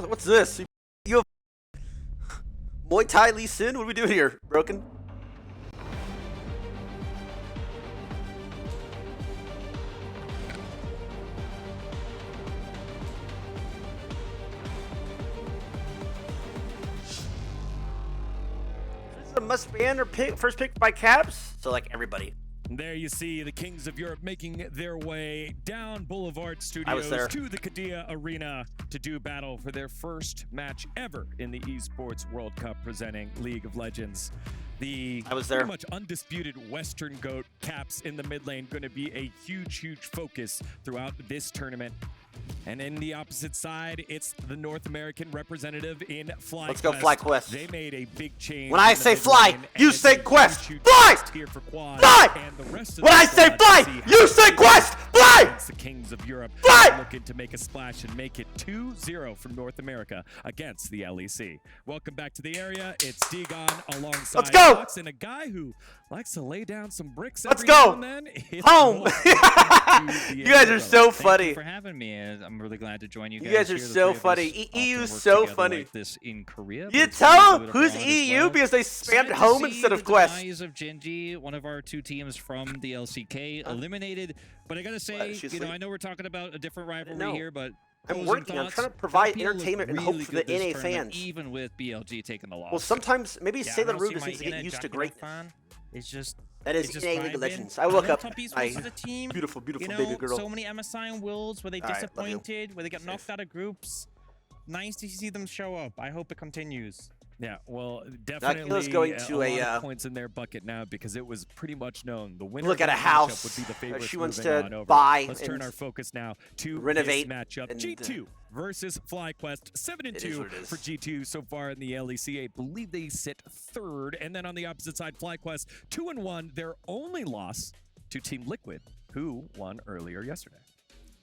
What's this? You have Muay Thai Lee Sin? What are we doing here? Broken? Is this a must ban or first pick by Caps? So like everybody. There you see the Kings of Europe making their way down Boulevard Studios to the Kadia Arena to do battle for their first match ever in the Esports World Cup presenting League of Legends. The pretty much undisputed Western GOAT Caps in the mid lane going to be a huge focus throughout this tournament. And in the opposite side, it's the North American representative in Flyquest. Let's go Flyquest. They made a big change. When I say fly, you say quest. Fly! Fly! And the rest of when I say fly, you say quest. Fly! The Kings of Europe fly! Looking to make a splash and make it 2-0 from North America against the LEC. Welcome back to the area. It's Degon alongside Let's go! Fox and a guy who likes to lay down some bricks Let's every go! now and then. Home! You guys are so funny. Thank you for having me. I'm really glad to join you guys. You guys are so funny. EU's so funny. Like this in Korea. You tell them who's EU because they spammed home instead of quest. The demise of Genji, one of our two teams from the LCK, eliminated. But I gotta say, you know, I know we're talking about a different rivalry here, but I'm working. I'm trying to provide entertainment and hope for the NA fans. Even with BLG taking the loss. Well, sometimes maybe Sailor Root just needs to get used to greatness. It's just that is NA League of Legends. I woke up. Beautiful baby girl. So many MSI and Worlds where they disappointed, where they got knocked out of groups. Nice to see them show up. I hope it continues. Yeah, well, definitely going to a lot of points in their bucket now because it was pretty much known the winner. Look at a house would be the favorite she wants to buy. Let's turn our focus now to renovate this matchup. G2 versus Flyquest, 7-2 for G2 so far in the LEC. I believe they sit third, and then on the opposite side, Flyquest 2-1. Their only loss to Team Liquid, who won earlier yesterday.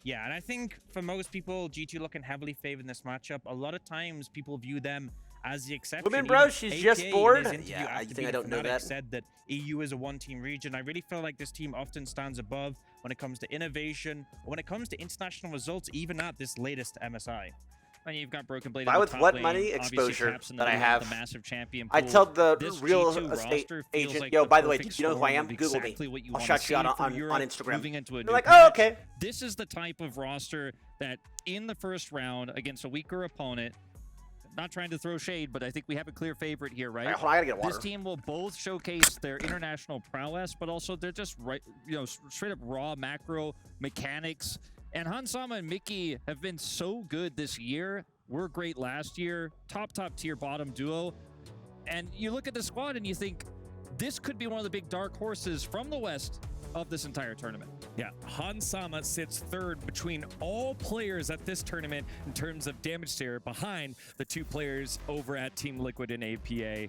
Yeah, and I think for most people, G2 looking heavily favored in this matchup. A lot of times people view them as the exception. Women, bro, she's just bored. Yeah, I think I don't know that. Said that EU is a one-team region. I really feel like this team often stands above when it comes to innovation, or when it comes to international results, even at this latest MSI. And you've got Broken Blade. With what money exposure that I have, the massive champion I tell the real estate agent, yo, by the way, do you know who I am? Google me. I'll shout you out on Instagram. They're like, oh, okay. This is the type of roster that in the first round against a weaker opponent, not trying to throw shade, but I think we have a clear favorite here, right? Hold on, I gotta get water. This team will both showcase their international prowess, but also they're just straight up raw macro mechanics. And Hansama and Mickey have been so good this year. Were great last year. Top tier bottom duo. And you look at the squad and you think this could be one of the big dark horses from the West of this entire tournament. Yeah, Hansama sits third between all players at this tournament in terms of damage tier, behind the two players over at Team Liquid and APA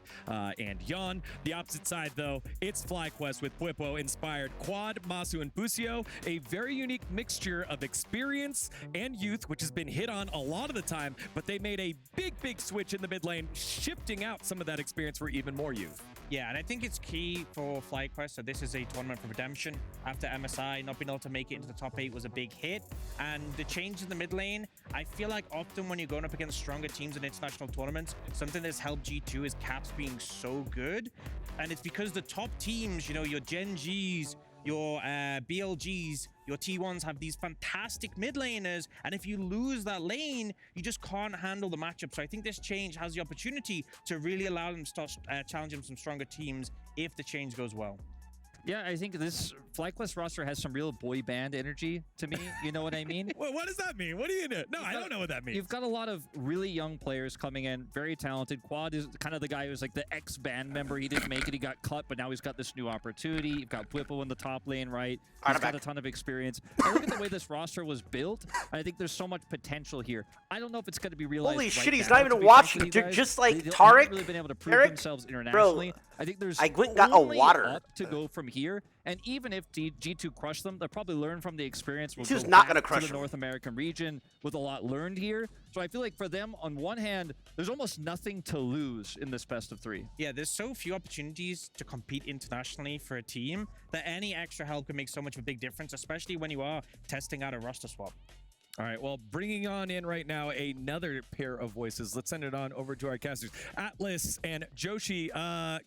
and Yon. The opposite side, though, it's Flyquest with Bwipo inspired Quad, Masu, and Busio, a very unique mixture of experience and youth, which has been hit on a lot of the time, but they made a big switch in the mid lane, shifting out some of that experience for even more youth. Yeah, and I think it's key for Flyquest. So this is a tournament for redemption. After MSI not being able to make it into the top 8 was a big hit. And the change in the mid lane, I feel like often when you're going up against stronger teams in international tournaments, something that's helped G2 is Caps being so good. And it's because the top teams, you know, your Gen Gs, your BLGs, your T1s have these fantastic mid laners, and if you lose that lane, you just can't handle the matchup. So I think this change has the opportunity to really allow them to start challenging some stronger teams if the change goes well. Yeah, I think this Flyquest roster has some real boy band energy to me. You know what I mean? What does that mean? What do you know? No, I don't know what that means. You've got a lot of really young players coming in, very talented. Quad is kind of the guy who's like the ex-band member. He didn't make it, he got cut, but now he's got this new opportunity. You've got Bwipo in the top lane, right? He's got a ton of experience. I look at the way this roster was built, I think there's so much potential here. I don't know if it's going to be realized. Holy shit, he's not even watching. They're just like Tarek. Really been able to prove themselves internationally. Bro, I think there's I went and got a water up to go from here. And even if G2 crush them, they'll probably learn from the experience. G2's not going to crush the North American region with a lot learned here. So I feel like for them, on one hand, there's almost nothing to lose in this best of 3. Yeah, there's so few opportunities to compete internationally for a team that any extra help can make so much of a big difference, especially when you are testing out a roster swap. All right, well, bringing on in right now another pair of voices. Let's send it on over to our casters, Atlas and Joshi.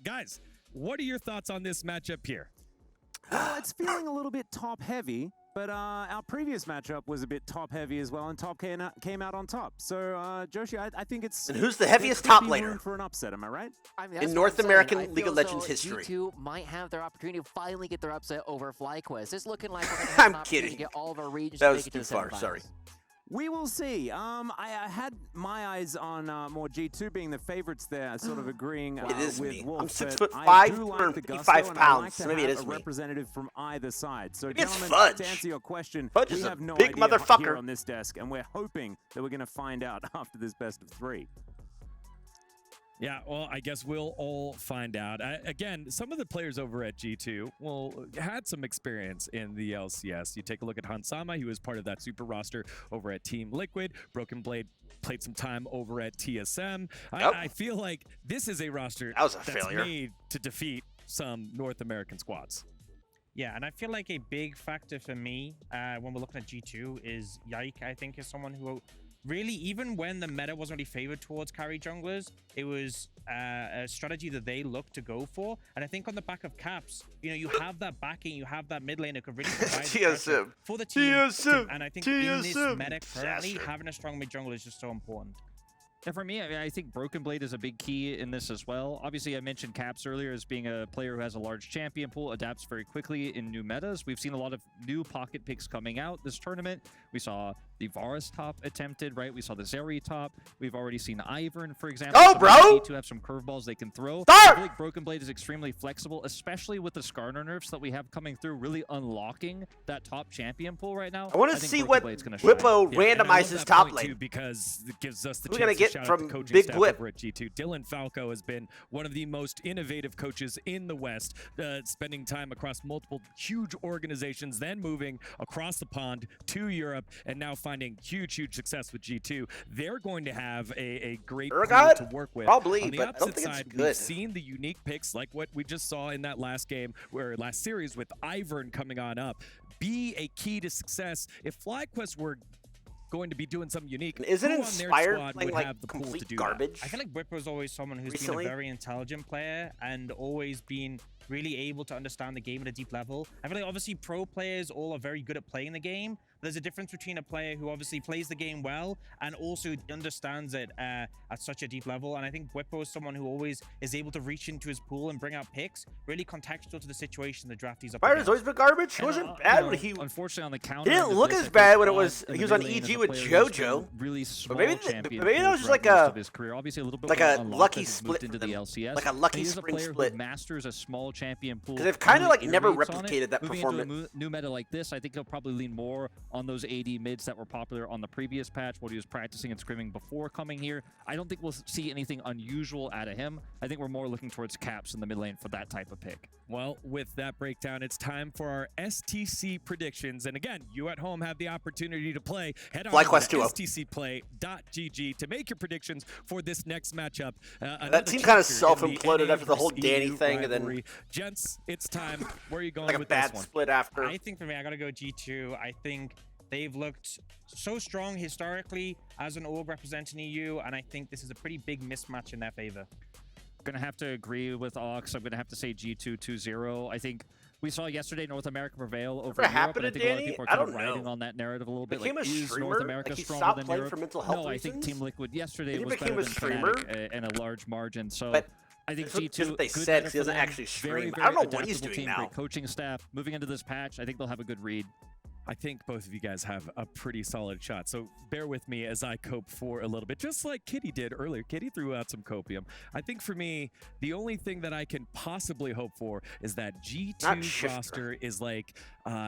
Guys, what are your thoughts on this matchup here? Well, it's feeling a little bit top-heavy, but our previous matchup was a bit top-heavy as well, and top came out on top. So, Joshi, I think it's... And who's the heaviest top laner? For an upset, am I right? I mean, in North American League of Legends history. G2 might have their opportunity to finally get their upset over Flyquest. It's looking like we're going to have an opportunity to get all of our regions that to was make it to too the far, semifinals. sorry. We will see. I had my eyes on more G2 being the favorites there, sort of agreeing It is with me. Wolf. I'm 6'5", I do like the 255 gusto, pounds. and I like to Maybe it have is a me. representative from either side. So, Maybe it's gentlemen, Fudge. to answer your question, Fudge we is a have no big idea motherfucker. here on this desk, and we're hoping that we're going to find out after this best of 3. Yeah, well, I guess we'll all find out. Again, some of the players over at G2 had some experience in the LCS. You take a look at Hansama, he was part of that super roster over at Team Liquid. Broken Blade played some time over at TSM. I feel like this is a roster that's failure. Made to defeat some North American squads. Yeah, and I feel like a big factor for me when we're looking at G2 is Yike, I think, is someone who really, even when the meta wasn't really favored towards carry junglers, it was a strategy that they looked to go for. And I think on the back of Caps, you know, you have that backing, you have that mid lane that could really provide TSM for the team. TSM And I think TSM in this meta currently, having a strong mid jungle is just so important. And for me, I think Broken Blade is a big key in this as well. Obviously, I mentioned Caps earlier as being a player who has a large champion pool, adapts very quickly in new metas. We've seen a lot of new pocket picks coming out this tournament. We saw the Varus top attempted, right? We saw the Zeri top. We've already seen Ivern, for example. Oh, bro! To have some curveballs they can throw. Start! I feel like Broken Blade is extremely flexible, especially with the Skarner nerfs that we have coming through, really unlocking that top champion pool right now. I want to see what Whippo randomizes top lane. Because it gives us the We're chance gonna get to shout from out the coaching Big staff Blip over at G2. Dylan Falco has been one of the most innovative coaches in the West, spending time across multiple huge organizations, then moving across the pond to Europe, and now finding huge success with G2. They're going to have a great pool to work with. Probably, on the but I don't opposite think it's side, good. we've seen the unique picks like what we just saw in that last game, or last series with Ivern coming on up, be a key to success. If Flyquest were going to be doing something unique, isn't who Inspired on their squad playing would like have the pool to complete do garbage? I feel like Whipper's always someone who's been a very intelligent player and always been really able to understand the game at a deep level. I feel like obviously pro players all are very good at playing the game. There's a difference between a player who obviously plays the game well and also understands it at such a deep level. And I think Whippo is someone who always is able to reach into his pool and bring out picks, really contextual to the situation the draft he's up Inspired's always been garbage. He wasn't bad when he... Unfortunately, on the counter, He didn't look as bad when it was he was on EG with JoJo. Really small maybe that was just like a his career. Obviously, a little bit like a lucky split into the LCS. Like a lucky he's spring a player split. Who masters a small champion pool. Because they've kind of like never iterates on replicated that Moving performance. into a new meta like this, I think he'll probably lean more on those AD mids that were popular on the previous patch, what he was practicing and scrimming before coming here. I don't think we'll see anything unusual out of him. I think we're more looking towards Caps in the mid lane for that type of pick. Well, with that breakdown, it's time for our STC predictions. And again, you at home have the opportunity to play. Head on to stcplay.gg to make your predictions for this next matchup. That team kind of self-imploded after the whole Danny thing, and then gents, it's time. Where are you going like with a bad this one? split after. I think for me, I gotta go G2. I think they've looked so strong historically as an org representing EU, and I think this is a pretty big mismatch in their favor. Gonna have to agree with Ox. I'm gonna have to say G2 2-0. I think we saw yesterday North America prevail over Europe, and I think a lot of people are kind of riding on that narrative a little bit. Became like, a is streamer? North America like he stronger stopped than playing Europe? for mental health No, reasons? I think Team Liquid yesterday He was became better a than streamer? Fnatic and a large margin. So But I think that's G2 what they good said, meta 'cause he doesn't for them. actually Very, stream. I very don't know what he's adaptable doing team, now. Great coaching staff. Moving into this patch, I think they'll have a good read. I think both of you guys have a pretty solid shot, so bear with me as I cope for a little bit, just like Kitty did earlier. Kitty threw out some copium. I think for me, the only thing that I can possibly hope for is that G2's roster is like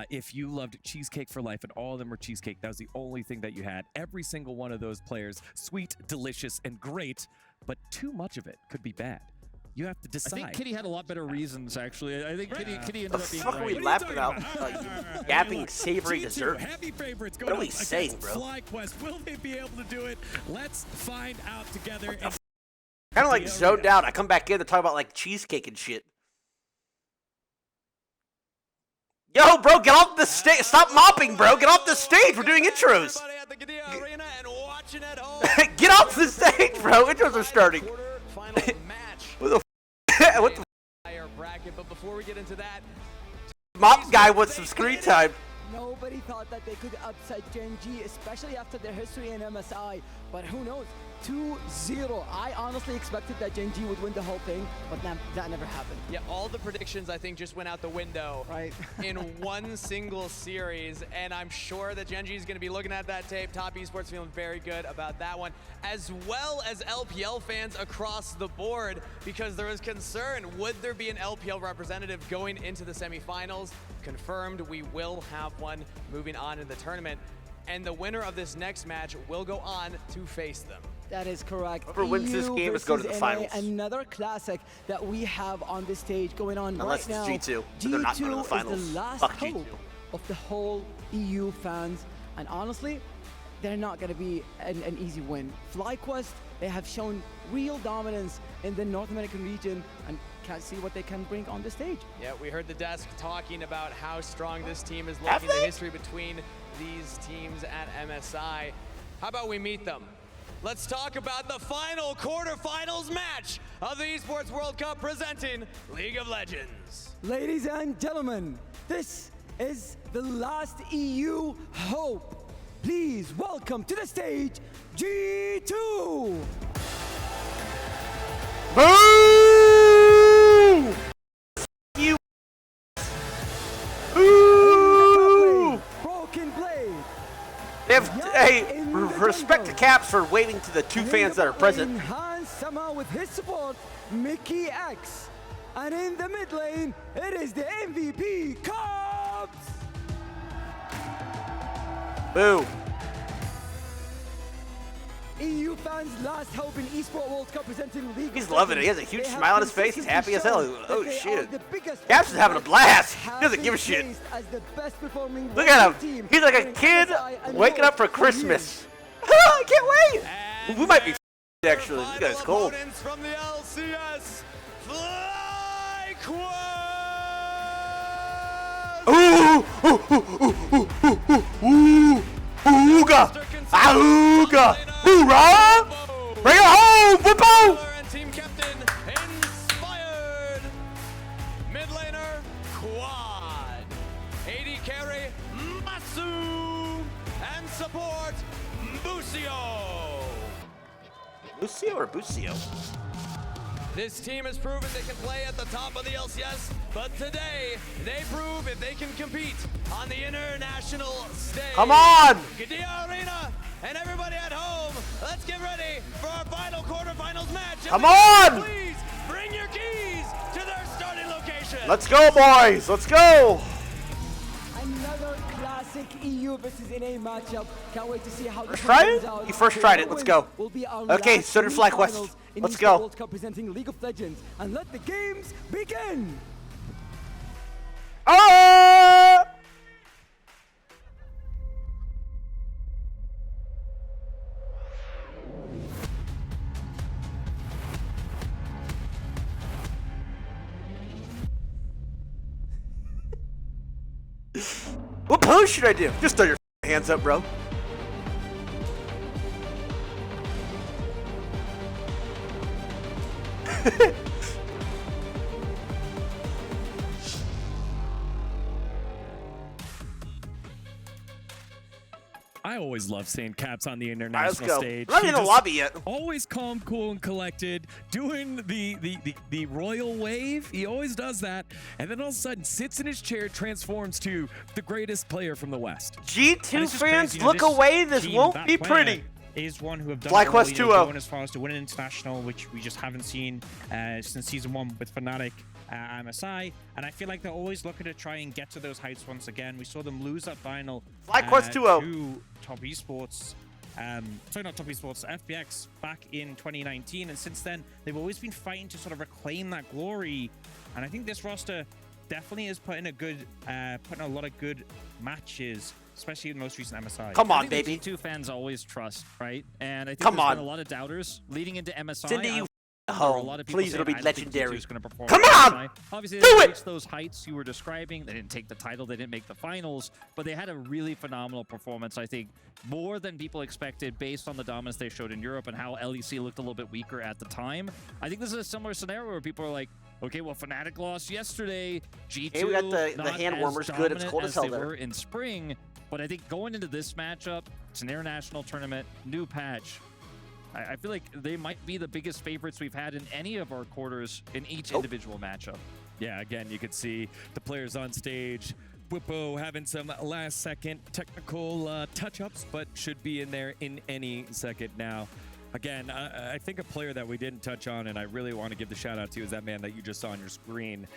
if you loved Cheesecake for Life and all of them were cheesecake, that was the only thing that you had. Every single one of those players, sweet, delicious, and great, but too much of it could be bad. You have to decide. I think Kitty had a lot better reasons, actually. I think Kitty ended up being fuck are right. we laughing about? Yapping savory G2, dessert. heavy favorites What going are we up saying, against bro? Flyquest. Will they be able to do it? Let's find out together. Kind of like zoned out. I come back in to talk about like cheesecake and shit. Yo, bro, get off the stage. Stop mopping, bro. Get off the stage. We're doing intros. Get off the stage, bro. Intros are starting. What the But before we get into that, mop guy wants some screen time. Nobody thought that they could upset Gen G, especially after their history in MSI. But who knows? 2-0. I honestly expected that Gen G would win the whole thing, but that never happened. yeah, all the predictions I think just went out the window Right. in one single series, and I'm sure that Gen G is going to be looking at that tape. Top Esports feeling very good about that one, as well as LPL fans across the board, because there was concern, would there be an LPL representative going into the semifinals? Confirmed, we will have one moving on in the tournament, and the winner of this next match will go on to face them. That is correct. Whoever wins this game is going to the NA, finals. Another classic that we have on this stage going on Unless right now. it's G2. But they're not going to the finals. Is the last Fuck hope G2. of the whole EU fans. And honestly, they're not going to be an easy win. Flyquest, they have shown real dominance in the North American region and can't see what they can bring on the stage. Yeah, we heard the desk talking about how strong this team is looking, the history between these teams at MSI. How about we meet them? Let's talk about the final quarterfinals match of the Esports World Cup presenting League of Legends. Ladies and gentlemen, this is the last EU hope. Please welcome to the stage, G2! Boo! You. Boo! Broken Blade. They have, hey, respect to Caps for waving to the two fans that are present. Hans Sama with his support, Mickey X. And in the mid lane, it is the MVP, Cubs! Boo. EU fans last hope in Esports World Cup presenting League. He's loving it. He has a huge smile on his face. He's happy as hell. Oh shit. Caps Caps is having a blast. He doesn't give a shit. Look at him. He's like a kid waking up for Christmas. I can't wait. We might be actually. This guy's cold. From the LCS, Flyquest! Ooh! Ooga! Auga! Hoorah! Bring it home, Whippo! And team captain inspired. Mid laner, Quad. AD carry, Masu. And support, Busio. Lucio or Busio? This team has proven they can play at the top of the LCS, but today they prove if they can compete on the international stage. Come on! Gadia Arena and everybody at home, let's get ready for our final quarterfinals match. Come on! Please bring your keys to their starting location. Let's go, boys! Let's go! Another classic EU versus NA matchup. Can't wait to see how this Try turns it? out. You first tried it. Let's go. Will be our Okay, last so did Flyquest. semifinals in Let's Esports go. World Cup presenting League of Legends, and let the games begin. Ah! What pose should I do? Just throw your hands up, bro. I always love seeing Caps on the Let's international go. stage. I'm not He in the just lobby yet. Always calm, cool, and collected, doing the royal wave. He always does that, and then all of a sudden sits in his chair, transforms to the greatest player from the West. G2 fans, look away. This won't be pretty. Is one who have done Flyquest 2-0. going as far as to win an international, which we just haven't seen since season 1 with Fnatic MSI, and I feel like they're always looking to try and get to those heights once again. We saw them lose that final Flyquest 2-0. to Top Esports. Sorry, not Top Esports, FPX back in 2019, and since then they've always been fighting to sort of reclaim that glory. And I think this roster definitely is putting a lot of good matches, especially in the most recent MSI. Come on, I think baby. the G2 fans always trust, right? And I think Come there's on. been a lot of doubters leading into MSI. Cindy, you Oh, a lot of people please, it'll be saying, I don't think legendary. G2 is gonna perform Come on on! MSI. Obviously, Do they it! didn't reach those heights you were describing. They didn't take the title. They didn't make the finals. But they had a really phenomenal performance, I think, more than people expected based on the dominance they showed in Europe and how LEC looked a little bit weaker at the time. I think this is a similar scenario where people are like, okay, well, Fnatic lost yesterday. G2, Hey, we got the not hand as warmers good. It's dominant cold as hell they there. were in spring. But I think going into this matchup, it's an international tournament, new patch. I feel like they might be the biggest favorites we've had in any of our quarters in each individual matchup. Yeah, again, you could see the players on stage. Whippo having some last-second technical touch-ups, but should be in there in any second now. Again, I think a player that we didn't touch on, and I really want to give the shout-out to, is that man that you just saw on your screen,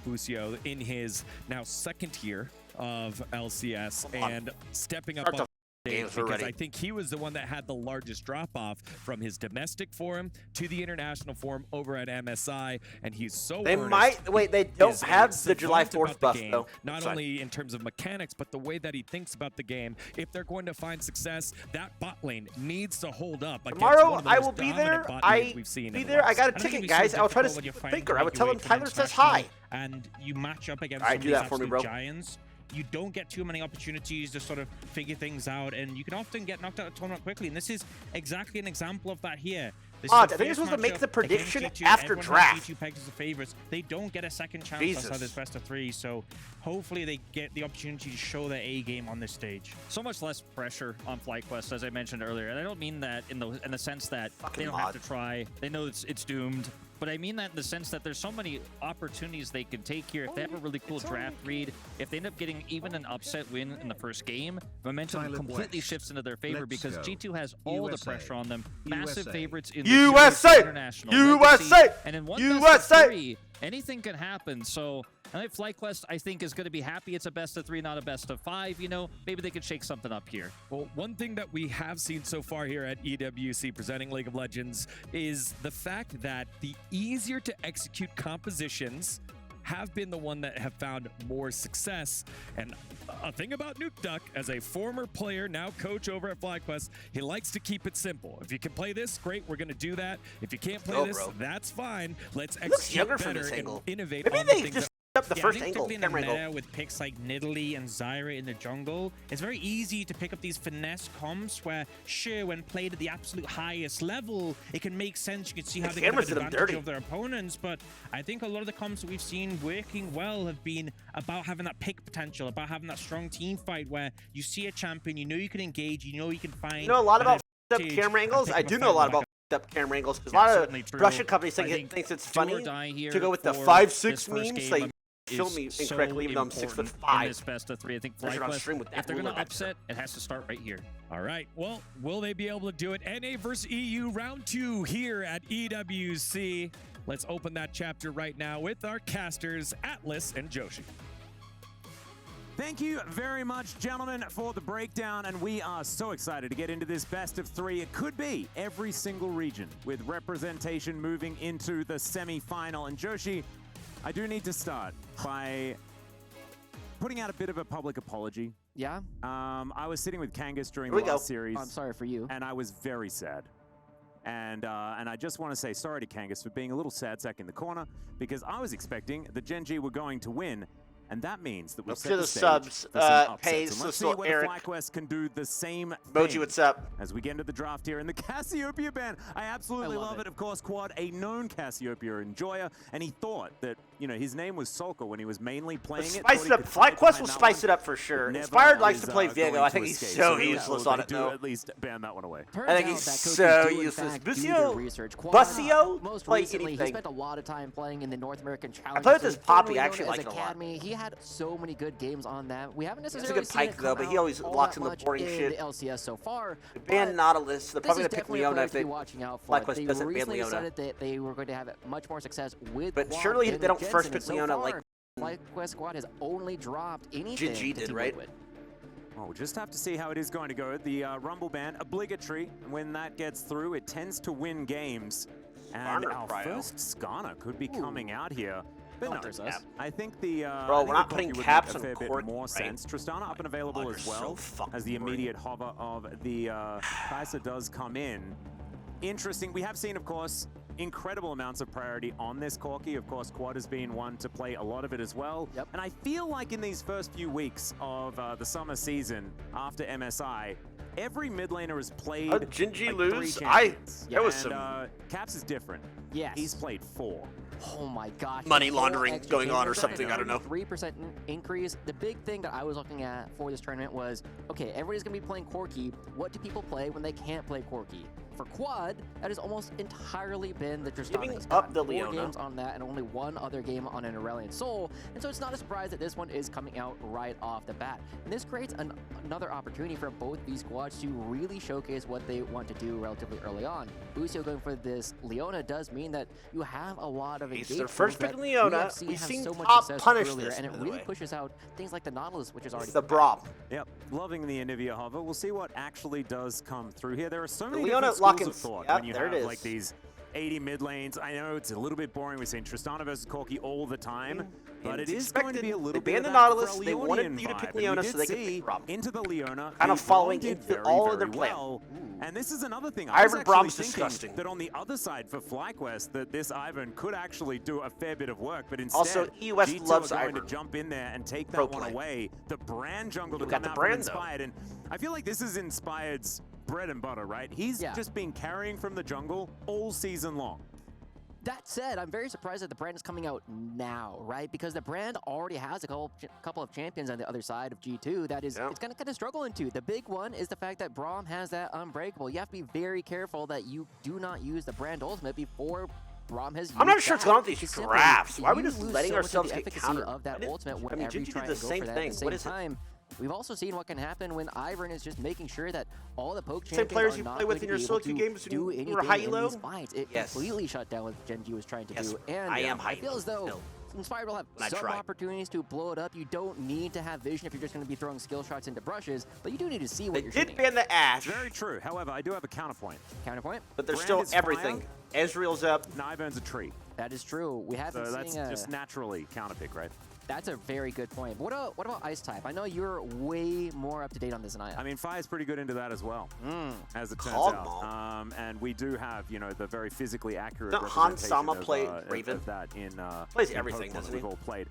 Busio, in his now second year of LCS and stepping up on games because already. I think he was the one that had the largest drop-off from his domestic forum to the international forum over at MSI, and he's so They earnest. might wait. They don't Is have the savant July about 4th the buff game, though. not only in terms of mechanics, but the way that he thinks about the game. If they're going to find success, that bot lane needs to hold up. against one Tomorrow of the I most will be dominant there. bot I lanes we've seen be in the there. I West. got a I think ticket, it'd be so guys. I'll try to difficult when you're speak fighting Thinker. I would for tell him weight Tyler from says hi. international, and you match up against All right, some of do these that for me, absolute bro. giants. You don't get too many opportunities to sort of figure things out, and you can often get knocked out of the tournament quickly. And this is exactly an example of that here. This is Odds, the I think you're first supposed to make matchup the against prediction G2. after Everyone has draft. G2 pegged as the favorites. They don't get a second chance Jesus. outside this best of three, so hopefully they get the opportunity to show their A game on this stage. So much less pressure on Flyquest, as I mentioned earlier, and I don't mean that in the sense that Fucking they don't mod. have to try. They know it's doomed. But I mean that in the sense that there's so many opportunities they can take here. If they have a really cool draft read, if they end up getting even an upset win in the first game, momentum completely shifts into their favor because G2 has all the pressure on them. Massive favorites in the USA! series, international USA! legacy, and in one best USA! of three, anything can happen. So I think Flyquest, I think, is going to be happy it's a best of three, not a best of five. You know, maybe they could shake something up here. Well, one thing that we have seen so far here at EWC presenting League of Legends is the fact that the easier to execute compositions have been the one that have found more success. And a thing about Nuke Duck, as a former player, now coach over at Flyquest, he likes to keep it simple. If you can play this, great, we're going to do that. If you can't play this, bro. that's fine. Let's looks execute younger from better this and angle. innovate Maybe on the they things just that up the Yeah, first I think angle. particularly in the Camera angle. meta with picks like Nidalee and Zyra in the jungle, it's very easy to pick up these finesse comps where, sure, when played at the absolute highest level, it can make sense. You can see how The they get cameras an did 'em advantage dirty. of their opponents, but I think a lot of the comps that we've seen working well have been about having that pick potential, about having that strong team fight where you see a champion, you know you can engage, you know you can find. You know a lot an about up advantage camera and angles? pick I up do a know a fight lot like about up camera angles because a Yeah, lot certainly of true. Russian companies I think think it's do or funny die here to go with the for 5'6" this first memes. game They of- show is me so incorrectly, even though I'm important 6'5". in this best of three. I think They're on stream Flyquest, with that if they're going to ruler back there. upset, it has to start right here. All right. Well, will they be able to do it? NA versus EU round 2 here at EWC. Let's open that chapter right now with our casters, Atlas and Joshi. Thank you very much, gentlemen, for the breakdown, and we are so excited to get into this best of three. It could be every single region with representation moving into the semi-final. And Joshi, I do need to start by putting out a bit of a public apology. Yeah? I was sitting with Kangas during Here the we last go. series, I'm sorry for you. and I was very sad. And I just want to say sorry to Kangas for being a little sad sack in the corner, because I was expecting that Gen G were going to win. And that means that we've Look set to the the stage subs, for some upsets. Pays, And let's see Sissel, whether Eric. Flyquest can do the same Moji, thing what's up? as we get into the draft here. And the Cassiopeia ban, I absolutely I love love it. it. Of course, Quad, a known Cassiopeia enjoyer, and he thought that, you know, his name was Sulker when he was mainly playing it. Spice it up. Flyquest will spice it up for sure. Never Inspired likes is, to play going Viego. I think to he's escape. so yeah, useless well, on they it do though. at least ban that one away. Turns I think out he's that coaches so do, in useless. fact, do Busio? their research. Quad, Busio? most Play recently, anything. he spent a lot of time playing in the North American Challenge. I played with this League, Poppy, formerly I known actually as like it a lot. Academy. He had so many good games on that. We haven't He's a necessarily good seen it Pyke, though, come but he out always all locks that in the much boring in shit. the LCS so far. Ban but Nautilus. They're this probably is going to pick definitely a Leona player if to be they... watching out for. Flyquest They doesn't ban recently Leona. decided that they were going to have much more success with But Quad surely than they don't with first Jensen, pick and so Leona far, like Flyquest Squad has only dropped anything GG to did, Team right? Liquid. Well, we'll just have to see how it is going to go. The Rumble ban, obligatory. When that gets through, it tends to win games. And Skarner our cryo. first Skarner could be coming out here. But Don't no, curse us. I think the Bro, I think we're not the putting Corki would caps make a on fair bit Corki, more right? sense. Tristana up and available God, as you're so well fucking as the boring. immediate hover of the Kai'Sa does come in. Interesting. We have seen, of course, incredible amounts of priority on this Corki. Of course, Quad has been one to play a lot of it as well. Yep. And I feel like in these first few weeks of the summer season after MSI, every mid laner has played Gingy like lose? 3 champions. That was And, some Caps is different. Yes. He's played 4. Oh my gosh. money the whole laundering extra going on or chamber something, set, I don't know. 3% increase. The big thing that I was looking at for this tournament was, okay, everybody's going to be playing Corki. What do people play when they can't play Corki? For Quad, that has almost entirely been the Tristana. Giving It's up gotten the 4 Leona. games on that and only 1 other game on an Aurelion Soul. And so it's not a surprise that this one is coming out right off the bat. And this creates another opportunity for both these squads to really showcase what they want to do relatively early on. Busio going for this Leona does mean that you have a lot of It's engagement. their first pick in Leona. UFC We've have seen so much Top success punish earlier, this, and it by the really way. pushes out things like the Nautilus, which is already It's the Braum. Yep, loving the Anivia hover. We'll see what actually does come through here. There are so The many Leona different schools lock-ins. of thought Yep, when you there it have is. like these 80 mid lanes. I know it's a little bit boring. We're saying Tristana versus Corki all the time, but it it's is going to be a expected. little They bit banned of the that Nautilus. They Freljordian wanted you to vibe, pick and we Leona did so they could see pick Braum. into the Leona. Kind of the following Braum did into very, all of very their plan. well. And this is another thing. Ivan I was actually Braum's thinking disgusting. that on the other side for Flyquest, that this Ivan could actually do a fair bit of work, but instead, Also, EOS G2 loves are going Ivan. to jump in there and take Pro that one play. away. The brand jungle to You come got the out brand, from though. Inspired, and I feel like this is Inspired's bread and butter, right? He's Yeah. just been carrying from the jungle all season long. That said, I'm very surprised that the brand is coming out now, right? Because the brand already has a couple of champions on the other side of G2 that is it's going to kind of struggle into. The big one is the fact that Braum has that Unbreakable. You have to be very careful that you do not use the brand ultimate before Braum has used I'm not sure it's that. going on with these Because simply, drafts. Why are we you just lose letting so much of ourselves the get efficacy countered? of that ultimate I mean, whenever you Gingy try did and the go same for that thing. at the same What is it? time. We've also seen what can happen when Ivern is just making sure that all the poke Same champions players are you not play with going in your to be solo able queue to games when do you anything were in high-elo? these fights. It Yes. completely shut down what Genji was trying to Yes, do. And I am I feel as though high-elo. Inspired will have When I some try. opportunities to blow it up. You don't need to have vision if you're just going to be throwing skill shots into brushes, but you do need to see what They you're did shooting. ban the Ashe, Very true. However, I do have a counterpoint. Counterpoint? but there's Brand still is everything. Ezreal's up. And Ivern's a tree. That is true. We have So been that's seeing just naturally counterpick, right? that's a very good point. But what about Ice type? I know you're way more up to date on this than I am. I mean, Fire's pretty good into that as well, as it turns Cogmall. out. And we do have, you know, the very physically accurate Doesn't Han representation Sama of, play of Raven? that in Plays in everything, Pokemon doesn't that he? we've all played.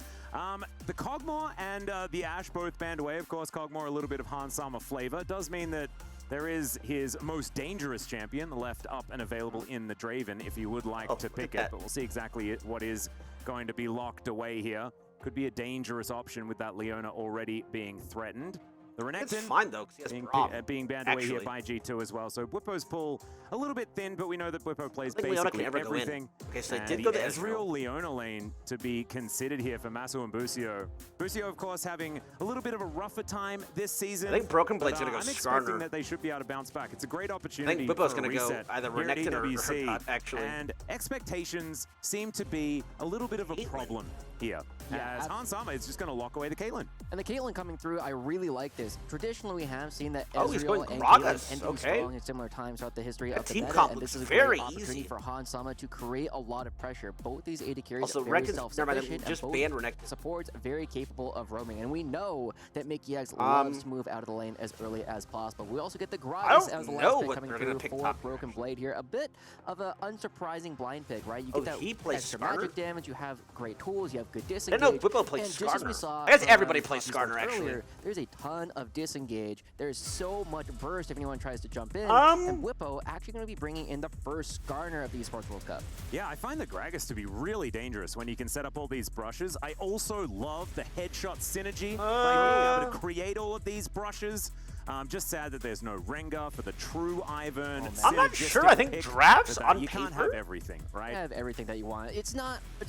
The Cogmore and the Ashe both banned away. Of course, Cogmore a little bit of Han Sama flavor. Does mean that there is his most dangerous champion left up and available in the Draven if you would like to look pick at it. that. But we'll see exactly what is going to be locked away here. Could be a dangerous option with that Leona already being threatened. The It's Renekton fine, though, because he has being, Braum. being banned away here actually. by G2 as well. So Bwipo's pull a little bit thin, but we know that Bwipo plays I think Leona basically can never go in. everything. Okay, so they And did go to the Ezreal. Leona lane to be considered here for Masu and Busio. Busio, of course, having a little bit of a rougher time this season. I think Broken Blade's but, gonna go I'm expecting Skarner. that they should be able to bounce back. It's a great opportunity Bwipo's for a gonna go reset either here at Renekton or EWC, Hurtot, actually. And expectations seem to be a little bit of a Caitlyn. problem here. Yeah, as Han Sama is just going to lock away the Caitlyn. And the Caitlyn coming through, I really like this. Traditionally, we have seen that Oh, he's Ezreal going and Gragas, Caitlyn tend to be okay. strong in similar times throughout the history That of the team meta, comp and this looks is a very great opportunity easy. for Han Sama to create a lot of pressure. Both these AD carries Also, are very Renekton's- self-sufficient, never mind, just and ban both Renekton. supports very capable of roaming. And we know that Mickey X loves to move out of the lane as early as possible. We also get the Gragas don't as the know last pick what coming they're gonna through pick for top. Broken Blade here. A bit of an unsurprising blind pick, right? You Oh, get that he plays extra Skarner? magic damage, you have great tools, you have good I disengage. didn't know Bwipo plays and just as we Skarner. saw I guess from, everybody plays Top Esports Skarner, actually. earlier, there's a ton of disengage. There's so much burst if anyone tries to jump in. Um, and Bwipo actually going to be bringing in the first Skarner of the Esports World Cup. Yeah, I find the Gragas to be really dangerous when you can set up all these brushes. I also love the headshot synergy by being able to create all of these brushes. Just sad that there's no Rengar for the true Ivan. I'm not sure. I think drafts on you can't paper- have everything, right? You have everything that you want. It's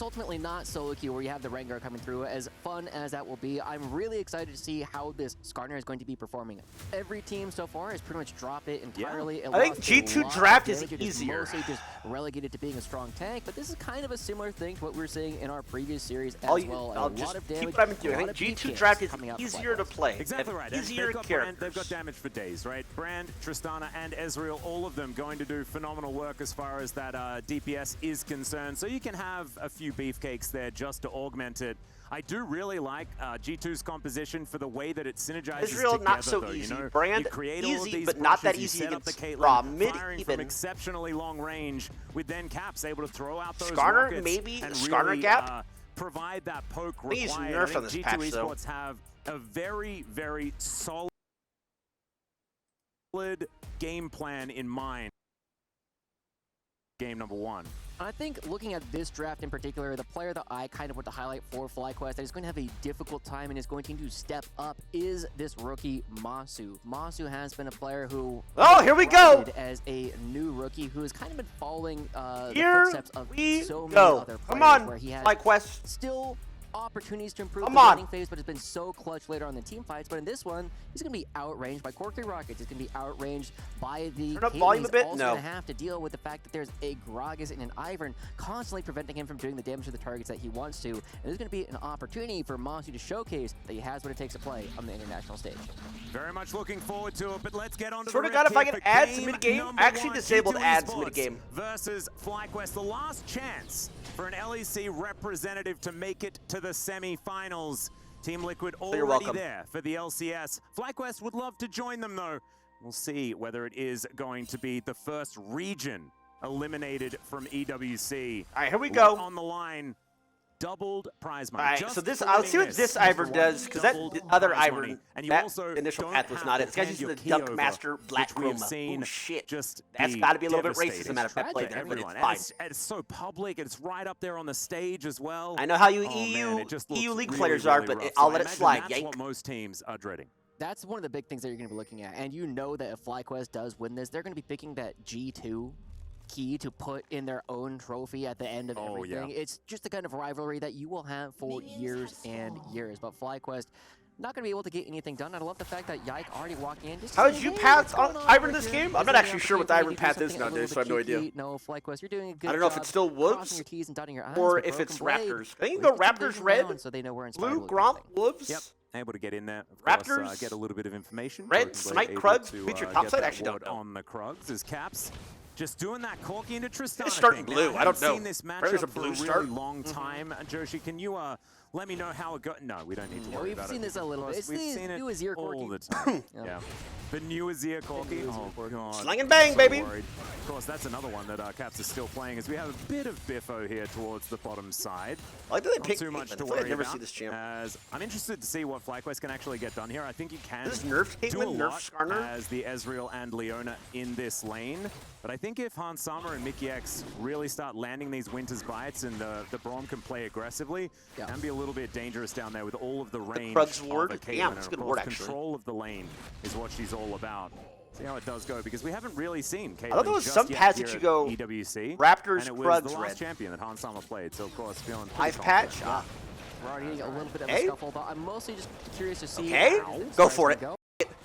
ultimately not solo queue where you have the Rengar coming through. As fun as that will be, I'm really excited to see how this Skarner is going to be performing. Every team so far has pretty much dropped it entirely. It I think lost a G2 lot of draft is damage. It easier. Mostly just relegated to being a strong tank, but this is kind of a similar thing to what we were seeing in our previous series as well. I'll a just lot of keep damage, what I've been doing. a I lot think of G2 beat draft camps is coming out for easier to Flyquest. play. Exactly They right. have And Easier they've got characters. Brand, they've got damage for days, right? Brand, Tristana, and Ezreal, all of them going to do phenomenal work as far as that DPS is concerned. So you can have a few beefcakes there just to augment it. I do really like G2's composition for the way that it synergizes Israel, together, not so though, easy. you know? Brand, you create all of easy, these but not that pushes, you easy set up the against Caitlyn, Raw. firing Mid-even. from exceptionally long range, with then Caps able to throw out those Skarner, rockets maybe? and Skarner really, gap? Provide that poke I think he's required. nerfed I on this think patch, G2 though. Esports have a very, very solid game plan in mind. Game number 1. I think looking at this draft in particular, the player that I kind of want to highlight for Flyquest that is going to have a difficult time and is going to need to step up is this rookie, Masu. Masu has been a player who... Oh, here we go! ...as a new rookie who has kind of been following the Here footsteps of we so many go. other players. Come on, where he has Flyquest. still opportunities to improve Come the on. laning phase, but has been so clutch later on in the team fights. But in this one, he's going to be outranged by Cork 3 Rockets. He's going to be outranged by the Turn up Caitlyn. volume a He's bit? also No. going to have to deal with the fact that there's a Gragas and an Ivern constantly preventing him from doing the damage to the targets that he wants to. And there's going to be an opportunity for Masu to showcase that he has what it takes to play on the international stage. Very much looking forward to it, but let's get on to Swear the to God, if I rip can here add for to game mid-game, number I actually 1, disabled G2 ads Esports mid-game. versus Flyquest. The last chance for an LEC representative to make it to the semi-finals. Team Liquid already there for the LCS. Flyquest would love to join them, though. We'll see whether it is going to be the first region eliminated from EWC. All right, here we go. On the line, doubled prize money. All right, Just so this, for I'll see what winning this Mr. Ivern One, does, because that doubled other prize Ivern, money. And you that also initial don't path was have not to it. This guy's hand using your the key Dunk over, Master Black which we've Chroma. seen Oh, shit. just That's be got to be a little bit devastating racist, matter of fact, play for there, but it's everyone. fine. And it's so public, and it's right up there on the stage as well. I know how you Oh, man, it just looks EU League really, players are, really but rough. I'll So let I it imagine slide, That's yank. what most teams are dreading. That's one of the big things that you're going to be looking at. And you know that if Flyquest does win this, they're going to be picking that G2 key to put in their own trophy at the end of everything. Yeah. It's just the kind of rivalry that you will have for years and years. But Flyquest not going to be able to get anything done. I love the fact that Yike already walked in. Just How did saying, you "Hey, path what's on going Ivern over this here? game? Is I'm there not any actually sure what the opportunity Ivern for you path to is do something a nowadays, so I have little no bit idea. cheeky? No, Flyquest, you're doing a good I don't know if job it's still crossing Wolves your T's and dotting your I's or with if it's Broken Blade. Raptors. I think We the get the Raptors vision red, down so they know where blue, Inspired Gromp, will be. Wolves. Yep. Able to get in there, of Raptors, course, get a little bit of information. Red, Broken Blade Smite, able Krugs, to, feature get topside, that actually don't ward know. on the Krugs as Caps. Just doing that corky into Tristan. It's starting I think. blue, Now, I don't haven't know. seen this Maybe there's matchup a blue for a start. really long time. Joshi, can you let me know how it got? No, we don't need to worry We've about it. seen this a little bit. It's We've the seen it new Azir all corky. the time. Yeah. Yeah. The new Azir corky. Oh, God. Slang and bang, So baby. worried. Of course, that's another one that Caps is still playing, as we have a bit of biffo here towards the bottom side. I like that they Not picked too much Caitlyn. to I feel like I worry never about. see this champ. As I'm interested to see what Flyquest can actually get done here. I think you can This is nerfed do a Caitlyn, lot nerfed Skarner. as the Ezreal and Leona in this lane. But I think if Hans Sama and Mickey X really start landing these Winter's Bites and the Braum can play aggressively, it can be a little bit dangerous down there with all of the range Krugs of ward? a Caitlyn. Damn, And it's a of good course, ward, actually. control of the lane is what she's all about. See how it does go, because we haven't really seen Caitlyn I thought there was just some yet paths here that you at go EWC, Raptors, and it was Krugs, the last red. champion that Hans Sama played, so of course feeling pretty Live patch? confident. Ah. We're already getting a little bit of a Okay. scuffle, but I'm mostly just curious to see Okay. how this Go starts for to it. go.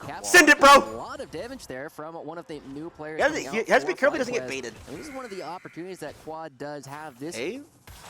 Caps Send it, bro. A lot of damage there from one of the new players. He coming out has to be for careful he doesn't get Flyquest. baited. And this is one of the opportunities that Quad does have this Hey?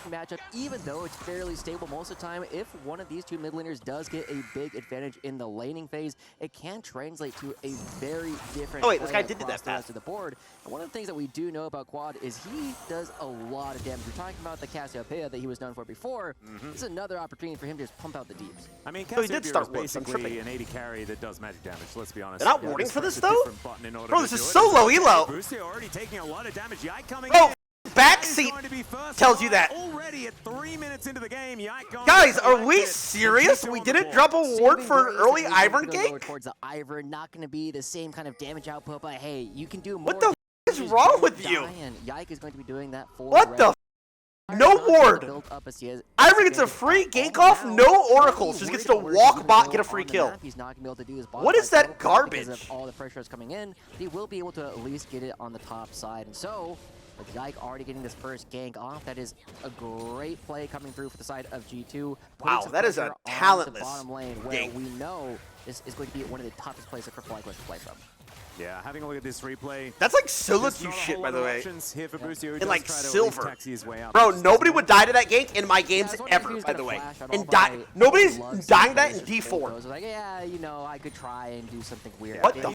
matchup, even though it's fairly stable most of the time. If one of these two mid laners does get a big advantage in the laning phase, it can translate to a very different Oh, wait, this play guy did do across that the rest path. of the board. And one of the things that we do know about Quad is he does a lot of damage. We're talking about the Cassiopeia that he was known for before. This is another opportunity for him to just pump out the deeps. I mean, So he did Cassiopeia start is wards, I'm basically tripping. an 80 carry that does magic damage, let's be honest. They're not Yeah, warding just for this, press a though? different button in order Bro, to this do is it. so low elo. Boosty already taking a lot of damage. Yike coming Bro, in. backseat Going to be first tells you blood that. Already at 3 minutes into the game, Yike going Guys, to are collect we it. serious? And We G2 on the didn't board. drop a ward Saving for an grace early and Lucian's Ivern gonna go gank? towards the Ivern, not going to be the same kind of damage output, but hey, you can do more. What the is Just wrong don't with die, you? And Yike is going to be doing that for What Red. the No Ivern's ward. built up as he is. Ivern gets a free gank off, no oracles. Just gets to walk bot, get a free kill. He's not going to be able to do his bot What is fight that so far because garbage? of all the pressure that's coming in. He will be able to at least get it on the top side. And so, with Yike already getting this first gank off, that is a great play coming through for the side of G2. Wow, Putting some that is a pressure on talentless the bottom lane where gank. we know this is going to be one of the toughest places for Flyquest to play from. Yeah, having a look at this replay. That's like solo There's queue not a shit, whole by lot the of way. options here for Boostio, who In does like try to at least silver. taxi his way out. Bro, Just nobody doesn't would die to that gank in my games I was wondering if he ever, was by gonna the way. flash at all, And but I nobody's love seeing dying that players in just pull D4. those. I was like, yeah, you know, I could try and do something weird. What Big the f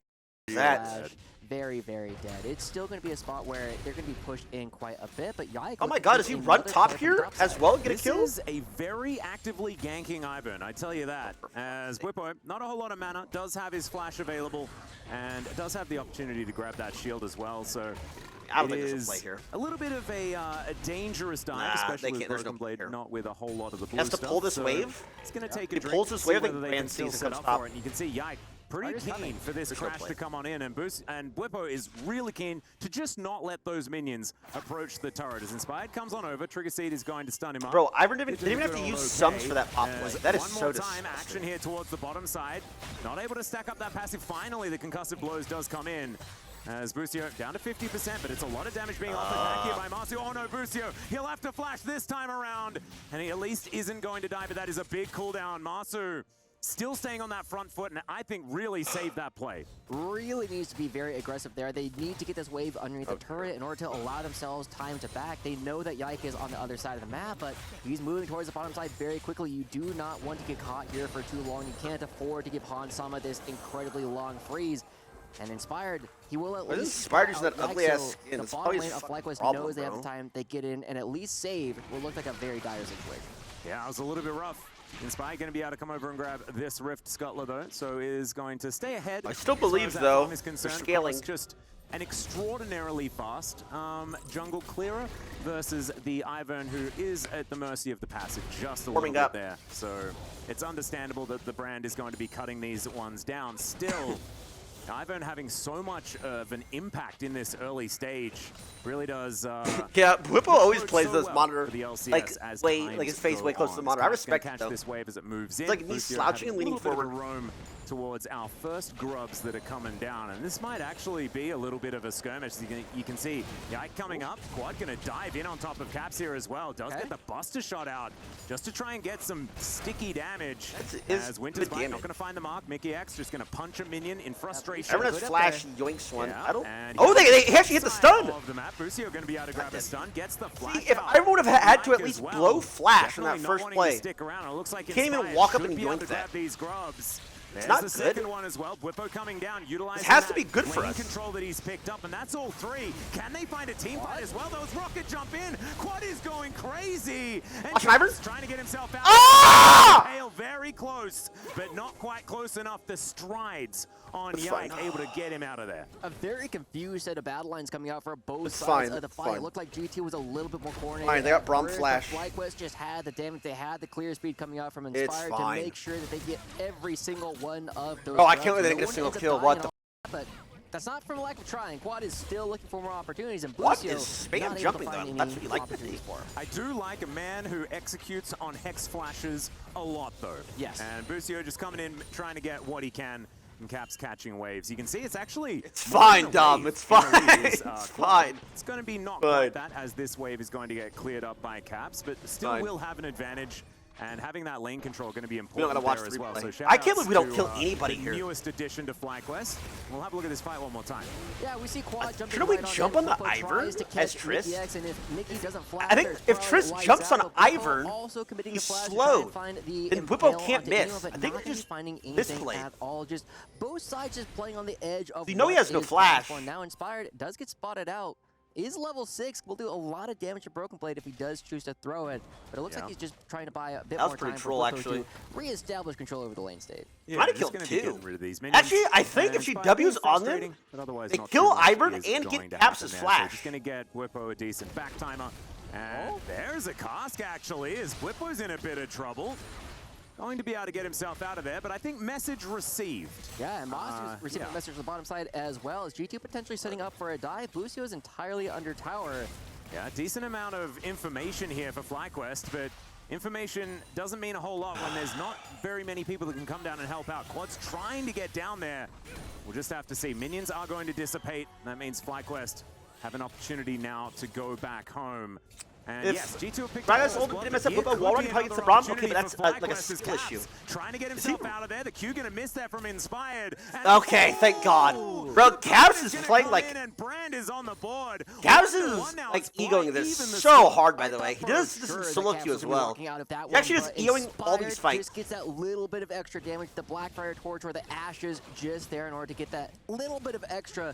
is that? flash, very, very dead. It's still going to be a spot where they're going to be pushed in quite a bit, but Yike... Oh my god, does he run top here as well and get a kill? This is a very actively ganking Ivern, I tell you that. As Bwipo, not a whole lot of mana, does have his flash available, and does have the opportunity to grab that shield as well, so... I don't think there's a play here. A little bit of a dangerous dive, especially with Broken Blade, not with a whole lot of the blue stuff. He has to pull this so wave. It's going to take a He drink, pulls this wave, whether the they Grand can still sees set it up comes for it. And you can see Yike pretty keen for this crash to come on in, and Bwipo is really keen to just not let those minions approach the turret. As Inspired comes on over, Trigger Seed is going to stun him up. Bro, Ivern didn't even have to use sums for that pop play. That is so disgusting. One more time, action here towards the bottom side. Not able to stack up that passive. Finally, the concussive blows does come in. As Busio down to 50%, but it's a lot of damage being offered back here by Marcio. Oh no, Busio, he'll have to flash this time around. And he at least isn't going to die, but that is a big cooldown. Marcio still staying on that front foot, and I think really saved that play. Really needs to be very aggressive there. They need to get this wave underneath the turret in order to allow themselves time to back. They know that Yike is on the other side of the map, but he's moving towards the bottom side very quickly. You do not want to get caught here for too long. You can't afford to give Hansama this incredibly long freeze. And Inspired, he will at least... Inspired is that ugly-ass skin. The bottom lane of Flyquest knows they have the time. They get in and at least save will look like a very dire situation. Yeah, it was a little bit rough. Inspired going to be able to come over and grab this Rift Scuttler, though, so is going to stay ahead. I still believe, though, they're scaling. Just an extraordinarily fast jungle clearer versus the Ivern, who is at the mercy of the passive just a little bit there. So it's understandable that the brand is going to be cutting these ones down. Still... Ivern having so much of an impact in this early stage really does. Yeah, Bwipo always plays so this well monitor for the LCS like as his face way close to the monitor. I respect it though. This wave as it moves in. It's like he's slouching and leaning forward. Roam towards our first grubs that are coming down, and this might actually be a little bit of a skirmish. You can see Yike coming up. Quad going to dive in on top of Caps here as well. Does get the Buster shot out just to try and get some sticky damage. As Winter's not going to find the mark. Mickey X just going to punch a minion in frustration. Everyone has flash yoinks one. Yeah, I don't. And Oh, they actually hit the stun. of the map. Busio going to be able to grab a stun. Gets the flash. See, if I would have had to at least blow flash on that first play, stick around. It looks like can't even walk up and yoink that. These grubs. It's There's not the good. second one as well. Bwipo coming down, utilizing It has to be good for lane us. control that he's picked up, and that's all three. Can they find a team fight as well? Those rocket jump in. Quad is going crazy. And Watch Ivern. trying to get himself out. Ah! Hail very close, but not quite close enough. The strides on Yike able to get him out of there. A very confused set of battle lines coming out for both sides of the fight. It looked like GT was a little bit more coordinated. Fine, they got Braum flash. Flyquest just had the damage. They had the clear speed coming out from Inspired to make sure that they get every single one of those. Oh, I can't believe they didn't get a single kill. What the? But that's not from a lack of trying. Quad is still looking for more opportunities, and Quad Busio is spam not jumping able to find though. any That's what you like to see. opportunities for him. I do like a man who executes on hex flashes a lot, though. Yes. And Busio just coming in, trying to get what he can, and Caps catching waves. You can see it's actually... It's fine, Dom. It's fine. It's fine. It's going to be not quite that, as this wave is going to get cleared up by Caps, but still will have an advantage. And having that lane control going to be important there as well. So I can't believe we don't kill anybody the here. Newest addition to Flyquest. We'll have a look at this fight one more time. Yeah, we see Quad jumping Shouldn't we right jump on the Ivern as Triss? Triss? And if Mickey doesn't flash, I think if Triss jumps on Ivern, he's slowed. And Bwipo can't miss. I think they're just misplayed. At all. Just both sides just playing on the edge of. You know he has no flash. Now Inspired does get spotted out. Is level 6, will do a lot of damage to Broken Blade if he does choose to throw it. But it looks like he's just trying to buy a bit more time for Bwipo to re-establish control over the lane state. Yeah, Might have killed two. Rid of these Actually, I think if she W's on them, they kill Ivern and get Caps' flash. So just going to get Bwipo a decent back timer. And there's a Kosk, actually, as Bwipo's in a bit of trouble. Going to be able to get himself out of there, but I think message received. Yeah, and Moss is receiving a message on the bottom side as well, as GT potentially setting up for a dive. Busio is entirely under tower. Yeah, decent amount of information here for Flyquest, but information doesn't mean a whole lot when there's not very many people that can come down and help out. Quad's trying to get down there. We'll just have to see. Minions are going to dissipate. That means Flyquest have an opportunity now to go back home. And yes, G2 picked up wall run against the Braum. Okay, but that's like a skill issue. Trying to get himself out of there. The Q gonna miss that from Inspired. Okay, thank God. Bro, Caps is playing like... And Brand is on the board. Caps is like egoing this so hard, by the way. He does this in solo queue as well. He actually is egoing all these fights. Just gets that little bit of extra damage. The Blackfire Torch or the Ashes just there in order to get that little bit of extra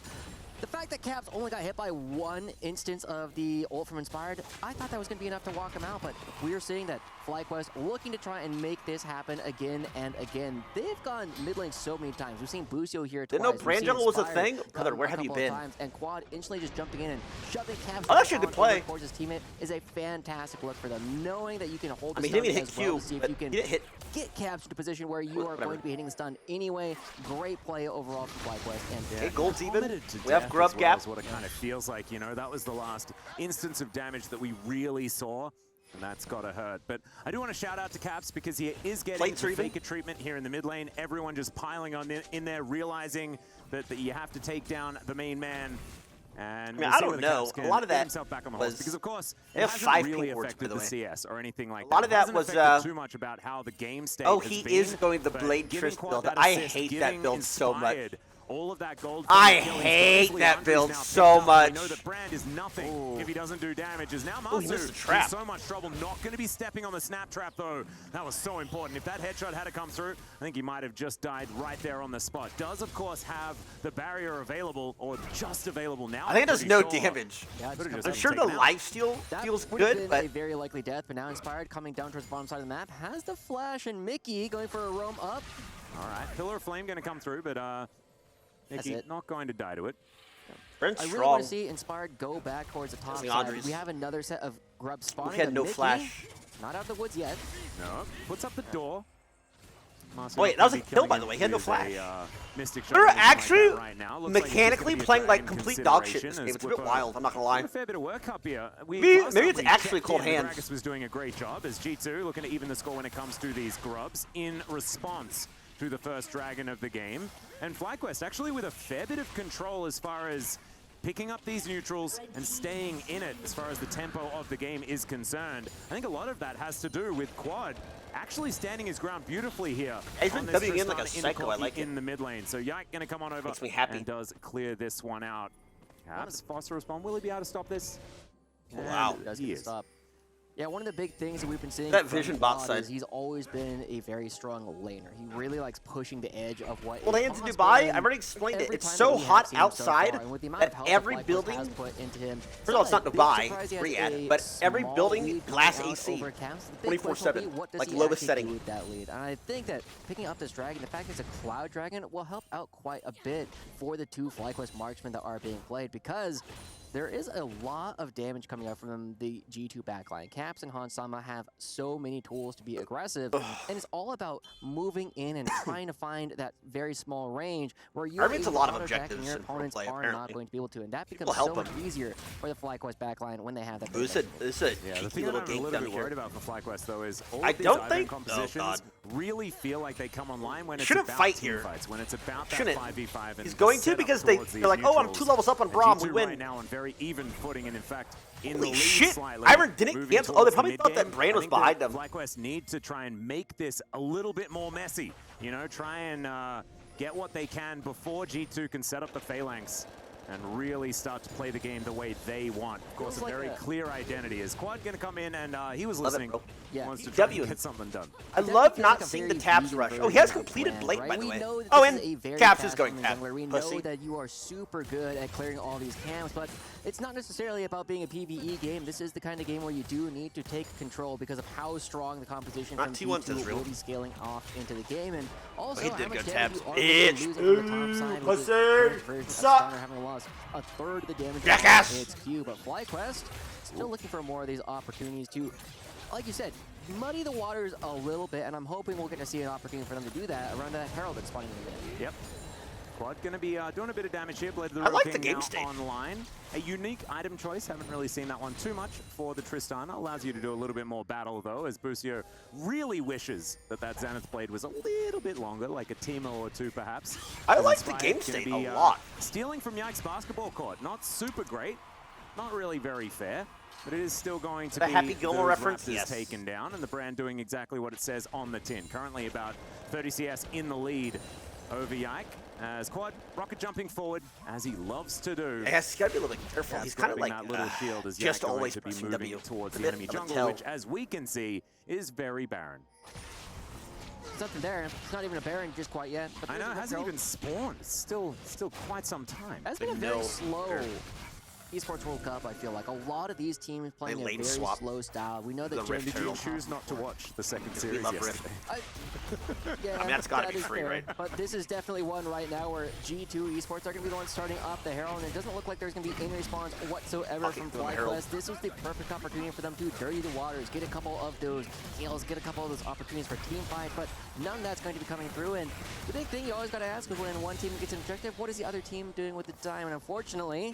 The fact that Caps only got hit by one instance of the ult from Inspired, I thought that was going to be enough to walk him out, but we're seeing that Flyquest looking to try and make this happen again and again. They've gone mid lane so many times. We've seen Busio here twice. Didn't know Brand Jungle was a thing? Brother, where have you been? And Quad instantly just jumping in and shoving Caps actually a good play. towards his teammate is a fantastic look for them. Knowing that you can hold the he stun didn't even as hit well Q, to see if but you can he didn't hit. get Caps into a position where you are going to be hitting the stun anyway. Great play overall from Flyquest. And Hey, gold's even. Plummeted to We have death grub as well gap. is what it kind of feels like, you know. That was the last instance of damage that we really saw, and that's got to hurt. But I do want to shout out to Caps because he is getting Plates are the even. Faker treatment here in the mid lane. Everyone just piling on in there, realizing that you have to take down the main man. And I don't know. A lot of that back on the was- horse because, of course, They it have hasn't 5 really pink wards, by affected the the way. CS or anything like A that. lot of that It was, hasn't affected too much about how the game state Oh, has he been, is going the but Blade giving Trist Quad build. that I assist, hate that getting build so much. inspired, all of that gold. I from the hate killings, that obviously build Andre's so now picked up. much. We know that Brand is nothing if he doesn't do damage. Is now Oh, he Masu missed the trap. in so much trouble. Not going to be stepping on the snap trap though. That was so important. If that headshot had to come through, I think he might have just died right there on the spot. Does of course have the barrier available or just available now. I think it does I'm no pretty sure. damage. Yeah, Could've just just I'm sure the taken out. lifesteal That feels would have good, been but a very likely death, but now Inspired coming down towards the bottom side of the map has the flash, and Mickey going for a roam up. All right, Pillar of Flame going to come through, but Nicky it. not going to die to it. Brent's I really strong. want to see Inspired go back towards the top Using side. Andres. We have another set of grubs spawning. He had but no Mickey, flash. Not out of the woods yet. No, puts up the door. Wait, that was a kill, by the way. He had no flash. Mystic They're shot actually right now. Looks like he's just mechanically gonna be a playing like drag in complete dog shit in consideration this game. It's a as bit with wild, I'm not gonna lie. a fair bit of work up here. Maybe last it's time we actually checked cold in, hands. Gragas was doing a great job as G2 looking to even the score when it comes to these grubs in response to the first dragon of the game. And Flyquest actually with a fair bit of control as far as picking up these neutrals and staying in it as far as the tempo of the game is concerned. I think a lot of that has to do with Quad actually standing his ground beautifully here. He's been on this Wing in like a Tristan psycho, I Inequality like it. in the mid lane. So Yike gonna come on over Makes me happy. and does clear this one out. Caps, faster respawn. Will he be able to stop this? Wow. And Does he get is. stop. Yeah, one of the big things that we've been seeing That from vision bot Quad side. is he's always been a very strong laner. He really likes pushing the edge of what Well, is hands in possible, Dubai, and I've already explained it. every It's time so that we have hot seen him so outside far, and with the amount that of health every Flyquest building- has put into him, First of all, it's not big Dubai, surprise he has Riyadh, a but every small building, lead glass coming out AC, over Caps. The big 24/7, question will be, what does like he lowest actually setting. do with that lead? And I think that picking up this dragon, the fact that it's a cloud dragon, will help out quite a bit for the two Flyquest marksmen that are being played, because there is a lot of damage coming out from the G2 backline. Caps and Hansama have so many tools to be aggressive, and it's all about moving in and trying to find that very small range where you're Irvin's a able lot to of auto-attack and objectives your in pro opponents play, are not apparently. going to be able to, and that People becomes so help much him. easier for the Flyquest backline when they have that. This is a Yeah, the cheeky thing little that I'm a game little down bit worried here. about for Flyquest though is all I of these don't item think- compositions oh, God. really feel like they come online when it's Shouldn't about fight team here. fights, when it's about that Shouldn't. 5v5. And He's the going to setup because towards they're these like, oh, I'm neutrals. 2 levels up on And Braum, G2 we win. right now on very even footing, and in fact, in Holy the lead shit! slightly. Iron didn't moving cancel. Oh, they towards the probably thought that mid-game. Brand I was think that behind them. Flyquest need to try and make this a little bit more messy. You know, try and get what they can before G2 can set up the phalanx and really start to play the game the way they want. Of course, Feels a like very a- clear identity. Is Quad going to come in and he was Love it, listening. bro. Yeah. Wants to He's try and W'ing. get something done. I It love definitely feels not like a seeing very the tabs vegan rush. Oh, version he has of the completed plan, Blade, right? by the We way. know that Oh, this and is a very Caps is going fast-moving tab. jungler. We Pussy. know that you are super good at clearing all these camps, but it's not necessarily about being a PvE game. This is the kind of game where you do need to take control because of how strong the composition Not from T1 G2 Israel. will be scaling off into the game, and also he how did much go damage tabs. you are going Bitch. to lose on the top side with Pussy. the current version of Suck. Stunner having lost a third of the damage Jackass. on its Q, but Flyquest still looking for more of these opportunities to, like you said, muddy the waters a little bit, and I'm hoping we'll get to see an opportunity for them to do that around that Herald that's spawning in the mid. Yep. Quad going to be doing a bit of damage here. Blade of the I like King the game now state. online. A unique item choice. Haven't really seen that one too much for the Tristana. Allows you to do a little bit more battle though, as Busio really wishes that that Zenith Blade was a little bit longer, like a Teemo or two perhaps. I As like the Inspired game gonna state be, a lot. Stealing from Yike's basketball court. Not super great. Not really very fair. But it is still going to The be Happy Gilmore those reference? Raptors Yes. taken down, and the Brand doing exactly what it says on the tin. Currently about 30 CS in the lead over Yike. As Quad rocket jumping forward, as he loves to do. He's got to be a little bit careful. Yeah, He's kind of grabbing like that little shield as just Yike going always to be pressing moving W. towards A the bit enemy of a jungle, tell. which, as we can see, is very barren. something there. It's not even a Baron just quite yet. But I know, it hasn't even spawned. It's still quite some time. That's been a very slow Esports World Cup, I feel like. A lot of these teams playing a very slow style. We know that Did you choose not to watch the second series yesterday? Yeah, I mean, that's gotta be free, fair. right? But this is definitely one right now where G2 Esports are going to be the ones starting off the Herald, and it doesn't look like there's going to be any response whatsoever from Flyquest. This was the perfect opportunity for them to dirty the waters, get a couple of those kills, get a couple of those opportunities for team fight, but none of that's going to be coming through. And the big thing you always got to ask is when one team gets an objective, what is the other team doing with the time? And unfortunately,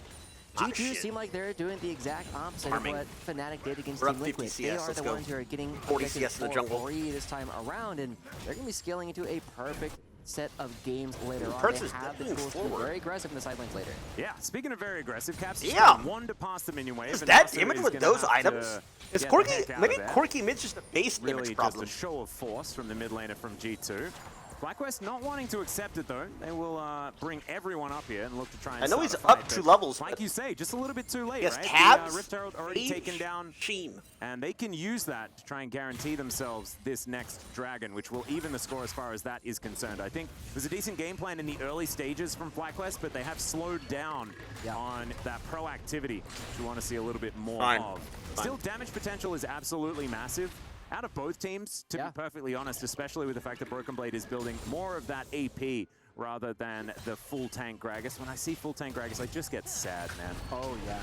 G2 seem like they're doing the exact opposite of what Fnatic did against Team Liquid. They are the ones who are getting 40 CS in the jungle free this time around, and they're going to be scaling into a perfect set of games later on. They have the tools to be very aggressive in the side lanes later. Yeah, speaking of very aggressive, Caps is one to pass the minion wave. Is that damage with those items? Is Corki, maybe Corki mid's just a base damage problem. Just a show of force from the mid laner from G2. Flyquest not wanting to accept it though. They will bring everyone up here and look to try and I know he's fight, up 2 levels. Like you say, just a little bit too late, yes, right? Cabs, Rift Herald already taken down. Sheen. And they can use that to try and guarantee themselves this next dragon, which will even the score as far as that is concerned. I think it was a decent game plan in the early stages from Flyquest, but they have slowed down on that proactivity, which we want to see a little bit more of. Still, damage potential is absolutely massive. Out of both teams, to be perfectly honest, especially with the fact that Broken Blade is building more of that AP rather than the full tank Gragas. When I see full tank Gragas, I just get sad, man. Oh, yeah.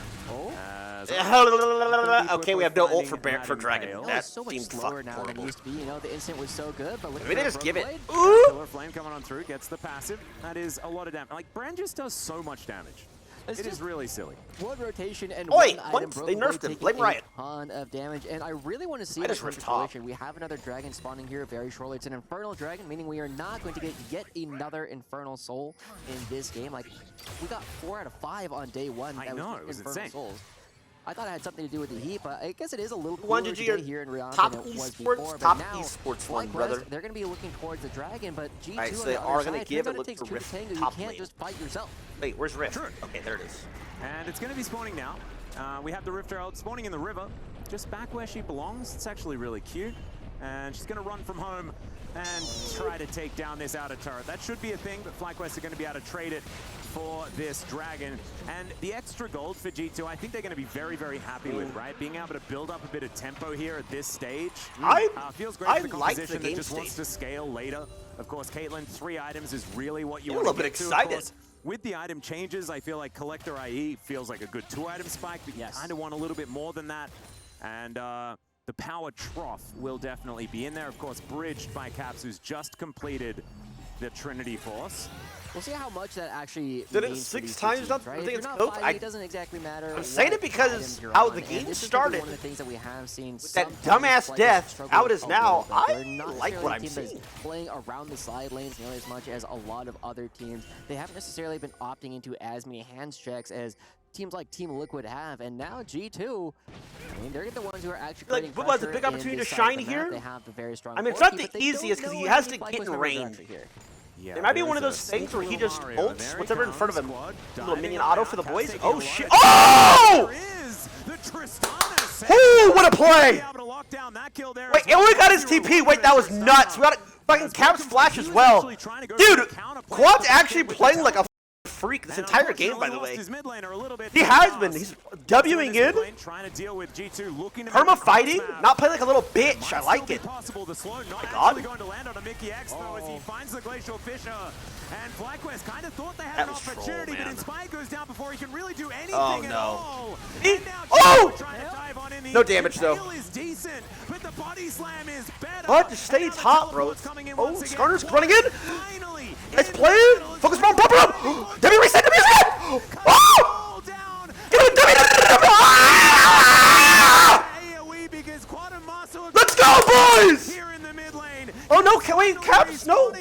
Okay, we have no ult for Dragon. That so much seems slower now than it used to be. You know, the instant was so good, but look maybe they just give it. Killer Flame coming on through, gets the passive. That is a lot of damage. Like, Brand just does so much damage. It is really silly. One rotation and one item. They nerfed him. Blame Riot. A ton of damage, and I really want to see this situation. We have another dragon spawning here very shortly. It's an Infernal Dragon, meaning we are not going to get yet another Infernal Soul in this game. Like, we got 4 out of 5 on day 1. I know, it was insane. Souls. I thought it had something to do with the heat, but I guess it is a little cooler today here in Rihanna top than it was esports, before. top but now, esports one, Flyquest, brother. They're going to be looking towards the dragon, but G2 Right, so on they the are other going to side, give it. it Look takes for 2 Rift to tango. You top can't lane. just fight yourself. Wait, where's Rift? Okay, there it is. And it's going to be spawning now. We have the Rift Herald spawning in the river, just back where she belongs. It's actually really cute. And she's going to run from home and try to take down this outer turret. That should be a thing, but Flyquest are going to be able to trade it for this dragon. And the extra gold for G2, I think they're going to be very, very happy with, right? Being able to build up a bit of tempo here at this stage. Feels great for the composition that just wants to scale later. Of course, Caitlyn, 3 items is really what you want to get to. Of course, with the item changes, I feel like Collector IE feels like a good 2-item spike, but you kind of want a little bit more than that. And the power trough will definitely be in there. Of course, bridged by Caps, who's just completed the Trinity Force. We'll see how much that actually did it means 6 times? Don't right? think If it's you're not coked. fighting, it doesn't exactly matter. I'm saying it because how the game started. One of the things that we have seen with that dumbass death, how it is now, I like what I'm seeing. Playing around the side lanes nearly as much as a lot of other teams. They haven't necessarily been opting into as many hands checks as teams like Team Liquid have, and now G2, I mean, they're the ones who are actually creating what was a big opportunity to shine here? They have the very strong. I mean, it's not the easiest because he has to get in range. Yeah, it might be one of those things where he just ults whatever in front of him. Little minion auto for the boys. Oh shit! Oh! Ooh, what a play! Wait, it only got his TP. Wait, that was nuts. We got fucking Caps flash as well. Dude, Quad's actually playing like a freak this entire game, by the way. He has been. He's Wing in. Perma fighting, not playing like a little bitch. I like it. Oh my god. Going to land on a Mickey X though as he finds the Glacial Fissure. And Flyquest kind of thought they had an opportunity, but Inspire goes down before he can really do anything at all. No damage though. Is decent, but the body slam is better. What? Just stay top, bro. Oh, Skarner's running in. Nice play. Focus on bumper up. W reset. W reset. Oh! Get him, let's go, boys! Oh no, wait, Caps, no.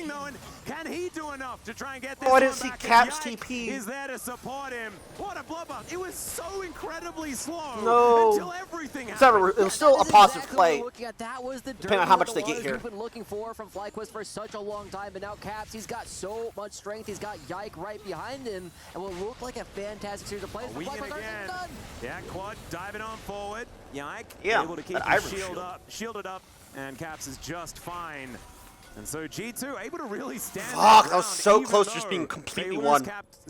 Can he do enough to try and get this? Oh, I didn't see Caps TP. Is there to support him? What a bloodbath. It was so incredibly slow. No. Until everything happened. It was still a positive play. That was the depending on how much they get here. We've been looking for from Flyquest for such a long time, but now Caps, he's got so much strength. He's got Yike right behind him, and will look like a fantastic series of plays. Yeah, Quad diving on forward. Yike able to keep his shielded up, and Caps is just fine. And so G2 able to really stand. Fuck, that was ground, so even close to though just being they completely lose won.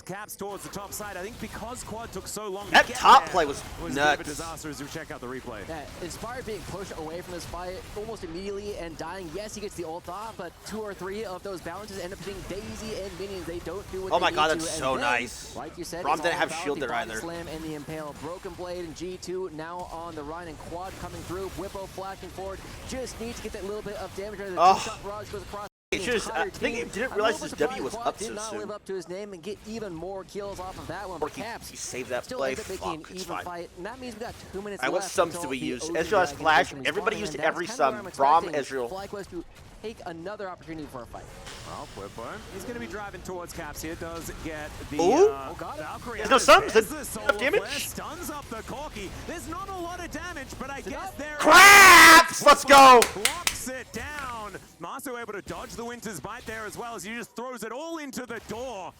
Caps towards the top side. I think because Quad took so long That to get top there, play was it was a bit of nuts. a disaster as we check out the replay. Yeah, Inspired being pushed away from this fight almost immediately and dying. Yes, he gets the ult off, but 2 or 3 of those bounces end up hitting Daisy and minions. They don't do what Oh they my need god, to. that's And so then, nice. Like you said, Braum it's didn't all have about shield the there body either. Slam and the Impale. Broken Blade and G2 now on the run, and Quad coming through. Whippo flashing forward. Just needs to get that little bit of damage. The two-shot barrage goes across. I think he didn't realize his W was up so did not live soon. up to his name and get even more kills off of that one. Or But he Caps saved that still play. ends up making an Fuck, it's even fine. fight, and that means we got 2 minutes Alright, what left. sums until do we the use? OG Ezreal has Dragon Flash. is Everybody respawning, used and every that's kind of sum. where I'm Braum, expecting Ezreal. Flyquest to take another opportunity for a fight. Well, Whippo, he's going to be driving towards Caps here. Does get the Ooh. Valkyrie. There's no stuns. There's There's the solar enough damage. flare, stuns up the Corki. There's not a lot of damage, but I guess there Craps! Let's go! Locks it down. Masu able to dodge the Winter's Bite there as well as he just throws it all into the door.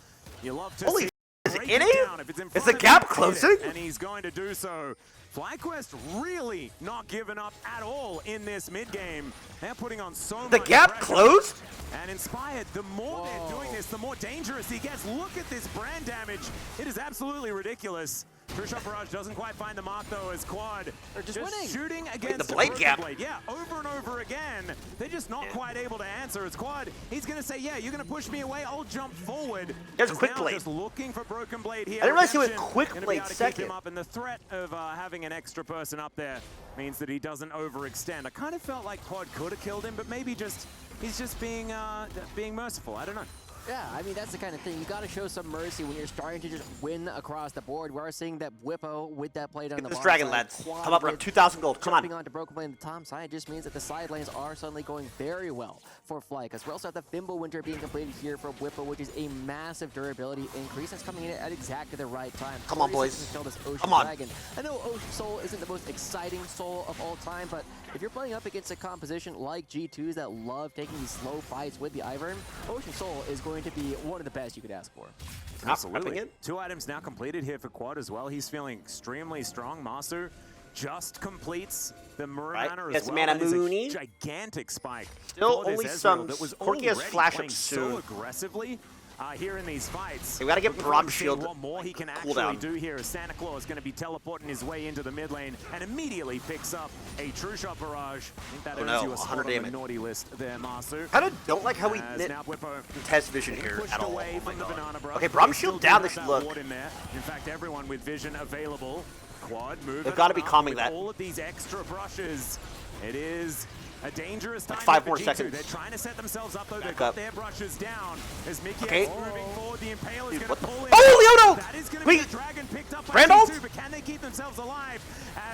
You love to Holy see is it break in it it? down. If it's in Is front the of gap him, hit it, closing? and he's going to do so. Flyquest really not giving up at all in this mid game. They're putting on so much The gap pressure. closed? And Inspired, the more they're doing this, the more dangerous he gets. Look at this brand damage. It is absolutely ridiculous. True-Shot Barrage doesn't quite find the mark, though, as Quad They're just winning. shooting against the blade Broken gap. Blade. Yeah, over and over again. They're just not quite able to answer. As Quad, he's going to say, yeah, you're going to push me away, I'll jump forward. There's He's Quick now Blade. just looking for Broken Blade here. I didn't realize he went Redemption Quick gonna be Blade able to keep second. him up, and the threat of having an extra person up there means that he doesn't overextend. I kind of felt like Quad could have killed him, but maybe he's just being merciful. I don't know. Yeah, I mean, that's the kind of thing. You got to show some mercy when you're starting to just win across the board. We are seeing that Whippo with that play down the This bottom Dragon, side. lads. Quad Come up, we're with 2,000 gold. Come jumping on. onto Broken Blade on the top side just means that the side lanes are suddenly going very well for Fly. Because we also have the Thimble Winter being completed here for Whippo, which is a massive durability increase. That's coming in at exactly the right time. Come on, 30 boys. seconds to kill this Ocean Come on. Dragon. I know Ocean Soul isn't the most exciting soul of all time, but if you're playing up against a composition like G2s that love taking these slow fights with the Ivern, Ocean Soul is going to be one of the best you could ask for. Absolutely. Wrapping it. 2 items now completed here for Quad as well. He's feeling extremely strong. Masu just completes the Mirror Right. Manor Gets as well. Mana That is a Mooney. gigantic spike. Still for this only Ezreal some- that was Corki has already flash up playing soon. so aggressively here in these fights. Hey, we gotta get Looking forward Braum to seeing shield what more he can actually cooldown. do here as Santa Claus is going to be teleporting his way into the mid lane and immediately picks up a True Shot Barrage. I think that Oh earns no, you a spot 100 on the damage. naughty list there, Masu. Kind of don't like how we As did now Whippo test vision here pushed at all. away Oh my from the god. banana brush. Okay, They Braum still shield do down. have This should that look. ward in there. In fact, everyone with vision available. Quad moving. They've gotta be up calming with that. all of these extra brushes. It is a dangerous time. Like 5 for more G2. seconds. They're trying to set themselves up though. They've Back got up. their brushes down. As Mickey Okay. is moving forward, the Impale is Dude, going what to the- pull in. Oh, Leono! That is going to Wait. be the dragon picked up by Randolph? G2, but can they keep themselves alive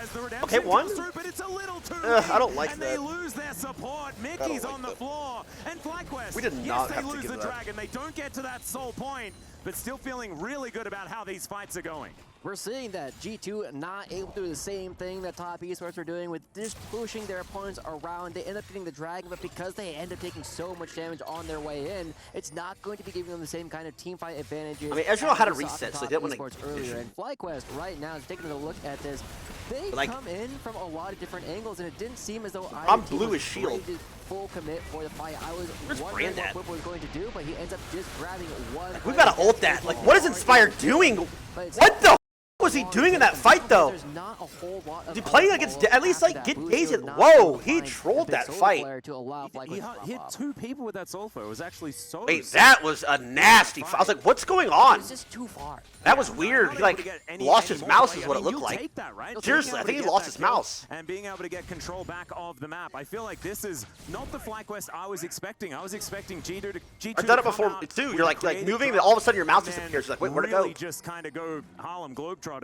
as the redemption Okay, one. comes through? But it's a little too I late, don't like and that. they lose their support. Mickey's like on the that. floor, and Flyquest. We did yes, not they have to lose give the that. dragon. They don't get to that soul point, but still feeling really good about how these fights are going. We're seeing that G2 not able to do the same thing that top esports are doing with just pushing their opponents around. They end up getting the dragon, but because they end up taking so much damage on their way in, it's not going to be giving them the same kind of team fight advantages. I mean, Ezreal as had a we saw reset, from so they top didn't wanna esports earlier. issue. And Flyquest right now is taking a look at this. They Like- come in from a lot of different angles, and it didn't seem as though I'm either team blue was as shield. ready to full commit for the fight. I was Where's wondering Brand at? what Whippo was going to do, but he ends up just grabbing one. We gotta ult that. Like, what is Inspired doing? What the was he doing in that fight, though? There's not a whole lot of Is he playing other against follow-up at least, after like, that. get Boost Daisy? did not Whoa, able to he find trolled the that solo fight. player to allow Flyquest He to drop hit off. 2 people with that Sulfur. It was actually so Wait, that was a nasty fight. I was like, what's going on? It's just too far. That was weird. He, like, lost his mouse is what it looked like. Take that, right? Seriously, Being I able think to he get lost that his kill mouse. And being able to get control back of the map. I feel like this is not the Flyquest I was expecting. I was expecting G2 to I've done it come before out too. with You're a like creative moving, and drop all of a sudden your mouse and then disappears. Like, wait, where'd it go? really just kind of go Harlem Globetrotters.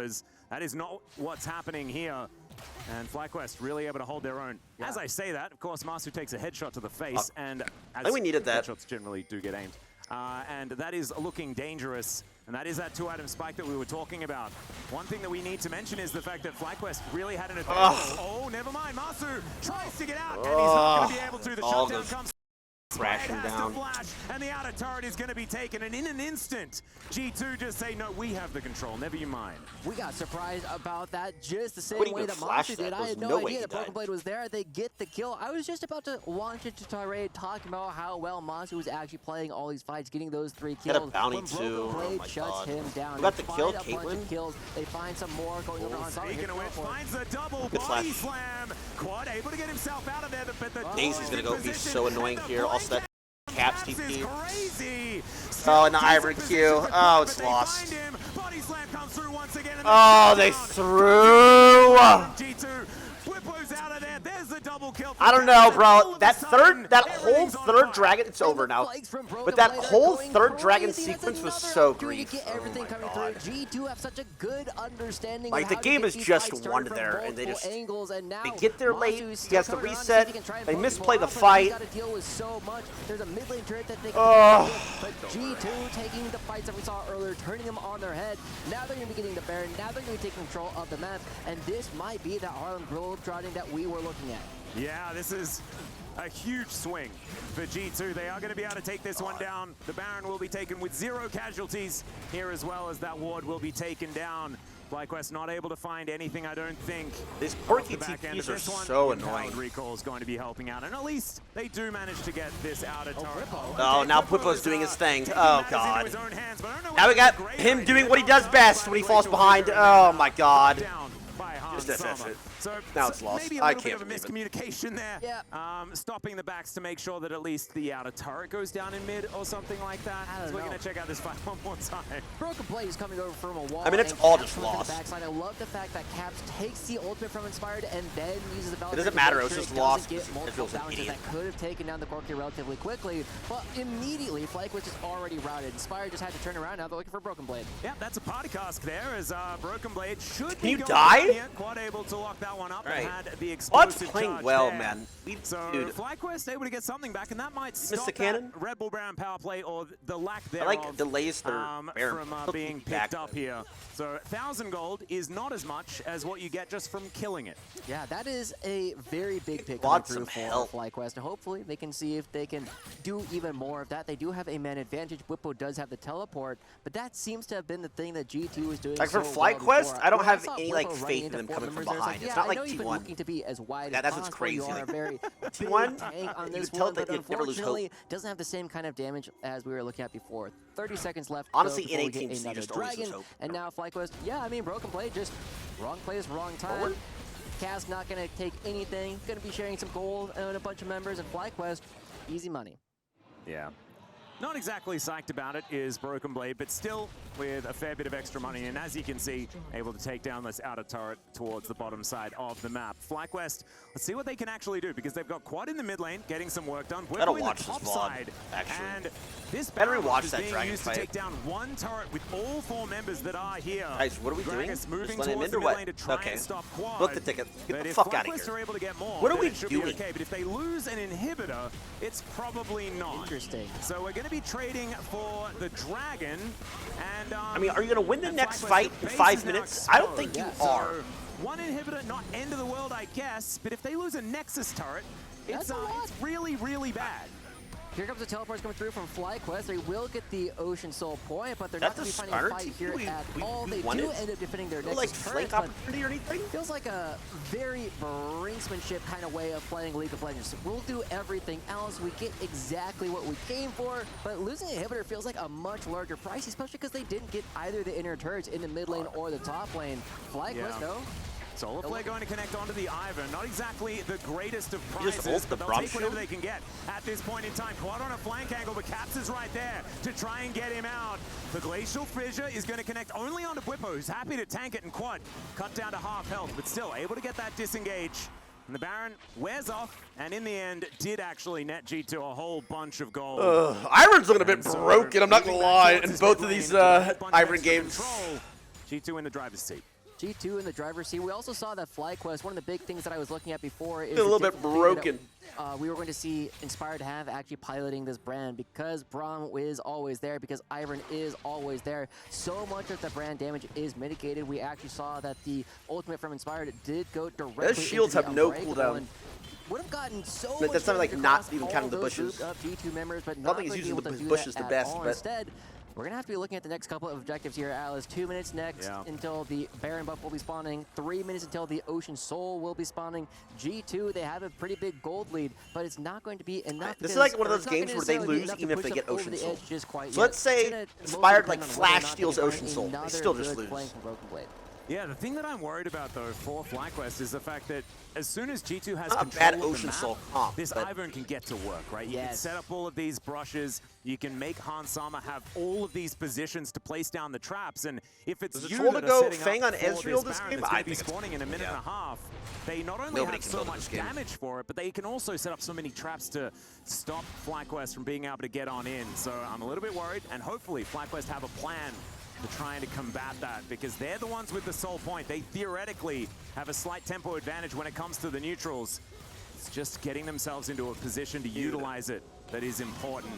That is not what's happening here. And Flyquest really able to hold their own. Yeah. As I say that, of course, Masu takes a headshot to the face, and as think we needed that. headshots generally do get aimed. And that is looking dangerous. And that is that 2-item spike that we were talking about. One thing that we need to mention is the fact that Flyquest really had an advantage. Oh, never mind. Masu tries to get out, and he's not going to be able to. The All shutdown those comes crashing Has to down. flash, and the outer turret is going to be taken, and in an instant, G2 just say, no, we have the control, never you mind. We got surprised about that just the same Wouldn't way even that flash Monster that. did. I There's had no no way idea he that Broken died. Blade was there. They get the kill. I was just about to launch into tirade talking about how well Monster was actually playing all these fights, getting those 3 kills. Got a bounty when too. Broken Oh Blade my shuts God. him down. Who got They the kill, find a bunch Caitlyn? of kills. They find some more going over on Speaking of which, finds the double Good body slash. slam. Quad able to get himself out of there, but the Daisy's gonna go be position, so annoying and the here. Also that Caps Caps is TP. crazy. Oh, and the Still Ivory decent Q. position for Oh, Quad, it's but they lost. find him. Body slam comes through once again, and Oh, they're they down. threw. G2, Whippo's out of there. There's the double kill. for I don't Caps, know, and bro. all of a That sudden, whole everything's on third fire. dragon, it's over now. But that whole third dragon sequence was so grief. Get everything coming God. through. G2 have such a good understanding. Like, of the how to game get is these just fights one started there, from and they multiple just- angles, and now They get there Monster late, is he still has to coming around to see reset, if he can try and they poke misplay more the off, but fight. he's got to deal with so much. There's a mid lane turret that they can but G2 taking the fights that we saw earlier, turning them on their head. Now they're going to be getting the Baron. Now they're going to be taking control of the map, and this might be that Harlem Globetrotting that we were looking at. Yeah, this is a huge swing for G2. They are going to be able to take this one down. The Baron will be taken with 0 casualties here, as well as that ward will be taken down. Flyquest not able to find anything, I don't think. These Off quirky the back end of TPs are this one, so Empowered annoying. Recall is going to be helping out, and at least they do manage to get this outer turret. Oh, now Whippo Whippo's is, doing his thing. taking Oh, matters into God. his own hands, but I don't know Now we whether got it's a great him idea. doing what he They does got best down when he by falls Glacial behind. Fissure, Oh, my God. down by Just Hans FF Sommer. it. So Now it's lost. maybe a I little bit can't of a believe it. miscommunication there. Yeah. Stopping the backs to make sure that at least the outer turret goes down in mid or something like that. I don't So we're know. going to check out this fight one more time. Broken Blade is coming over from a wall. I mean, it's and all Caps just coming to lost. the backside. I love the fact that Caps takes the ultimate from Inspired and then uses the Valkyrie. doesn't to matter, make it was sure just doesn't lost get because it multiple feels an bounces idiot. that could have taken down the Corki relatively quickly, but immediately Flyquest is already routed. Inspired just had to turn around. Now they're looking for Broken Blade. Yeah, that's a party cask there as Broken Blade should Can be you going die? down here. Quad able to lock that one up Right. and had the Quad's explosive playing charge well, there. man. So Dude. Flyquest able to get something back, and that might missed stop the cannon? that Red Bull Brown power play or the lack I thereof. like delays their Baron. from He'll being keep back, picked up but- here. So 1,000 gold is not as much as what you get just from killing it. Yeah, that is a very big pick coming Quad through some for help. Flyquest, and hopefully they can see if they can do even more of that. They do have a man advantage. Whippo does have the teleport, but that seems to have been the thing that G2 was doing Like, for so well Flyquest, before. I don't When have saw any, Whippo like, running faith in into them four coming from members, I was behind. like, It's yeah, not like I know you've been T1. looking to be as wide Yeah, as that's what's possible. You crazy. are a very T1, big tank on you this would tell one, that but you'd never lose hope. unfortunately doesn't have the same kind of damage as we were looking at before. 30 seconds left. Honestly, before in we get 18, you another just always lose dragon, hope. and now Flyquest, yeah, I mean, Broken Blade, just wrong place, wrong time. Forward? Cass not going to take anything, going to be sharing some gold and a bunch of members, and Flyquest, easy money. Yeah. Not exactly psyched about it is Broken Blade, but still with a fair bit of extra money. And as you can see, able to take down this outer turret towards the bottom side of the map. Flyquest, let's see what they can actually do, because they've got Quad in the mid lane, getting some work done. Gotta Whippo in watch the this top VOD, side. actually. And this Better barrage rewatch is that being dragon used fight. to take down one turret with all 4 members that are here. Guys, what are we doing? Gragas moving Just let him towards in or the mid what? lane to try Okay. and stop Quad. Book the ticket. Get But the if fuck outta Flyquest here. are able to get more, What are then we it should doing? Be okay. But if they lose an inhibitor, it's probably not. Interesting. So we're going to be trading for the dragon, and I mean, are you going to win the and next Flyquest's fight in base 5 is now minutes? I don't think exposed. you Yeah, are. So one inhibitor, not end of the world, I guess. But if they lose a Nexus turret, That's a lot. it's really, really bad. Here comes the teleports coming through from Flyquest. They will get the Ocean Soul point, but they're That's not going a to be finding a starter fight team here we at all. They wanted? do end up defending their No, Nexus like, turret, flank but opportunity or anything? feels like a very brinksmanship kind of way of playing League of Legends. We'll do everything else. We get exactly what we came for, but losing an inhibitor feels like a much larger price, especially because they didn't get either the inner turrets in the mid lane or the top lane. Flyquest, Yeah. though. Solar Flare going to connect onto the Ivern. Not exactly the greatest of You just prizes, ult but the they'll take Braum whatever shield? they can get at this point in time. Quad on a flank angle, but Caps is right there to try and get him out. The Glacial Fissure is going to connect only onto Whippo, who's happy to tank it, and Quad cut down to half health, but still able to get that disengage. And the Baron wears off, and in the end, did actually net G2 a whole bunch of gold. Iron's looking a bit And so broken, I'm not going to moving back lie, towards in his both mid of these lane, a whole bunch of Iron extra games. control. G2 in the driver's seat. G2 in the driver's seat. We also saw that Flyquest, one of the big things that I was looking at before is A little the bit different thing broken. that, we were going to see Inspired have actually piloting this brand because Braum is always there, because Ivern is always there. So much of the brand damage is mitigated. We actually saw that the ultimate from Inspired did go directly Those shields into the have no Unbreakable, cooldown. and would have gotten so But much that's not, like, damage not across even all counting the those bushes. grouped up G2 members, but I don't not think he's going to be using able the to do bushes that the best, at all. but- Instead, we're going to have to be looking at the next couple of objectives here, Alice. 2 minutes next until the Baron buff will be spawning. 3 minutes until the Ocean Soul will be spawning. G2, they have a pretty big gold lead, but it's not going to be enough. This is like one of those games where they lose even if they get Ocean Soul. So let's say Inspired like Flash steals Ocean Soul. They still just lose. Yeah, the thing that I'm worried about, though, for Flyquest is the fact that as soon as G2 has Not a control bad of the Ocean map, Soul comp, this but- Ivern can get to work, right? You can set up all of these brushes. You can make Hansama have all of these positions to place down the traps. And if it's Does it you troll that to are go setting Fang up on for Ezreal this this Baron game? that's I going to be think it's- spawning in a minute and a half, they not only Nobody have can so build much this game. damage for it, but they can also set up so many traps to stop Flyquest from being able to get on in. So I'm a little bit worried, and hopefully Flyquest have a plan to trying to combat that, because they're the ones with the soul point. They theoretically have a slight tempo advantage when it comes to the neutrals. It's just getting themselves into a position to utilize it that is important.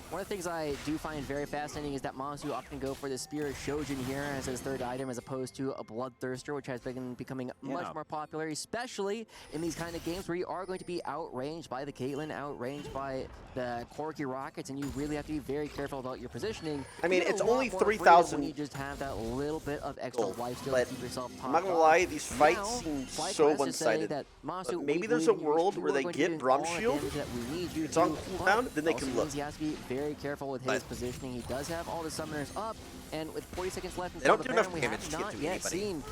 One of the things I do find very fascinating is that Monsu often go for the Spear of Shojin here as his third item, as opposed to a Bloodthirster, which has been becoming much more popular, especially in these kind of games where you are going to be outranged by the Caitlyn, outranged by the Corki Rockets, and you really have to be very careful about your positioning. I mean, You get it's a lot only more 3,000 freedom when you just have that little bit of extra gold, life steal but to keep yourself I'm topped not gonna off. lie, these fights Now, seem Flyquest so is saying one-sided. that, Monsu, But we maybe there's believe a you world are where they going to get do Braum all the Shield. damage that we need you It's on to, cooldown, but then they also can look. means he has to be very careful with his But- positioning. He does have all the summoners up, and with 40 seconds left They don't until do the enough Baron, we damage have to get not to yet anybody. seen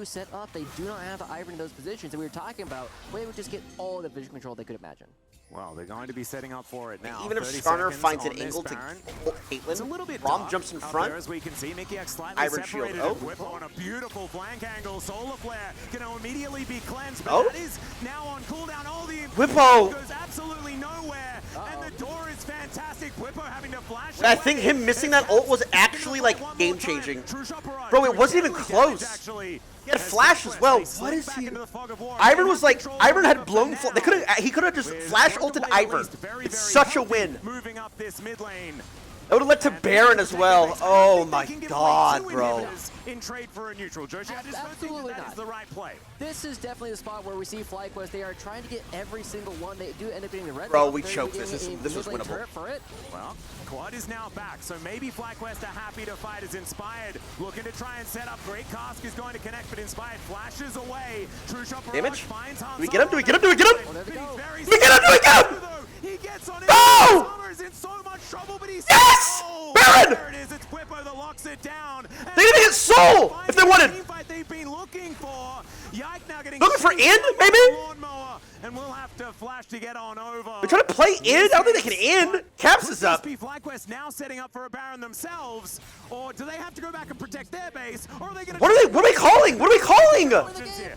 G2 set up. They do not have the Ivern in those positions that we were talking about, where they would just get all the vision control they could imagine. Well, they're going to be setting up for it now. Even if 30 Skarner seconds finds an on this angle to Baron. pull It's a little bit Braum dark jumps in up front. there, as we can see. Mickey X slightly Ivern shield. separated. Oh. Whip on a beautiful flank angle. Solar Flare going to immediately be cleansed, but Oh. that is now on cooldown. All the Whippo! goes absolutely nowhere, and the door is fantastic. Whippo having to flash I away. think him missing that ult was actually, like, One more game-changing. time. True shot barrage Bro, it doing wasn't even deadly close. damage, actually. He had As flash as Flyquest, well. they What slip is back he? into the fog of war. Ivern was like, Control Ivern had over blown. for They now. he could have just With flash Rogue ulted Blade Ivern. released, very, It's very such a healthy, win. Moving up this mid lane. It would have led to Baron as well. Oh my god, bro. In trade for a neutral, Joshi, I just don't think Absolutely that not. is the right play. This is definitely the spot where we see Flyquest. They are trying to get every single one. They do end up getting the red. Bro, buff. we They're choked getting this. a This was mid-lane winnable. turret for it. Well, Quad is now back, so maybe Flyquest are happy to fight as Inspired. Looking to try and set up. Great Cask is going to connect, but Inspired flashes away. True shot barrage Damage? finds Hans. Do we get him? Do we get him? Do we get him? Oh, there we go. Do we get him? Do we get him? He gets on it. Go! Summer's in so much trouble, but he's Yes! Oh, Baron! There it is. It's Whippo that locks it down. They didn't get Soul if they wanted. Team fight they've been looking for. Yike now getting Looking for chased in, by maybe? the lawnmower, and we'll have to flash to get on over. They're trying to play in? I don't think they can in. Caps is up. Could this be Flyquest now setting up for a Baron themselves, or do they have to go back and protect their base, or are they going to? What are we calling? What are we calling?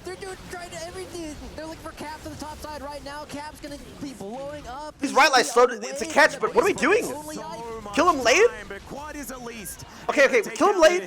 They're doing trying to everything. They're looking for Caps on the top side right now. Cap's gonna be blowing up. He's right, like, slowed. It's a catch, but what are we doing? Kill him late? But Quad is at least. Okay, kill him late.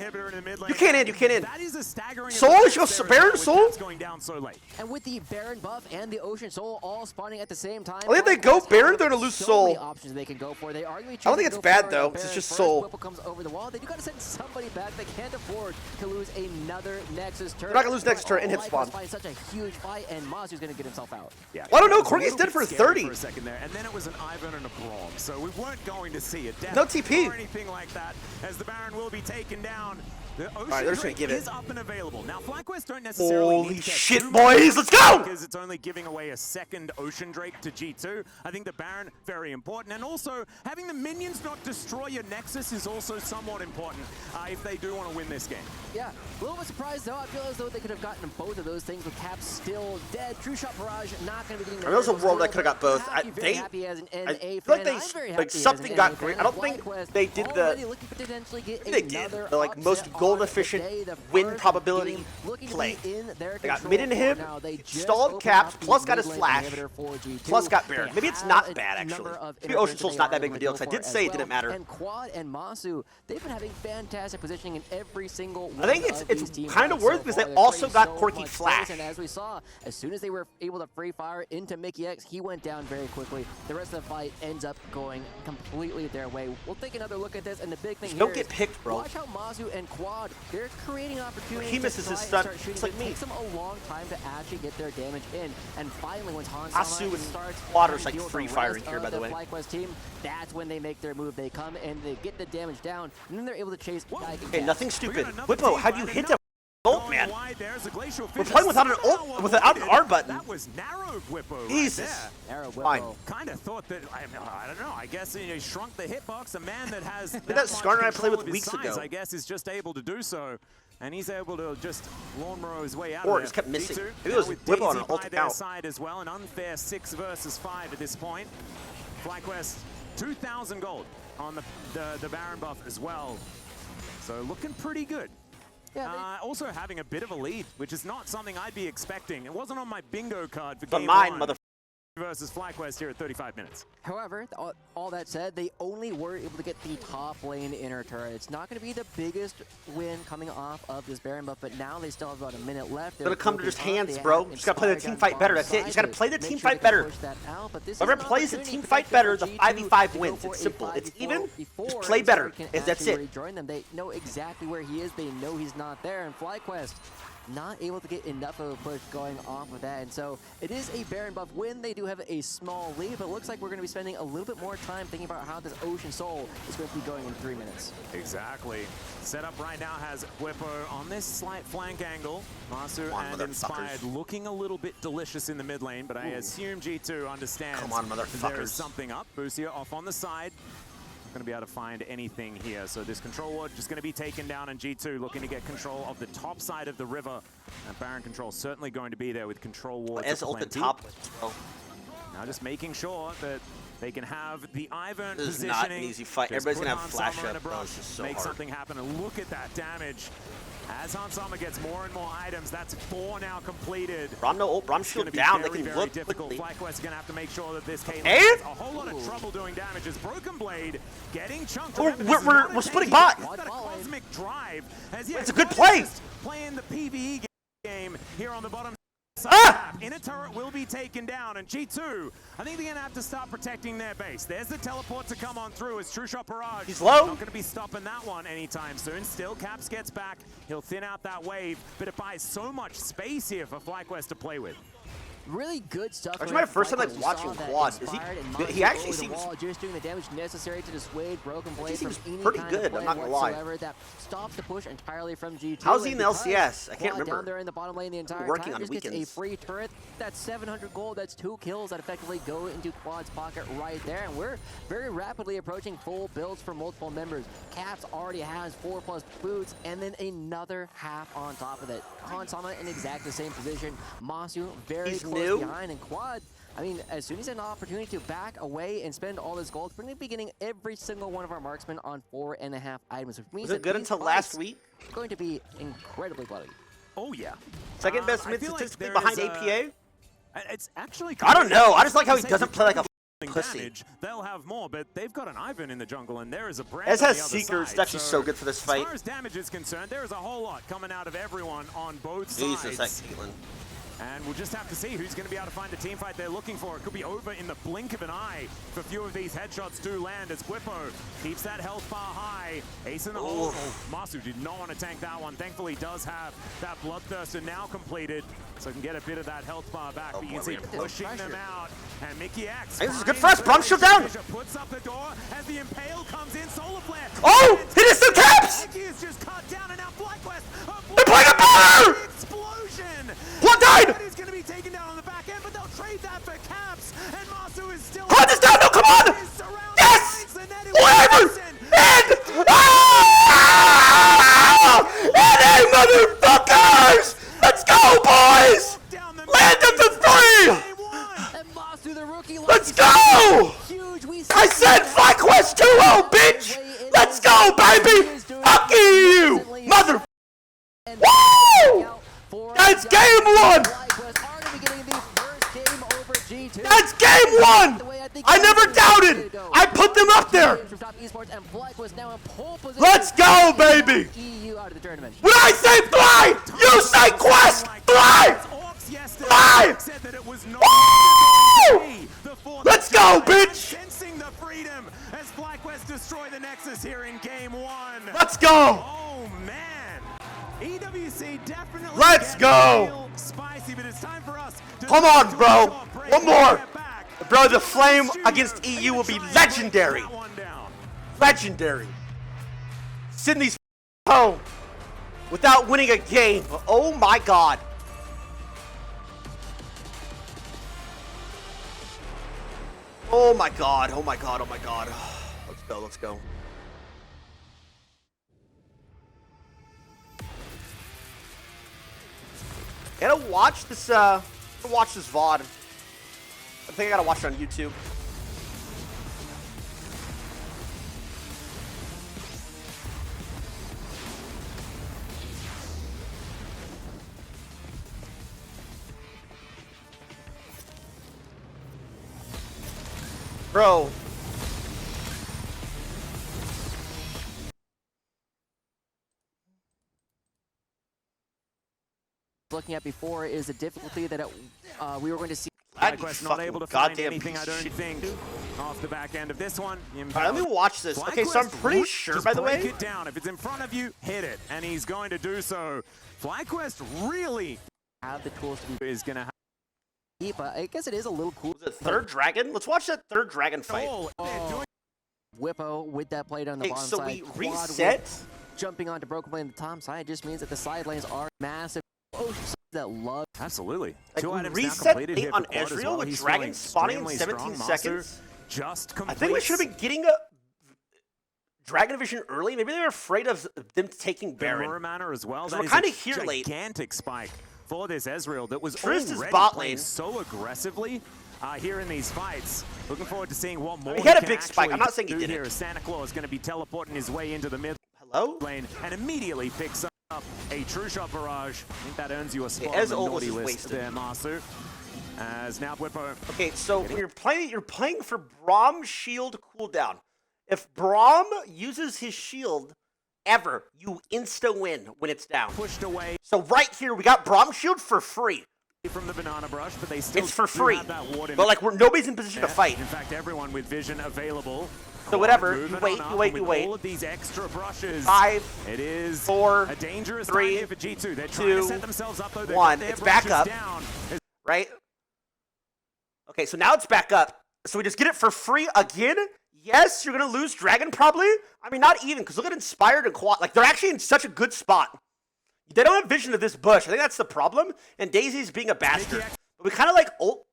You can't in, you can't in. That is a staggering. Soul? You should go Baron, Soul? Going down so late. And with the Baron buff and the Ocean Soul all spawning at the same time. I think if they go Flyquest Baron, have they're gonna lose so many Soul. options they can go for. They are going to I don't think it's bad, though. It's just Soul. Whipple comes over the wall. They do got to send somebody back. They can't afford to lose another Nexus turret. They're not gonna lose Nexus turret and hit Flyquest spawn. fighting such a huge fight, and Mazu's going to get himself out. Yeah, Well, I don't know. it was a Corki's little dead bit for scary 30. for a second there, and then it was an Ivern and a Braum, so we weren't going to see a death No TP. or anything like that, as the Baron will be taken down. The Ocean they're just gonna Drake give it. is up and available. Now, Flyquest don't necessarily Holy need to get shit, too much boys, let's go! because it's only giving away a second Ocean Drake to G2. I think the Baron, very important. And also, having the minions not destroy your Nexus is also somewhat important if they do want to win this game. Yeah, a little bit surprised though. I feel as though they could have gotten both of those things with Cap still dead. True shot barrage not going to be getting. I mean, there's a world I could have got both. Very happy as an NA I feel fan. like they I'm very like happy something as an got NA great. fan. I don't think Flyquest they did already the. looking to potentially get They did another the like upset most goal on the efficient day. The win first probability game looking to play. be in their They got control mid inhib, for now. They just stalled opened Caps, up the plus got his mid-lane flash, inhibitor for G2. plus got Baron. They Maybe it's have not a bad actually. number of Maybe Ocean interventions Soul's they not are that big of a going deal to because I go did for say as it didn't well. matter. And Quad and Masu, they've been having fantastic positioning in every single one I think of these it's team kind of fights worth so because far. they They're also creating got so Corki much Flash. space, and as we saw, as soon as they were able to free fire into Mickey X, he went down very quickly. The rest of the fight ends up going completely their way. We'll take another look at this, and the big thing Just here don't get is picked, bro. watch how Masu and Quad Quad, they're creating opportunities. He misses to his try and stun. start shooting, It's like but me. It takes them a long time to actually get their damage in. And finally, when Asu and starts Water's like deal with free the firing rest here, of by the way. Flyquest team, that's when they make their move. They come and they get the damage down, and then they're able to chase back. Hey, nothing stupid. another Whippo, team how'd you right hit now. that ult, man? There's a Glacial We're Fissure. playing without an ult, without an R button. That was narrow Whippo. Jesus. Right there. Arrow Fine. Whippo. Kind of thought that, I don't know, I guess he shrunk the hitbox. A man that has that, that much Skarner I played control with of his weeks size, ago. I guess is just able to do so. And he's able to just lawnmower his way out Or of just there. kept missing. G2 Maybe it now was with Whippo on Daisy an by ult their out. side as well. An unfair 6 versus 5 at this point. Flyquest, 2,000 gold on the Baron buff as well. So looking pretty good. Yeah, Also having a bit of a lead, which is not something I'd be expecting. It wasn't on my bingo card for But game mine, 1 mother. versus Flyquest here at 35 minutes. However, all that said, they only were able to get the top lane inner turret. It's not going to be the biggest win coming off of this Baron buff, but now they still have about a minute left. Gotta come to just hands, bro. Just gotta play the team fight better. That's it. You just gotta play the team fight better. Whoever plays the team fight better, the 5v5 wins. It's simple. It's even. Just play better. That's it. Rejoin them. They know exactly where he is. They know he's not there. And Flyquest not able to get enough of a push going off with that. And so it is a Baron buff win. They do have a small lead, but it looks like we're going to be spending a little bit more time thinking about how this Ocean Soul is going to be going in 3 minutes. Exactly. Setup right now has Whippo on this slight flank angle. Masu on, and Inspired looking a little bit delicious in the mid lane, but I assume G2 understands Come on, there is motherfuckers. something up. Busia off on the side. Not going to be able to find anything here. So this control ward just going to be taken down, and G2 looking to get control of the top side of the river. And Baron control certainly going to be there with control wards. As ult the top. Well, Now just making sure that they can have the Ivern this is positioning. not an easy fight. Just Everybody's put gonna have Hans flash Sama in up. a Oh, brush, this is so make hard. something happen, and look at that damage. As Hans Sama gets more and more items, that's 4 now completed. Brom no ult. Brom It's gonna shield be down. They very, can very look difficult. quickly. Flyquest is gonna have to make sure that this Caitlyn And? has a whole lot of trouble doing damage. As Broken Blade getting chunked. Oh, Remember, this is we're not a splitting tank, bot. It's got a cosmic drive. As, yeah, It's a good Quad is play. just playing the PvE game here on the bottom. Ah! Inner turret will be taken down, and G2, I think they're gonna have to start protecting their base. There's the teleport to come on through as True Shot Barrage. He's low. Not gonna be stopping that one anytime soon. Still, Caps gets back. He'll thin out that wave, but it buys so much space here for Flyquest to play with. Really good stuff. Actually, from my first time, like, Flyquest. We watching saw that Quad. Is Inspired and he Monty actually over the seems wall, just doing the damage necessary to dissuade Broken Blade seems from any pretty kind good, of play I'm not gonna lie. whatsoever. That stops the push entirely from G2. How's he and in the because LCS? I can't Quad remember. down there in the bottom lane the entire Working time, on just gets a weekends. free turret. That's 700 gold. That's 2 kills that effectively go into Quad's pocket right there. And we're very rapidly approaching full builds for multiple members. Caps already has 4+ boots, and then another half on top of it. Hans Sama in exactly the same position. Masu very He's close new. behind, and Quad, I mean, as soon as he has an opportunity to back away and spend all his gold, we're going to be getting every single one of our marksmen on 4.5 items, which means Was it good these until fights last week? are going to be incredibly bloody. Oh yeah. Second best I mid feel like statistically there behind is APA? It's actually. I don't know. I just like how he Say doesn't play like a dealing pussy. damage, they'll have more, but they've got an Ivern in the jungle, and there is a Brand Ez on has the other Seekers. side. It's actually so good for this fight. As far as damage is concerned, there is a whole lot coming out of everyone on both Jesus, that sides. Caitlyn. And we'll just have to see who's going to be able to find the team fight they're looking for. It could be over in the blink of an eye if a few of these headshots do land, as Whippo keeps that health bar high. Ace in the hole. Oh, Masu did not want to tank that one. Thankfully, he does have that Bloodthirster now completed, so he can get a bit of that health bar back. Oh, But you boy, can see we're gonna pushing them out. And Mickey X. Hey, this is good finds for us. Brom the shield down. Puts up the door as the Impale comes in. Solar Flare. Oh! Hit his two caps! Mickey is just cut down, and now Flyquest. They're playing a better! Explosion! One died! He's going to be taken down on the back end, but they'll trade that for Caps. And Masu is still. Hunt is down! No, come on! Is surrounded Yes! by Zanetti. Whatever! And... Ah! NA motherfuckers! Let's go, boys! Land of the 3! And Masu, the rookie, Let's go! huge. I said Flyquest 2-0, bitch! Let's go, baby! Fuck you, mother... Woo! That's game 1! That's game 1! I never doubted! I put them up there! Let's go, baby! When I say fly, you say quest! Fly! Fly! Woo! Let's go, bitch! Sensing the freedom as Flyquest destroy the Nexus here in game 1. Let's go! Oh man! EWC definitely Let's go! Spicy, but it's time for us to Come on, bro. break One more. get back. Bro, the flame against EU will be legendary. That one down. Legendary. Sydney's home without winning a game. Oh my god. Oh my god. Oh my god. Oh my god. Let's go. Let's go. Gotta watch this. Watch this VOD. I think I gotta watch it on YouTube. Bro. Looking at before is the difficulty that we were going to see. Flyquest not able to find goddamn anything, I don't think, off the back end of this one. Alright, let me watch this. Okay, so I'm pretty sure, by the way. Break it down. If it's in front of you, hit it, and he's going to do so. Flyquest really Have the tools to be is going to deep. I guess it is a little cool. Was it third dragon? Let's watch that third dragon fight. Whippo with that play down the Okay, bottom so side. we Quad reset. whip, jumping onto broken play on the top side just means that the side lanes are massive. Oh, that love. Absolutely. Like, Two we items now reset completed eight here on for Quad as Ezreal well. with He's dragon feeling spawning in extremely 17 strong. Monster seconds. Just I think we should have been getting a Dragon Vision early. Maybe they were afraid of them taking Baron. Manner as well. So That we're is kinda a here late. gigantic spike for this Ezreal that was Trist is already bot playing lane. so aggressively here in these fights. Looking forward to seeing what more he had a can big spike. I'm actually not saying he do didn't. here as Santa Claus is going to be teleporting his way into the mid Hello? lane and immediately picks up a true shot barrage. I think that earns you a spot Ez on the ult naughty was list wasted. there, Masu. As now Whippo. Okay, so when you're playing for Braum shield cooldown. If Braum uses his shield ever, you insta-win when it's down. Pushed away So right here, we got Braum shield for free. from the banana brush, but they still It's for do free. have that ward in But like, nobody's in position to Yeah, fight. In fact, everyone with vision available. So whatever, Moving you wait, on you up, wait, and you with wait. all of these extra brushes. 5, It is 4, a dangerous 3, time here for G2. They're trying to 2, set themselves up though. They've 1. got their It's back brushes up. down. Right? Okay, so now it's back up. So we just get it for free again? Yes, you're going to lose Dragon probably. I mean, not even, because look at Inspired and Quad. Like, they're actually in such a good spot. They don't have vision of this bush. I think that's the problem. And Daisy's being a bastard. But we kind of like ult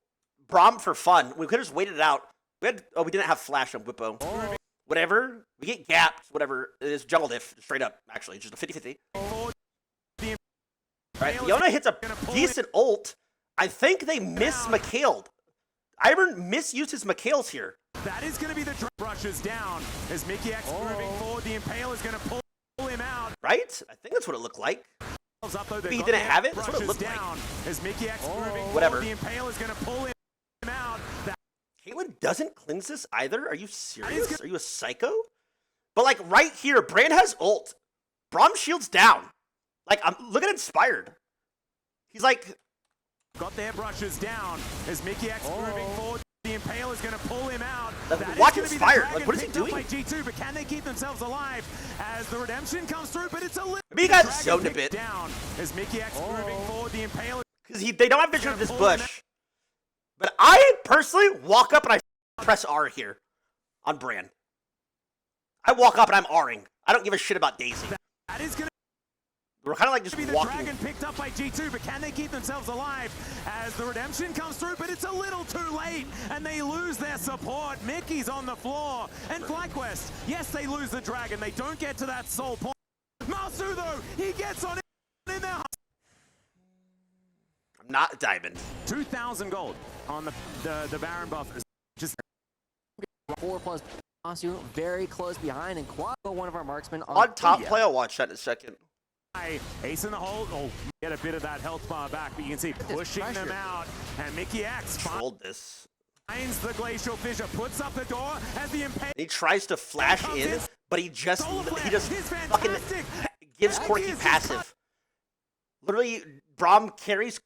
Braum for fun. We could have just waited it out. We didn't have flash on Whippo. Oh. Whatever. We get gapped. Whatever. It is jungle diff. Straight up, actually. Just a 50-50. Alright, Fiona hits a decent ult. I think they miss McHale. Ivern misused his McHale's here. That is going to be the brushes down as Mickey X moving forward. The Impale is going to pull him out. Right? I think that's what it looked like. Up, though, He didn't have it? That's what it looked down as Mickey X moving Whatever. forward. The Impale is going to pull him out. Caitlyn doesn't cleanse this either? Are you serious? Are you a psycho? But like right here, Brand has ult. Braum shield's down. Like, look at Inspired. He's like... Got their brushes down as Mickey X moving forward. The Impale is going to pull him out. Watch Inspired. Like, what is he doing? By G2, but can they keep themselves alive as the redemption comes through? But it's a little. Maybe he got zoned a bit. Down as Mickey X moving forward. The Impale. Because they don't have vision of this bush. But I personally walk up and I press R here on Brand. I walk up and I'm R'ing. I don't give a shit about Daisy. That is going to We're kind of like just be the walking. Dragon picked up by G2, but can they keep themselves alive as the redemption comes through? But it's a little too late, and they lose their support. Mickey's on the floor, and Flyquest, yes, they lose the Dragon. They don't get to that soul point. Masu, though, he gets on in there. I'm not a diamond. 2,000 gold on the Baron buff. Just 4+ Masu, very close behind, and Quad, one of our marksmen On top play, I'll watch that in a second. Ace in the hole. Oh, get a bit of that health bar back, but you can see pushing them out. And Mickey X Hold this. finds the glacial fissure, puts up the door as the Impale. He tries to flash in, but he just fucking gives Corki passive. Literally, Braum carries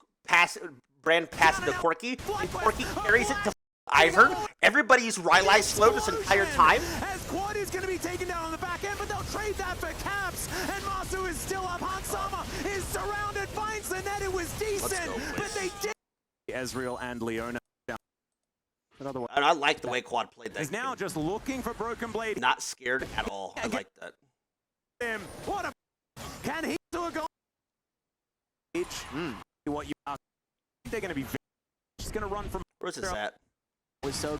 Brand passive to Corki, and Corki carries it to I've heard everybody's Rylai slow this entire time. As Quad is going to be taken down on the back end, but they'll trade that for Caps. And Masu is still up. Hansama is surrounded, finds the net. It was decent, but they did. Ezreal and Leona. And I like the way Quad played that. He's now just looking for Broken Blade. Not scared at all. I like that. What a... Can he do a goal? What you are... They're going to be... She's going to run from... Where's this at? Was so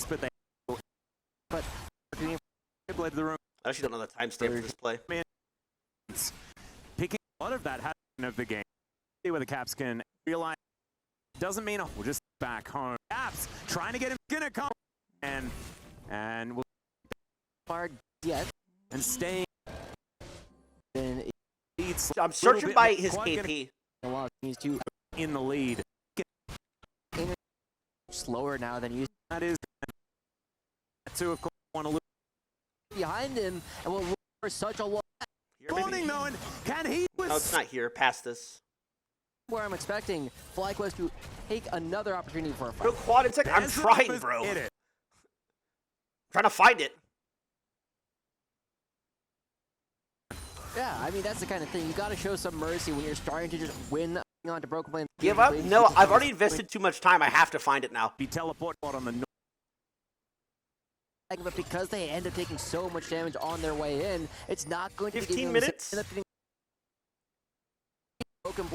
But they... But... Blade to the room. I actually don't know the timestamp for this play. Picking a lot of that happening of the game. See where the Caps can realize... Doesn't mean we'll just back home. Caps trying to get him. Gonna come. And we'll... hard yet. And staying... I'm searching by his KP. He's too in the lead. Slower now than you. That is... Two, of course, want to look Behind him, and will look for such a long... Warning, though, and can he... No, it's not here. Past this. Where I'm expecting Flyquest to take another opportunity for a fight. Bro, Quad, it's like, I'm trying, bro. Trying to find it. Yeah, I mean, that's the kind of thing. You got to show some mercy when you're starting to just win onto Broken Blade. Give up? No, I've already invested too much time. I have to find it now. Be teleport on the north. But because they end up taking so much damage on their way in, it's not going to be 15 minutes? Broken Blade.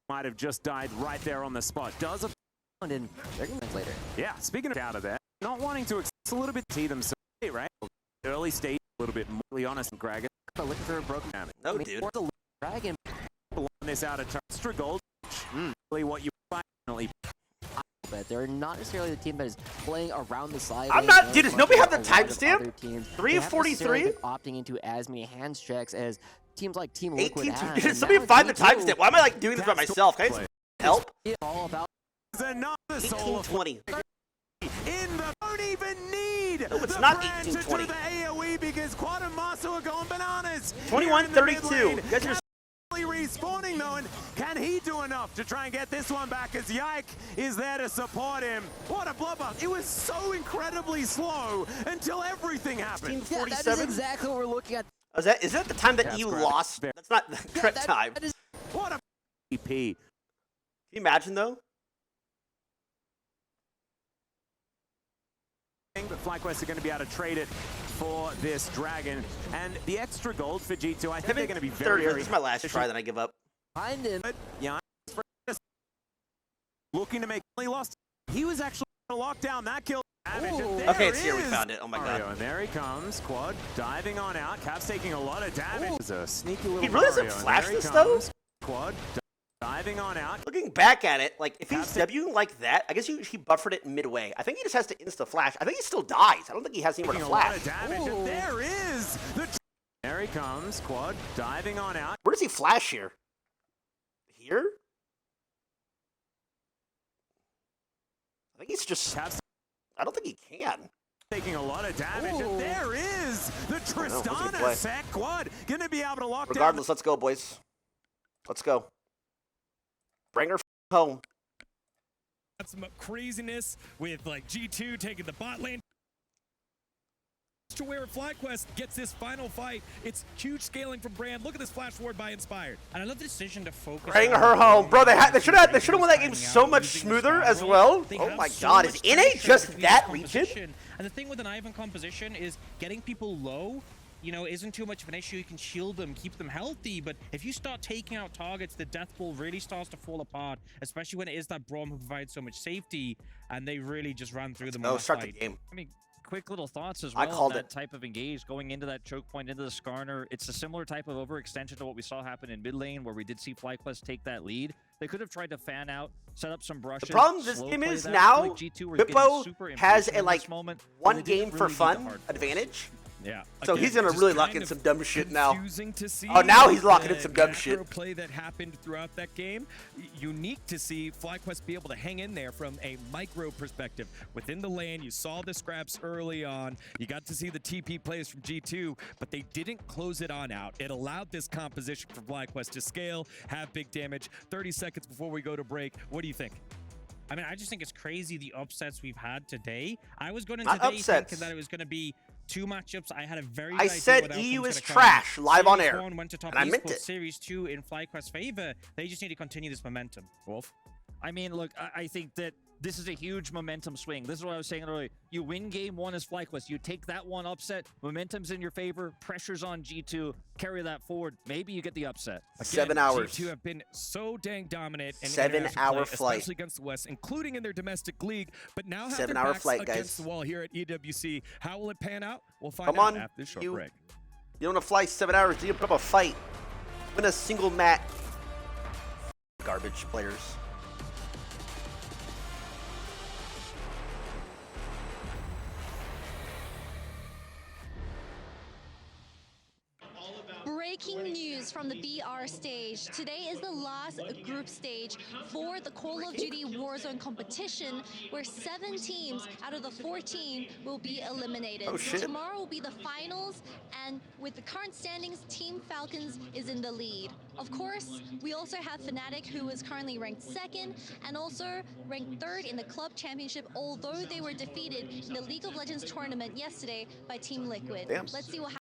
Might have just died right there on the spot. Does a... And later. Yeah, speaking of out of there, not wanting to it's a little bit see themselves, right? Early stage, a little bit more honest, Dragon. But looking for a broken damage. No, dude. The Dragon. This out of extra gold. Really what you finally... But they're not necessarily the team that is playing around the side. I'm not... Dude, does nobody have the timestamp? 3 of 43? Opting into as many hands checks as teams like Team Liquid 18. have. Did somebody find the timestamp? Why am I like doing this by myself? Can I just help? It's all about another 1820. In the don't even need no, it's the not brand 1820. to do the AoE because Quad and Masu are going bananas. 2132. You guys are respawning though, and can he do enough to try and get this one back as Yike is there to support him? What a bloodbath. It was so incredibly slow until everything happened. Yeah, that is exactly what we're looking at. is that the time that you lost? That's not the correct time. That is what a EP. Can you imagine though? But Flyquest are going to be able to trade it for this Dragon. And the extra gold for G2, I think they're going to be very, very... This is my last try, then I give up. Behind him. Yeah, looking to make... He lost. He was actually going to lock down that kill. Okay, it's here. We found it. Oh my god. And there he comes. Quad diving on out. Cap's taking a lot of damage. It's a sneaky little He really doesn't flash this though? Quad diving on out. Looking back at it, like, if he's W'ing like that, I guess he buffered it midway. I think he just has to insta-flash. I think he still dies. I don't think he has anywhere to flash. And there is the... There he comes. Quad diving on out. Where does he flash here? Here? I think he's just... I don't think he can. Taking a lot of damage. And there is the Tristana set. Quad gonna be able to lock down... Regardless, let's go, boys. Let's go. Bring her home. Got some craziness with like G2 taking the bot lane. To where Flyquest gets this final fight. It's huge scaling from Brand. Look at this flash forward by Inspired. And I love the decision to focus. Bring her home, bro. They should have won that game so much smoother as well. Oh my god, is NA just that region? And the thing with an Ivan composition is getting people low, you know, isn't too much of an issue. You can shield them, keep them healthy, but if you start taking out targets, the death ball really starts to fall apart, especially when it is that Braum who provides so much safety, and they really just ran through them. Oh, start the game. I mean, quick little thoughts as well. I called that type of engage going into that choke point into the Skarner. It's a similar type of overextension to what we saw happen in mid lane, where we did see Flyquest take that lead. They could have tried to fan out, set up some brushes. The problem this game is now, Bippo has a like one game for fun advantage. Yeah. So Again, he's gonna just really lock kind in of some dumb shit now. confusing to see Oh, now he's locking in the some dumb macro shit. play that happened throughout that game. Unique to see Flyquest be able to hang in there from a micro perspective. Within the lane, you saw the scraps early on. You got to see the TP plays from G2, but they didn't close it on out. It allowed this composition for Flyquest to scale, have big damage. 30 seconds before we go to break. What do you think? I mean, I just think it's crazy the upsets we've had today. I was going into Not today upsets. thinking that it was going to be 2 matchups. I had a very I good idea said what outcome's EU is gonna come. trash live on Series air, 1 went to top and I meant Esports, it. Series 2 in Flyquest's favor. They just need to continue this momentum. Wolf? I mean, look, I think that this is a huge momentum swing. This is what I was saying earlier. You win game 1 as Flyquest. You take that one upset. Momentum's in your favor. Pressure's on G2. Carry that forward. Maybe you get the upset. Again, 7 hours. G2 have been so dang dominant in 7-hour play, flight. especially against the West, including in their domestic league, but now have 7-hour their backs flight, against guys. the wall here at EWC. How will it pan out? We'll find Come out on, after this short you. break. You don't want to fly 7 hours. You put up a fight. Win a single mat. Garbage players. Breaking news from the BR stage. Today is the last group stage for the Call of Duty Warzone competition, where 7 teams out of the 14 will be eliminated. Oh, shit. Tomorrow will be the finals, and with the current standings, Team Falcons is in the lead. Of course, we also have Fnatic, who is currently ranked 2nd, and also ranked 3rd in the club championship, although they were defeated in the League of Legends tournament yesterday by Team Liquid. Damn. Let's see what happens.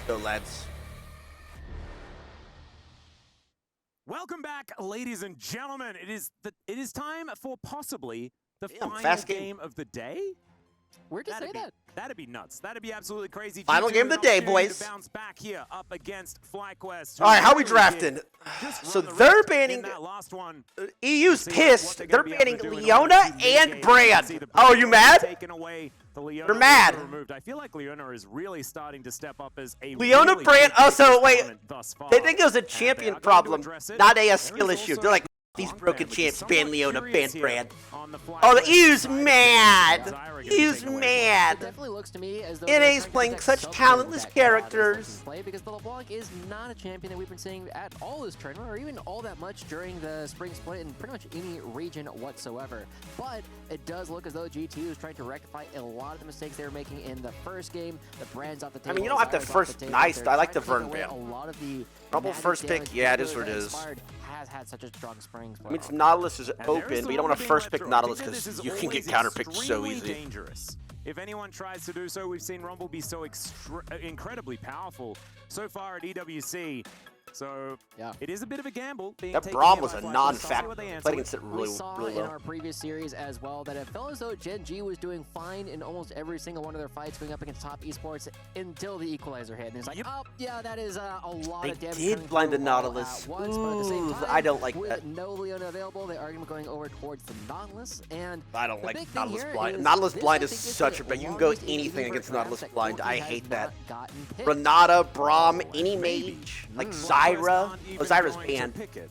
Go, lads. Welcome back, ladies and gentlemen. It is time for possibly the Damn, final fast game of the day. Where'd you say That'd be- that? That'd be nuts. That'd be absolutely crazy. Final G2 game of the an day, opportunity boys. to bounce back here up against Flyquest. All right, how we really drafting? did just So run the they're risk in banning. that last one. EU's See what pissed. they're They're gonna be able banning to do in order Leona to and mitigate. Brand. See the Oh, you pressure mad? taken away. The Leona They're mad. removed. I feel like Leona is really starting to step up as a Leona really Brand. big Oh, so wait. opponent thus far. They think it was a And they champion are going to problem, address it. not a There skill is issue. also They're like, these Long broken Brand, which is champs, somewhat ban Leona, curious ban here Brand. on the Oh, the Flyquest EU's side. mad. Zyra gonna be EU's taken away. It mad. definitely looks to me as though NA's playing such talentless characters. Play because the LeBlanc is not a champion that we've been seeing at all this tournament, or even all that much during the spring split in pretty much any region whatsoever. But it does look as though G2 is trying to rectify a lot of the mistakes they were making in the first game. The Brand's off the table. I mean, you don't have to Zyra's off first. the table. Nice. They're I like the trying to Vern take away ban. a lot of the Rumble magic first pick. damage Yeah, it is that what it is. Inspired has had such a strong spring split. I mean, it's Nautilus is And there's open, the but you don't want to one first being pick let Nautilus through. I think that because this you is can get always counterpicked so extremely easy. dangerous. If anyone tries to do so, we've seen Rumble be so incredibly powerful so far at EWC. So Yeah. it is a bit of a gamble. Being That taken Braum here was by a Flyquest. non-factor. Let's see what they answer Played with. against it We really, saw really in well. our previous series as well that it felt as though Gen G was doing fine in almost every single one of their fights going up against top esports until the equalizer hit. And it's like, Yep. oh, yeah, that is a lot They of damage. did coming blind the through all Nautilus. at once, but at the same Ooh, time, I don't like with that. no Leona available, they are going to be going over towards the Nautilus. And I don't the like big thing Nautilus here blind. is Nautilus this, blind I is think, such a the bet. You can go longest anything ATV against grabs Nautilus that blind. Corki I has hate not that. gotten picked. Renata, Braum, any maybe. mage, like Flyquest Zyra. aren't Oh, even Zyra's going to banned. pick it.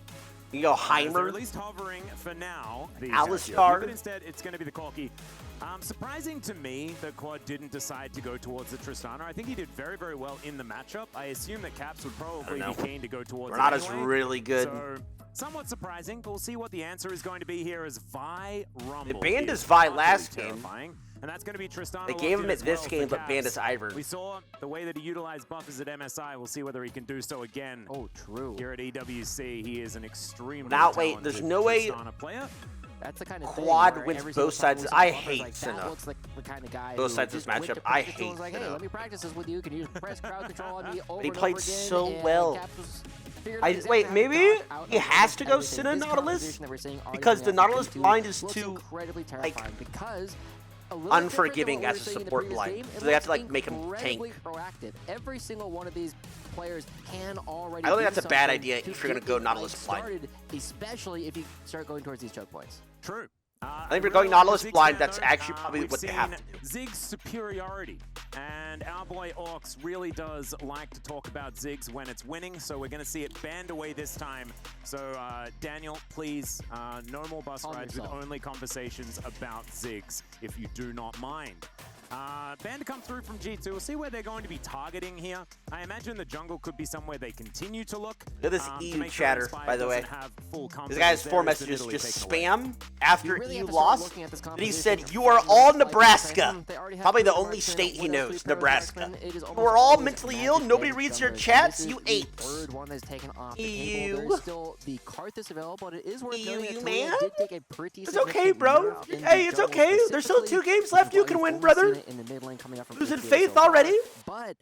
You go They're Heimer. at least hovering for now. Alistar. But instead, it's going to be the Corki. Surprising to me that Quad didn't decide to go towards the Tristana. I think he did very, very well in the matchup. I assume that Caps would probably be keen to go towards Renata's it anyway. really good. So, somewhat surprising, but we'll see what the answer is going to be here as Vi Rumble. They banned is his Vi utterly last game. terrifying. And that's going to be Tristana. They gave locked him in it as this well game, for but banned Caps. his Ivor. We saw the way that he utilized buffers at MSI. We'll see whether he can do so again. Oh, true. Here at EWC, he is an extremely Now, wait, talented there's no way Tristana player. That's the kind of Quad thing where wins every both single time sides. we see I buffers hate like, Senna. That looks like the kind of guy Both who sides of just this went to matchup, I practice and was hate like, hey, Senna. let me practice this with you. Can you press crowd control on me over he and played over again? so And well. Caps was figured out exactly Wait, how to maybe dodge out he of has to go everything. Senna This Nautilus? composition that we're seeing already Because coming the out from Nautilus G2 blind is looks too, incredibly like, terrifying because a little bit unforgiving different as than a what we were support seeing in the blind. previous game. So they have to, It like, looks make him incredibly tank. proactive. Every single one of these players can already I don't think do that's a bad something idea to if you're gonna get go the Nautilus fight blind. started, especially if you start going towards these choke points. True. I think if you're going Nautilus blind, that's actually probably we've what they seen have to do. Zig's superiority. And our boy Orcs really does like to talk about Ziggs when it's winning, so we're going to see it banned away this time. So, Daniel, please, no more bus Calm rides yourself. with only conversations about Ziggs, if you do not mind. Ban to come through from G2. We'll see where they're going to be targeting here. I imagine the jungle could be somewhere they continue to look. Look at this to EU make sure chatter, Inspire by the way. doesn't have full This confidence guy's there 4 as messages Italy just take away. spam after You really EU have to start lost. looking at this And he said, competition "You are from all the Nebraska." perspective. They already have Probably the three only marksmen, state he one of those knows, three pair of Nebraska. marksmen. It is almost We're all always mentally magic ill. Nobody damage reads your junglers. chats. This You is the apes. third one that's taken off the Ew. table. There's still the Karthus available, but it is worth Ew, noting you that Talia man? did take a pretty It's okay, significant bro. move in the Hey, it's jungle okay. There's still 2 specifically. games left. You While can you've win, only brother. seen it in the mid lane coming up from Losing HBA faith so far, already. But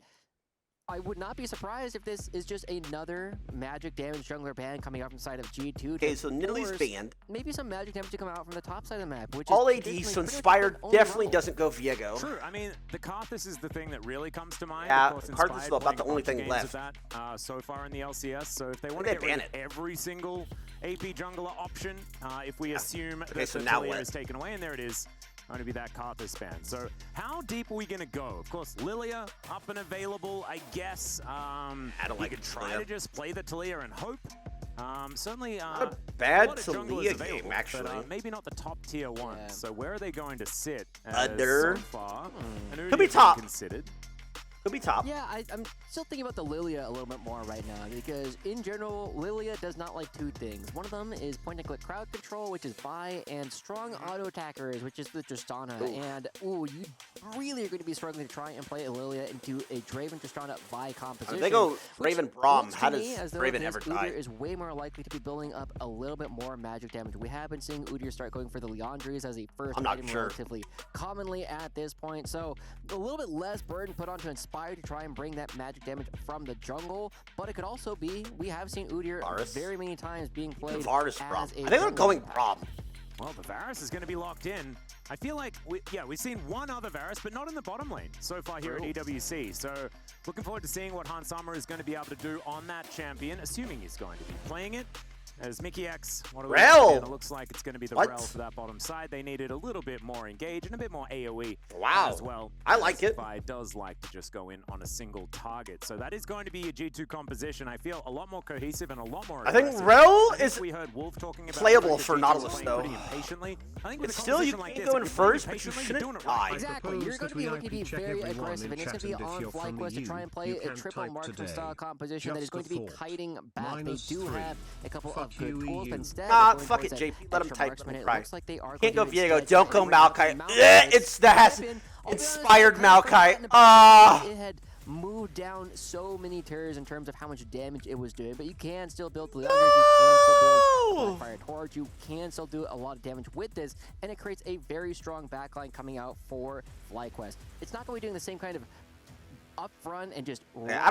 I would not be surprised if this is just another magic damage jungler ban coming out from the side of G2. Okay, so Nidalee's force banned. Maybe some magic damage to come out from the top side of the map, which All is AD, traditionally so pretty much Inspired the only definitely rumble. doesn't go Viego. True. I mean, the Karthus is the thing that really comes to mind. Yeah, Of course, Karthus is Inspired about the playing a only bunch of thing games left. of that, so far in the LCS. So if they want they to get ban rid of it? every single AP jungler option, if we assume Okay, that so the now Talia what? is taken away, and there it is, going to be that Karthus ban. So how deep are we going to go? Of course, Lilia up and available, I guess. I don't you like could try Lilia. to just play the Talia and hope. Certainly, Not a bad lot of junglers Talia available, game, but, actually. maybe not the top tier ones. Yeah. So where are they going to sit? Under. So far, and Could be Udyr top. Considered. Could be top. Yeah, I'm still thinking about the Lilia a little bit more right now because in general, Lilia does not like 2 things. One of them is point-and-click crowd control, which is Vi, and strong auto attackers, which is the Tristana. Ooh. And you really are going to be struggling to try and play a Lilia into a Draven Tristana Vi composition. They go which Raven Braum. looks to How me does as though Raven this ever Udyr die? is way more likely to be building up a little bit more magic damage. We have been seeing Udyr start going for the Leandries as a first I'm not item sure. relatively commonly at this point. So a little bit less burden put onto Inspire to try and bring that magic damage from the jungle, but it could also be, we have seen Udyr Varus? very many times being played Varus as Braum. a I think they're jungler. going Braum. Well, the Varus is going to be locked in. I feel like, we've seen one other Varus, but not in the bottom lane so far here at EWC. So looking forward to seeing what Hansama is going to be able to do on that champion, assuming he's going to be playing it. As Mickey X, Rel! It looks like it's going to be the Rel for that bottom side. They needed a little bit more engage and a bit more AoE as well. I like it. Vi does like to just go in on a single target. So that is going to be a G2 composition. I feel a lot more cohesive and a lot more aggressive. I think Rel is we heard Wolf talking about playable for Nautilus, though. I think It's still, you can't go in first, but you shouldn't die. Exactly. You're going to be looking to be very aggressive, and it's going to be on Flyquest to try and play a triple marksman style composition that is going to be kiting back. They do have a couple of good tools, but instead, fuck it, JP. Let him type. It looks like they are Can't go going to Viego. Don't go Maokai. It's the inspired Maokai. It had moved down so many tiers in terms of how much damage it was doing, but you can still build the unders, you can still build Fire Torch, you can still do a lot of damage with this, and it creates a very strong backline coming out for Flyquest. It's not going to be doing the same kind of up front and just I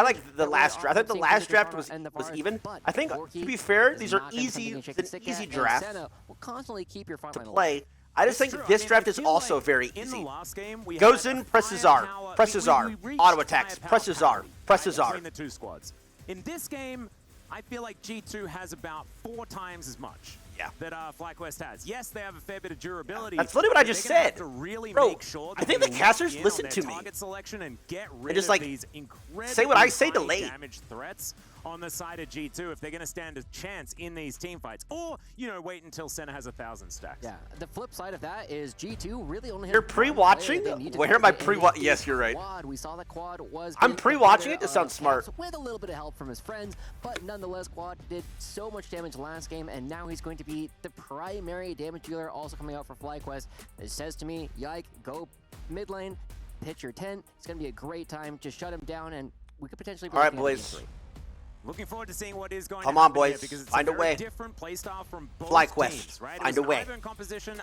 like the last draft. I think the last draft was even. I think, to be fair, these are easy. It's an easy draft will constantly keep your front to line play. I just think this draft is also very easy. Goes in, presses R, presses R, auto attacks, presses R, presses R. The two squads. In this game, I feel like G2 has about 4 times as much that Flyquest has. Yes, they have a fair bit of durability. That's literally what I just said. Really Bro, make sure I think the casters listen to me. Selection and get rid just of like these incredibly say what I say delayed. Damage threats on the side of G2 if they're going to stand a chance in these team fights, or wait until Senna has 1,000 stacks. Yeah, the flip side of that is G2 really only. You're pre-watching? Where am I pre-watching? Yes, you're right. We saw that Quad was. I'm pre-watching it. This sounds smart. With a little bit of help from his friends, but nonetheless, Quad did so much damage last game, and now he's going to be the primary damage dealer, also coming out for Flyquest. It says to me, Yike, go mid lane, pitch your tent. It's going to be a great time to shut him down, and we could potentially. Be all right, boys. Looking forward to seeing what is going Come to on, happen boys. Because it's Find a way. Different playstyle from both Flyquest. Teams, right? Find a way.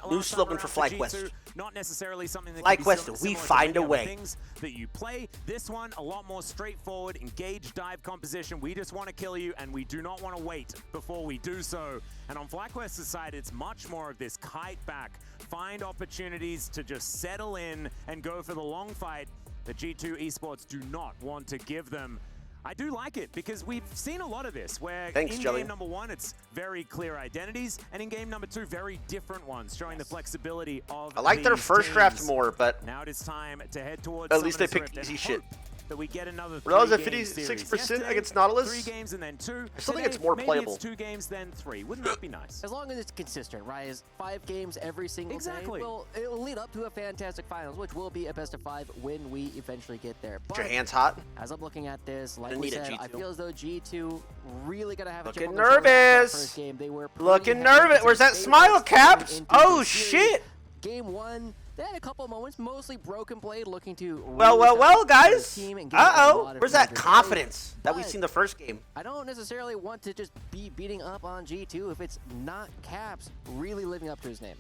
New slogan for Flyquest. Not necessarily something that Flyquest, we find a way. Things that you play. This one, a lot more straightforward, engage dive composition. We just want to kill you, and we do not want to wait before we do so. And on Flyquest's side, it's much more of this kite back, find opportunities to just settle in and go for the long fight that G2 Esports do not want to give them. I do like it because we've seen a lot of this where in game number 1 it's very clear identities, and in game number 2 very different ones, showing the flexibility of I like their first teams. draft more, but now it is time to head towards at least they picked easy shit. That we get another Realize at 56% against Nautilus. 3 games and then 2. I still think it's more playable. Maybe it's 2 games then 3. Wouldn't that be nice? As long as it's consistent, right? 5 games every single day. Well, it'll lead up to a fantastic finals, which will be a best of 5 when we eventually get there. But your hands hot. As I'm looking at this, like we said, I feel as though G2 really gonna have a chip on looking their nervous. first game. They were looking nervous. Where's that smile, Caps? Oh shit! Game 1. They had a couple of moments, mostly broken blade, looking to well, guys. Where's that confidence that we've seen the first game? I don't necessarily want to just be beating up on G2 if it's not Caps really living up to his name.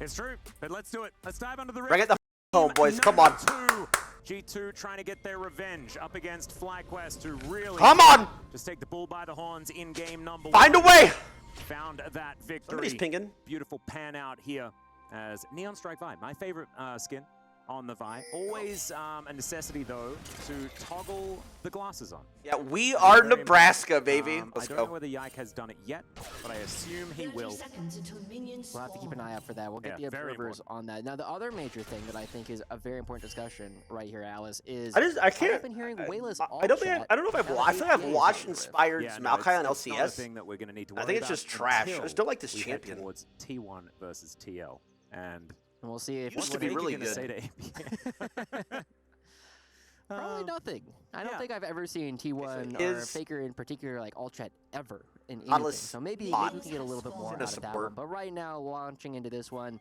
It's true, but let's do it. Let's dive under the ring. Bring it the home, boys. Come on. G2 trying to get their revenge up against Flyquest, who really just take the bull by the horns in game number 1. Find a way. Found that victory. Somebody's pinging. Beautiful pan out here. As Neon Strike Vi, my favorite skin on the Vi. Always a necessity, though, to toggle the glasses on. Yeah, we are Nebraska, baby. Let's I don't know whether Yike has done it yet, but I assume he will. We'll have to keep an eye out for that. We'll get the observers on that. Now, the other major thing that I think is a very important discussion right here, Alice, is I can't. I've been hearing Wayla's I don't know if I've watched. I feel like I've watched Inspired Maokai on LCS. Thing that we're going to need to I think it's just trash. I just don't like this champion. Towards T1 versus TL. And we'll see if used to be really good. Say to Probably nothing. I don't think I've ever seen T1 or Faker in particular, like Ultra ever in anything. So maybe we can get a little bit more out of that one. But right now, launching into this one,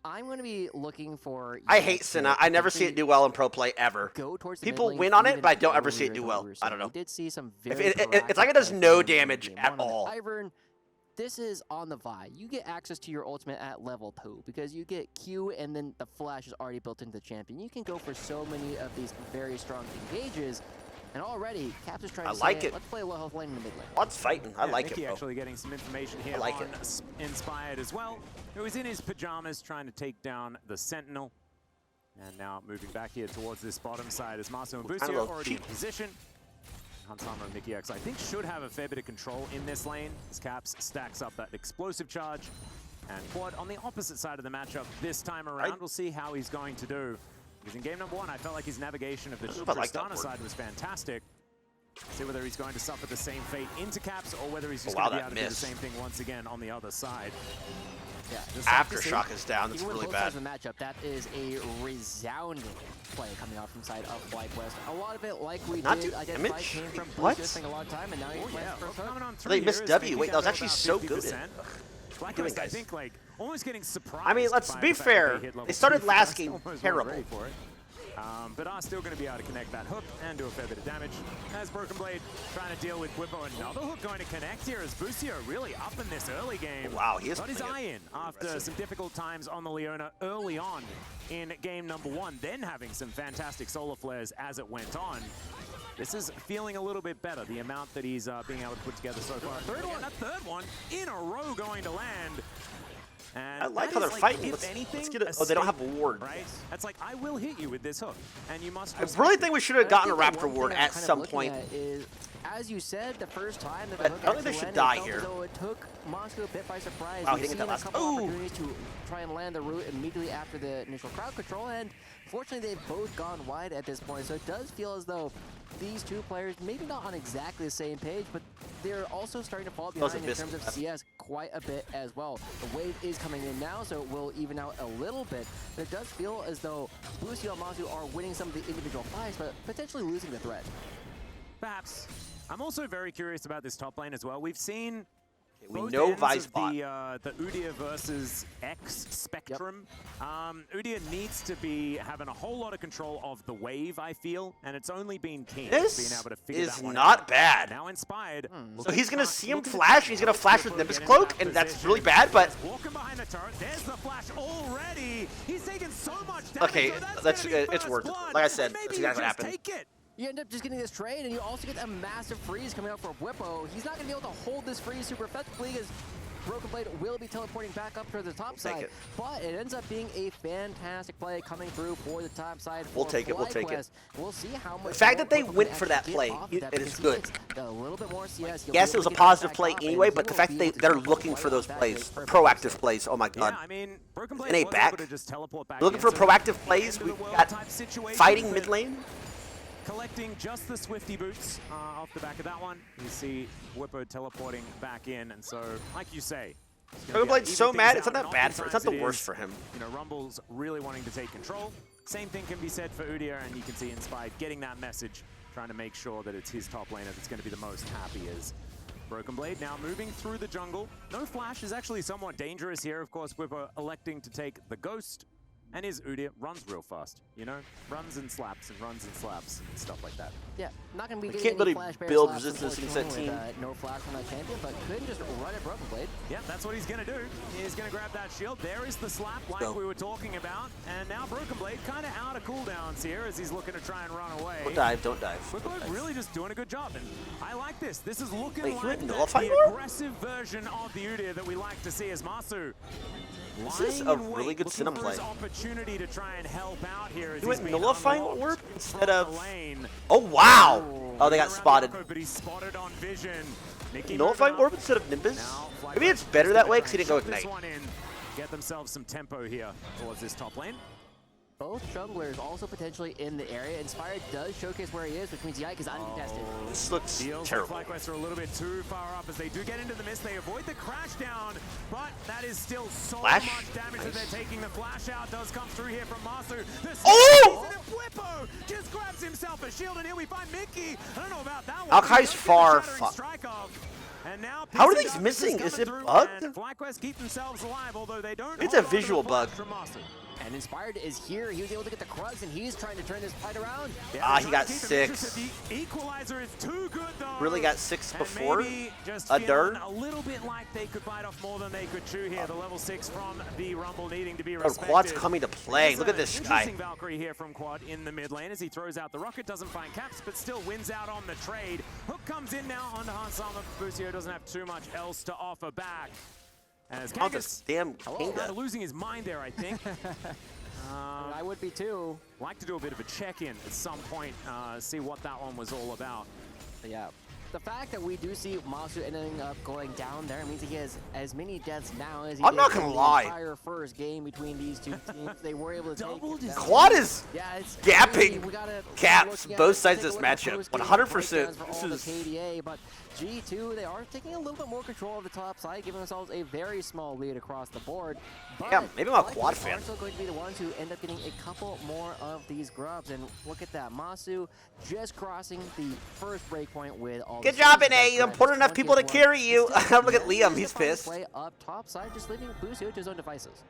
I'm going to be looking for... I hate Senna. I never see it do well in pro play, ever. People win on it, but I don't ever see it do well. I don't know. We did see some very it's like it does no damage at all. Ivern, this is on the Vi. You get access to your ultimate at level 2 because you get Q and then the flash is already built into the champion. You can go for so many of these very strong engages. And already, Caps is trying I to like say, it. let's play low health lane in the mid lane. Quad's fighting. I like Mickey it, bro. actually getting some information here I like on it. Inspired as well, who is in his pajamas trying to take down the Sentinel. And now moving back here towards this bottom side as Marcel and Kinda Busio low. already in position. Hansama and Mickey X, I think, should have a fair bit of control in this lane as Caps stacks up that explosive charge. And Quad on the opposite side of the matchup this time around. We'll see how he's going to do. Because in game number 1, I felt like his navigation of the Tristana side was fantastic. See whether he's going to suffer the same fate into Caps or whether he's just going to be able to do the same thing once again on the other side. Yeah, Aftershock is down. That's even with really both bad. sides of the matchup, that is a resounding play coming off from side of Flyquest. A lot of it, like we Not did do identify, damage? came from What? Busio spending a lot of time, and now he's playing first hook. They missed W. Wait, that was actually so good. Flyquest, I think, like, almost getting surprised. I mean, let's by be the fact that fair. hit level They started 2 last first, game almost weren't terrible. ready for it. But are still going to be able to connect that hook and do a fair bit of damage. As Broken Blade trying to deal with Whippo. Another hook going to connect here as Busio really up in this early game. Wow, he is got his playing eye in after aggressive. some difficult times on the Leona early on in game number 1. Then having some fantastic solar flares as it went on. This is feeling a little bit better, the amount that he's being able to put together so far. That third one in a row going to land. And I like that how they're is, like, fighting. if Let's anything, get it. Oh, they don't have a ward. Right? That's like, I will hit you with this hook, and you must. I really think we should have gotten a I think the Raptor one ward thing I'm at kind of some looking point. at is, as you said, the first time that the But hook I don't think they actually should landed, die it felt here. as though it took Moscow a bit by surprise. Wow, he We've didn't get seen that a last- couple Ooh. opportunities to try and land the route immediately after the initial crowd control, and fortunately they've both gone wide at this point. So it does feel as though these two players, maybe not on exactly the same page, but they're also starting to fall was behind a in terms of miss. CS quite a bit as well. The wave is coming in now, so it will even out a little bit. But it does feel as though Busio and Mazu are winning some of the individual fights, but potentially losing the threat. Perhaps. I'm also very curious about this top lane as well. We've seen We both know ends Vi's of bot. the Udyr versus X spectrum. Udyr needs to be having a whole lot of control of the wave, I feel, and it's only been King being This able to figure is that one not out. bad. Now Inspired. So he's gonna see him flash, and he's gonna flash with Nimbus Cloak, and that's really bad, but Walking behind the turret, there's the flash already. He's taking so much damage. okay, so that's gonna be it's first worth it. blood, Like I and said, maybe that's you exactly what just happened. take it. You end up just getting this trade, and you also get a massive freeze coming out for Whippo. He's not going to be able to hold this freeze super effectively as Broken Blade will be teleporting back up to the top side. it. But it ends up being a fantastic play coming through for the top side. We'll for take it, we'll take it. Flyquest. We'll see how much The fact more that they Whippo went can for that actually play, get off of it that, is because he good. gets a little bit more CS. He'll Yes, be it was a able to get positive back play up, anyway, and but the he fact will that be able to they're take looking away for those that plays, is perfect. proactive plays. Oh my god. Yeah, I mean, Broken Blade NA was back. able to just teleport back Looking for in, so proactive plays. end of We've the world got type situation, fighting but mid lane. collecting just the Swifty boots off the back of that one. You see Whippo teleporting back in, and so, like you say, Broken Blade's so mad. It's not that bad for. It's not the oftentimes it worst is, for him. You know, Rumble's really wanting to take control. Same thing can be said for Udyr, and you can see Inspired getting that message, trying to make sure that it's his top laner that's going to be the most happy as Broken Blade now moving through the jungle. No flash is actually somewhat dangerous here. Of course, Whippo electing to take the Ghost. And his Udyr runs real fast, you know? Runs and slaps and runs and slaps and stuff like that. Yeah, not going to be We getting can't any really flash bear build slaps, resistance against that unfortunately, team. with, no flash on that champion, but could just run at Broken Blade. Yeah, that's what he's going to do. He's going to grab that shield. There is the slap like go. we were talking about. And now Broken Blade kind of out of cooldowns here as he's looking to try and run away. Don't dive, don't dive. Broken Blade really just doing a good job. And I like this. This is looking Wait, he like went the nullify more? aggressive version of the Udyr that we like to see as Masu. This is lying a in really wait, good looking Cinema for his play. opportunity to try and help out here as He went he's being nullifying unlocked orb from instead the of. lane. Oh wow! Oh, they got Around the spotted. arco, but he's spotted on vision. Mickey Nullifying moving orb up. instead of Nimbus. Now, Maybe it's Flyquest better is that gonna way try because he and didn't go shove this ignite. one in, get themselves some tempo here towards this top lane. Both junglers also potentially in the area. Inspired does showcase where he is, which means Yike is uncontested. This looks Deals terrible. with Flyquest are a little bit too far up as they do get into the mist. They avoid the crash down, but that is still so Flash? much damage that Nice. they're taking. The flash out does come through here from Masu. Oh! Whippo just grabs himself a shield, and here we find Mickey. I don't know about that one. Alkai's He does get the far. shattering strike off. And now How are PC these Darkness missing? coming Is it through, bugged? and Flyquest keep themselves alive, although they don't. It's a hold on to the visual flash bug. from Masu. And Inspired is here. He was able to get the Krugs, and he's trying to turn this fight around. Yeah, he got 6. The equalizer is too good, though. Really got 6 before? Just A dirt? a little bit like they could bite off more than they could chew here. The level 6 from the Rumble needing to be Oh, respected. Quad's coming to play. Look at this guy. Interesting Valkyrie here from Quad in the mid lane as he throws out the rocket, doesn't find Caps, but still wins out on the trade. Hook comes in now onto Hansama. Busio doesn't have too much else to offer back. As Oh, this Kangas damn kind Kinga. of losing his mind there, I think. I would be too. Like to do a bit of a check-in at some point, see what that one was all about. But yeah. The fact that we do see Masu ending up going down there means he has as many deaths now as he I'm did not gonna in the lie. entire first game between these two teams. They were able to take it down. Quad is Yeah, it's gapping crazy. We gotta Caps, look at- both sides take of a this look at matchup. the first game 100%. breakdowns for all the KDA, but G2, they are taking a little bit more control of the top side, giving themselves a very small lead across the board. But Yeah, maybe I'm a Flyquest Quad are fan. still going to be the ones who end up getting a couple more of these grubs. And look at that, Masu just crossing the first breakpoint with all Good the job, kills. NA. You imported enough people to carry you. Look at Liam. He's pissed. Play up top side, just leaving Busio to his own devices.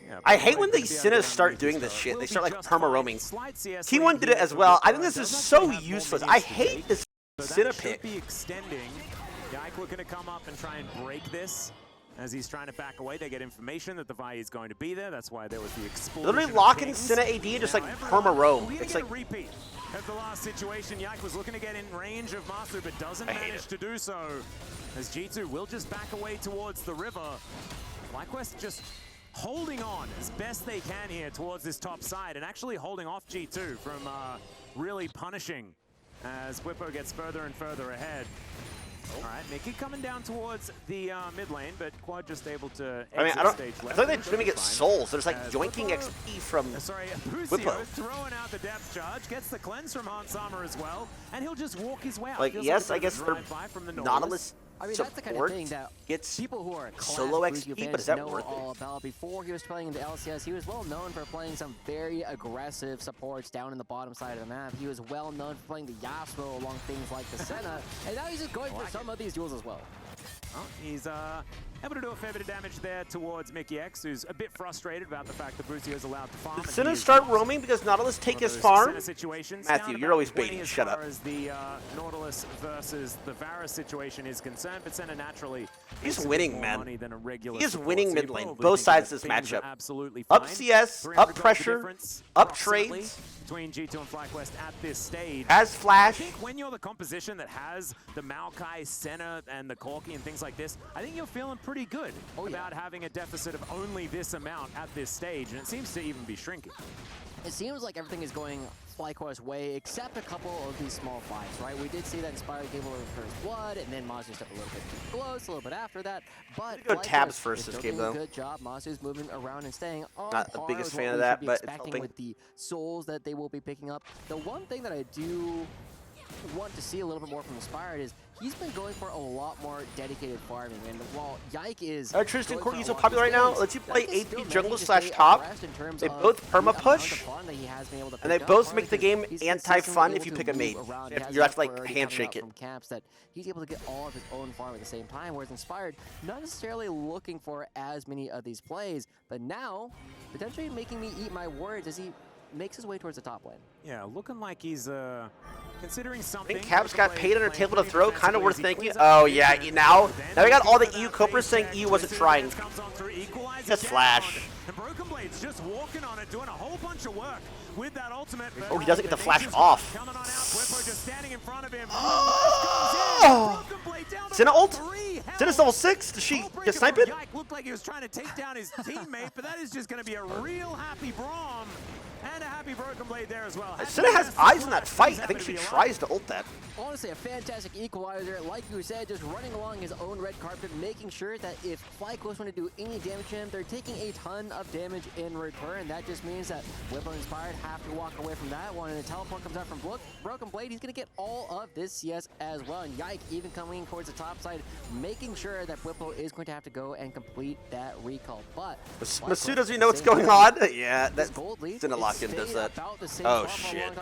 Yeah, I hate when the Sinners start doing this shit. They start like perma-roaming. T1 did it as well. I think this is so useless. I hate this Sinner pick. Be extending. Yike looking to come up and try and break this. As he's trying to back away, they get information that the Vi is going to be there. That's why there was the explosion. Literally of locking kings. Sinner AD and just like Now, perma-roam. we It's get like, a repeat of the last situation. Yike was looking to get in range of Masu, but doesn't I hate manage it. to do so. As G2 will just back away towards the river. Flyquest just holding on as best they can here towards this top side and actually holding off G2 from really punishing as Whippo gets further and further ahead. All right, Mickey coming down towards the mid lane, but Quad just able to exit I mean, I don't. stage I left. feel like they're gonna get Fine. souls. There's like As yoinking Whippo- XP from. Sorry, Whippo. Busio throwing out the depth charge, gets the cleanse from Hansama as well, and he'll just walk his way out. Like, Feels yes, a I bit of guess a their drive-by from the Nautilus I mean, that's the kind of support thing that gets people who are class solo Busio XP, fans but is that know worth it? all about. Before he was playing in the LCS, he was well known for playing some very aggressive supports down in the bottom side of the map. He was well known for playing the Yasuo along things like the Senna, and now he's just going for some of these duels as well. Oh, he's able to do a fair bit of damage there towards Mickey X, who's a bit frustrated about the fact that Busio is allowed to farm. Did and Sinners he is start not. roaming because Nautilus take One of his those farm? center situations. Matthew, Down you're about always 20 baiting. as Shut far up. As the Nautilus versus the Varus situation is concerned, but Senna naturally He's makes a bit winning, more man. money than a regular He is support, winning so you mid lane, probably both think sides that of this things are matchup. Absolutely Up fine. CS, 300 up goals the pressure, difference, up approximately, trades. between G2 and Flyquest at this stage. Has I Flash. think when you're the composition that has the Maokai, Senna, and the Corki and things like this, I think you're feeling pretty good about having a deficit of only this amount at this stage, and it seems to even be shrinking. It seems like everything is going Flyquest's way, except a couple of these small fights, right? We did see that Inspired gave away the first blood, and then Masu stepped a little bit too close, a little bit after that. But Go Flyquest tabs first is this still game, doing though. a good job. Masu's moving around and staying on Not the par biggest with what fan of we that, should be but it's expecting helping. with the souls that they will be picking up. The one thing that I do want to see a little bit more from Inspired is he's been going for a lot more dedicated farming, and while Yike is Are Tristan going for Corki a so lot of popular right these now? games, Lets you play Yike is AP still jungle managing to slash stay top. abreast in terms They of both the perma amount push, of farm that he has been able to and they pick up, both partly make the because game he's anti-fun consistently if you able pick to a mate. move around. You He have has to, enough like, priority handshake coming it. out from caps that he's able to get all of his own farm at the same time, whereas Inspired not necessarily looking for as many of these plays, but now potentially making me eat my words as he makes his way towards the top lane. Yeah, looking like he's considering I something. think Caps got paid on a table to Playing throw. pretty Kind of worth defensively thanking. as he Oh cleans yeah, up the now then we got all the looking EU for that Copers saying face EU check. wasn't Twisted trying. Advance comes on through, equalizer Just down. Flash. And Broken Blade's just walking on it, doing a whole bunch of work with that ultimate. but Oh, he doesn't get the the flash Nature's off. Coming on out, Whippo just standing in front of him. Oh! Broken Blade down to Senna ult. 3 health. Senna's level 6. Does she Hullbreaker get snipe from it? Yike looked like he was trying to take down his teammate, but that is just going to be a real happy Braum. And a happy Broken Blade there as well. Senna has eyes in that fight. I think she tries to ult that. Honestly, a fantastic equalizer. Like you said, just running along his own red carpet, making sure that if Flyquest want to do any damage to him, they're taking a ton of damage in return. That just means that Whippo Inspired have to walk away from that one, and the teleport comes out from Broken Blade. He's going to get all of this CS as well, and Yike even coming towards the top side, making sure that Whippo is going to have to go and complete that recall. But Masu doesn't even know what's going on. Yeah, that gold lead. Senna lock-in does that. Oh shit.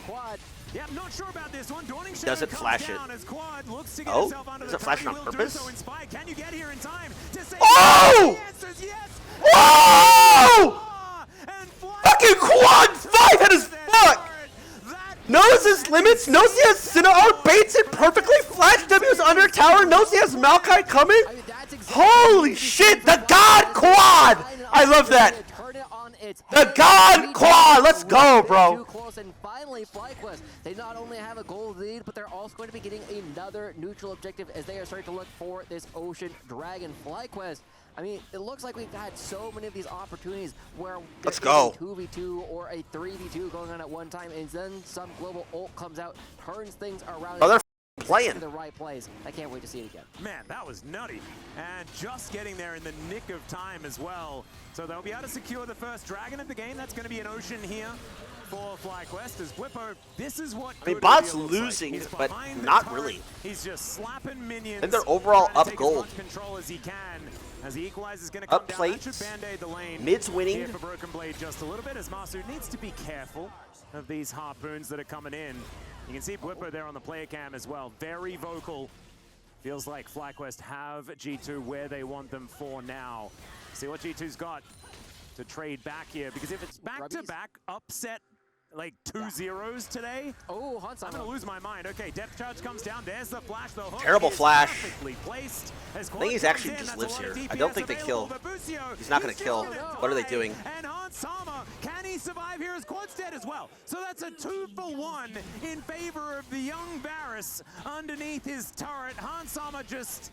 Quad. Yeah, I'm not sure about this one. Dawning Doesn't Shadow flash comes it. down as Quad looks to get Oh, himself under is the it flashing tunnel. on He will do purpose? so in spy. Can you get here in time to save Oh! The answer is yes. Whoa! And Fucking quad 5 hit his fuck! Knows his limits, knows he has Cinnamon, baits it perfectly, Flash W is under tower, knows he has Maokai coming. Holy shit, the God Quad! I love that. The God Quad, let's go, bro. Too close, and finally, Flyquest, they not only have a gold lead, but they're also going to be getting another neutral objective as they are starting to look for this Ocean Dragon. Flyquest, I mean, it looks like we've had so many of these opportunities where let's go. A 2v2 or a 3v2 going on at one time, and then some global ult comes out, turns things around. Oh, they're playing the right plays. I can't wait to see it again. Man, that was nutty. And just getting there in the nick of time as well. So they'll be able to secure the first dragon of the game. That's going to be an Ocean here for Flyquest as Whippo. This is what I mean, Bot's losing, but not really. He's just slapping minions. And they're overall up gold. Control as he can. As the equalizer is going to come up plate. Band-aid the lane. Mid's winning. Here for Broken Blade just a little bit as Masu needs to be careful of these harpoons that are coming in. You can see Whippo there on the player cam as well. Very vocal. Feels like Flyquest have G2 where they want them for now. See what G2's got to trade back here, because if it's back-to-back upset, like 2-0s today, oh, I'm going to lose my mind. Okay, depth charge comes down. There's the flash. The hook terrible flash. Placed. I think he's actually just lives here. I don't think they kill. He's not going to kill. What are they doing? And Hansama, can he survive here? His quad's dead as well. So that's a 2-for-1 in favor of the young Varus underneath his turret. Hansama just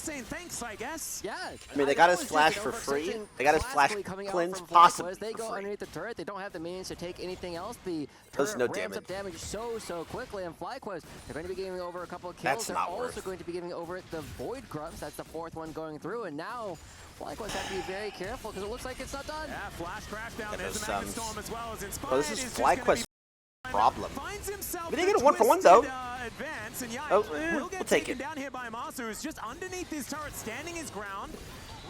saying thanks, I guess. Yeah. I mean, they got his flash for free. They got his flash cleanse possibly They go underneath the turret. They don't have the means to take anything else. The there's no ramps up damage so quickly. And Flyquest, they're going to be giving over a couple of kills. That's they're not also worth. going to be giving over the Void Grumps. That's the fourth one going through. And now Flyquest have to be very careful because it looks like it's not done. Yeah, flash crash down. Yeah, there's a Magma Storm as well as Inspired. Oh, this is Flyquest problem. Finds himself But they get a 1-for-1 though. Advance, and Oh, will get we'll take it. down here by Masu, who's just underneath his turret, standing his ground.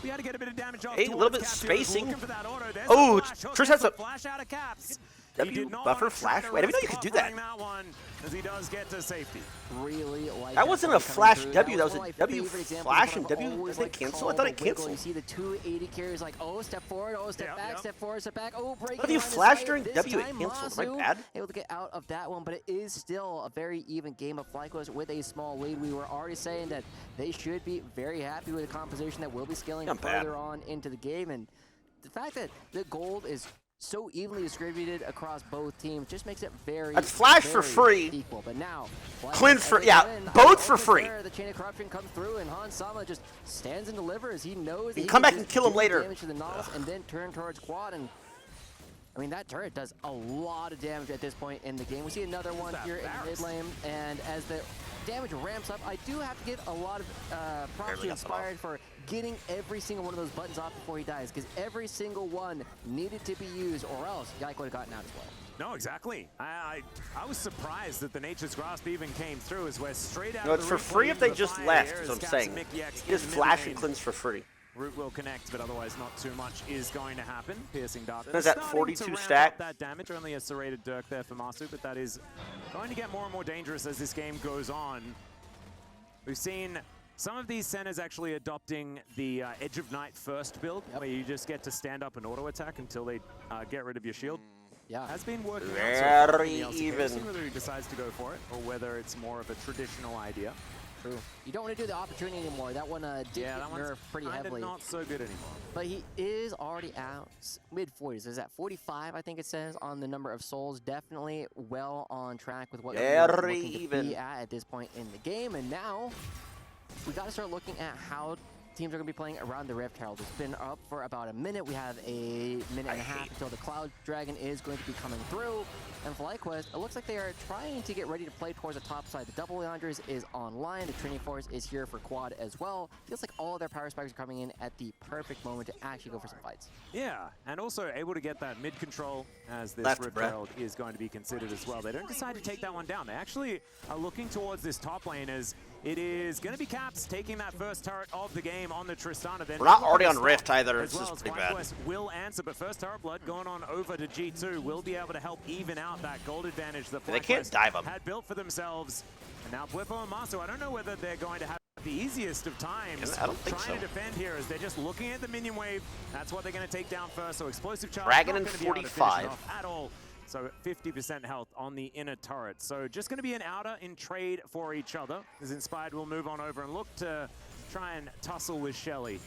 We had to get a bit of damage off. Hey, a little bit Caps spacing. for that auto. There's Oh, the flash hook. Trish has a flash out of Caps. W buffer flash. Wait, I didn't know you could do that. That one as he does get to safety. Really like that wasn't a flash W. That was one of a my W favorite examples flash of and I've W. always Did they liked cancel? I called thought it the wiggle. canceled. You see the 280 carries like, oh, step forward, oh, step back, step forward, step back, oh, break. If you flash during W, it canceled. Am I bad? Able to get out of that one, but it is still a very even game of Flyquest with a small lead. We were already saying that they should be very happy with the composition that will be scaling further on into the game, and the fact that the gold is so evenly distributed across both teams just makes it very That's flash for free. equal. But now Cleanse for both for free. The chain of corruption comes through, and Hansama just stands and delivers. He knows that he come back can and kill him do later. damage to the Nautilus and then turn towards Quad. And I mean, that turret does a lot of damage at this point in the game. We see another one here in mid lane, and as the damage ramps up, I do have to give a lot of props to Inspired for getting every single one of those buttons off before he dies, because every single one needed to be used, or else Yike would have gotten out as well. No, exactly. I was surprised that the Nature's Grasp even came through, as we're straight out No, of it's the for free if they just left, is what I'm saying. Just Just flash and cleanse for free. Root will connect, but otherwise not too much is going to happen. Piercing Darkness. There's that starting 42 to ramp stack. up that damage, only a serrated Dirk there for Masu, but that is going to get more and more dangerous as this game goes on. We've seen some of these centers actually adopting the Edge of Night first build, where you just get to stand up and auto attack until they get rid of your shield. Yeah, Has been working very out so far. even. See whether he decides to go for it or whether it's more of a traditional idea. true. You don't want to do the opportunity anymore. That one did get nerfed pretty heavily. Not so good anymore. But he is already out mid-40s. Is that 45, I think it says, on the number of souls. Definitely well on track with what we're looking to be at this point in the game. And now we got to start looking at how teams are going to be playing around the Rift Herald. It's been up for about a minute. We have a minute and a half until the Cloud Dragon is going to be coming through. And Flyquest, it looks like they are trying to get ready to play towards the top side. The Double Leandres is online. The Trinity Force is here for Quad as well. Feels like all of their power spikes are coming in at the perfect moment to actually go for some fights. Yeah, and also able to get that mid control as this Rift Herald is going to be considered as well. They don't decide to take that one down. They actually are looking towards this top lane as it is going to be Caps taking that first turret of the game on the Tristana. Then we're not already on Rift either. It's just pretty bad. Will answer, but first turret blood going on over to G2 will be able to help even out that gold advantage that they can't dive them. Had built for themselves. And now Blippo and Masu, I don't know whether they're going to have the easiest of times. I don't think trying so. to defend here as they're just looking at the minion wave. That's what they're going to take down first. So explosive charge. Dragon not and gonna be able to finish it 45. off at all. So 50% health on the inner turret. So just going to be an outer in trade for each other. As Inspired will move on over and look to try and tussle with Shelly.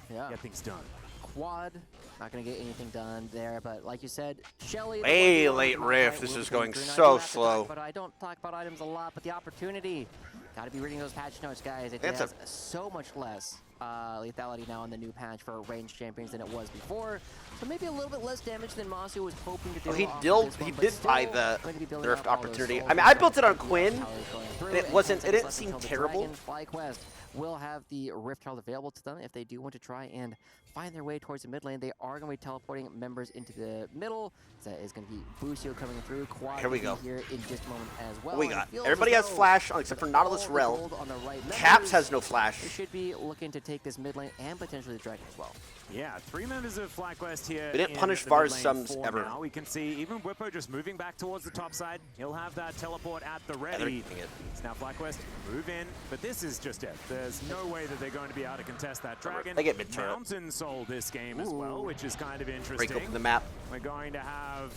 Yeah. Get things done. Quad, not going to get anything done there, but like you said, Shelly. Way late riff. This is going so slow. But I don't talk about items a lot, but the opportunity. Got to be reading those patch notes, guys. It That's has so much less lethality now in the new patch for ranged champions than it was before. So maybe a little bit less damage than Masu was hoping to do. Oh, he off did. of this one, He but did still buy the going to be building nerfed up all those opportunity. souls I mean, I and built it on the Quinn. powers going through, And it and wasn't. 10 It didn't seconds seem until the terrible. Dragon Flyquest will have the Rift Herald available to them if they do want to try and find their way towards the mid lane. They are going to be teleporting members into the middle. So that is going to be Busio coming through. Quad Here we will go. be here in just a moment as well. What we And it got? feels Everybody as has though flash except for with Nautilus all the Rel. gold on the right Caps members, has no flash. they should be looking to take this mid lane and potentially the Dragon as well. Yeah, 3 members of Flyquest here. We didn't in punish the Var's mid lane sums for ever. Now. We can see even Whippo just moving back towards the top side. He'll have that teleport at the they're ready. keeping it. It's now Flyquest move in, but this is just it. There's no way that they're going to be able to contest that Dragon. They get mid-turret. Mountain Soul this game as well, which is kind of interesting. Break open the map. We're going to have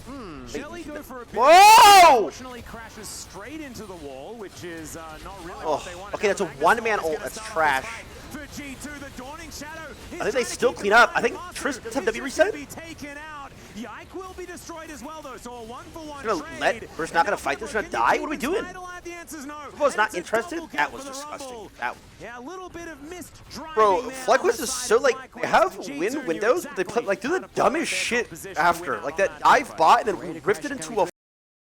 Shelly go for a bit. Whoa! Unfortunately, crashes straight into the wall, which is not really what they wanted. Okay, that's a one-man ult. That's trash. For G2, the Dawning Shadow. I think they still clean up. I think Tristan's have W reset. Taken out. Yike will be destroyed as well, though. So a 1-for-1 We're gonna let. We're just not gonna fight this. We're gonna die. What are we doing? The answer's no. Was not And it's a interested. double kill That for was the disgusting. Rumble. That. Yeah, a little bit of missed driving Bro, there on Flyquest the is side so of like they Flyquest. have G2 win knew windows, but they exactly put like do how the to put dumbest their shit position after, win like on that dive bot and then Great ripped it aggression into a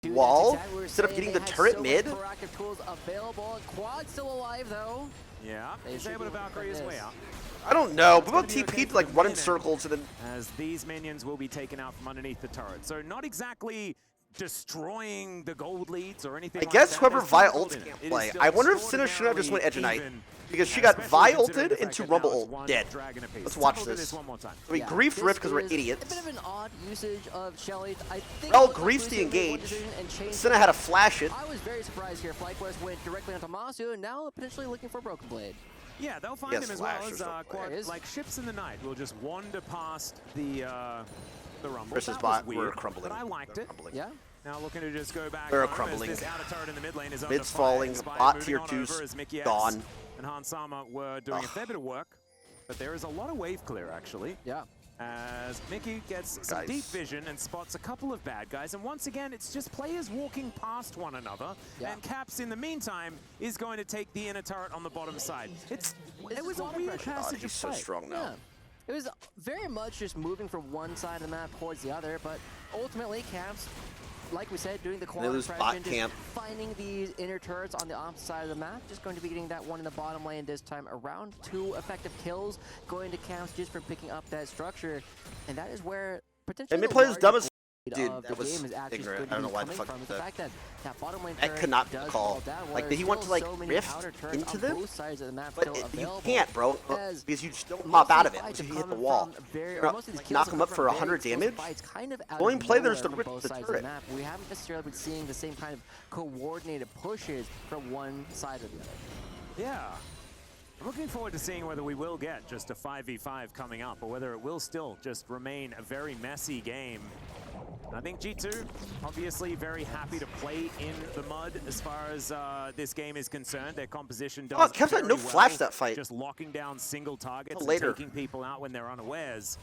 coming wall That's exactly what we were instead of saying. getting They the had turret so mid. much proactive tools available. Quad still alive though. Yeah, They he's should able to be able to Valkyrie his win way this. out. I don't know. But about It's gonna be TP okay like for run in minute. circles and then As these minions will be taken out from underneath the turret. So not exactly destroying the gold leads or anything I like guess that. whoever There's still Vi gold ulted in it. can't It is play. still I wonder if Sinner should have just went Edge extraordinarily Knight. even, Because she got especially Vi considering ulted the fact into that Rumble now it's ult. one Dead. dragon apiece. Let's Let's watch look at this. one more time. We Yeah, grief this Rift because we're is idiots. A bit of an odd usage of Shelly. I think Well, it looks like grief's the Lucio made one engage. decision and changed Sinner it. had to flash it. I was very surprised here. Flyquest went directly onto Masu and now potentially looking for Broken Blade. Yeah, they'll find Yes, him as Flash, well there's as no There it is. like ships in the night will just wander past the Rumble. Versus That bot, was we're weird, crumbling. but I liked We're it. crumbling. Yeah. Now looking to just go back They're home as crumbling. this outer turret in the mid lane is Mid's under fire. falling, Inspired bot moving tier on 2's over as Mickey X gone. and Han Sama were doing a fair bit of work, but there is a lot of wave clear actually. Yeah. As Mickey gets some Guys. deep vision and spots a couple of bad guys, and once again, it's just players walking past one another, Yeah. and Caps, in the meantime, is going to take the inner turret on the bottom side. It was a water weird pressure. passage he's of so play. strong now. Yeah. It was very much just moving from one side of the map towards the other, but ultimately Caps, like we said, doing the quad lose impression, bot just camp. finding these inner turrets on the opposite side of the map, just going to be getting that one in the bottom lane this time around. 2 effective kills going to Caps just from picking up that structure, and that is where potentially And mid the player's dumb as largest lead dude, of that the was game is actually ignorant. going to I don't be know why the coming fuck from he the did fact that that bottom lane That turret could not be does call. fall down, while Like, did there's he want to still like so many rift outer turrets into on them? both sides of the map But still you available. can't, bro, As because you just don't most hop of out these of it fights until you have hit the come wall. from very- Or most of these kills knock have him come up from for very 100 close damage. fights, kind of out Only of play there's nowhere to from rip both the sides of turret. the map. We haven't necessarily been seeing the same kind of coordinated pushes from one side or the other. Yeah. I'm looking forward to seeing whether we will get just a 5v5 coming up, or whether it will still just remain a very messy game. I think G2, obviously very happy to play in the mud as far as this game is concerned. Their composition does Kev's had no very flash well, that fight. just locking down single targets and Later. taking people out when they're unawares.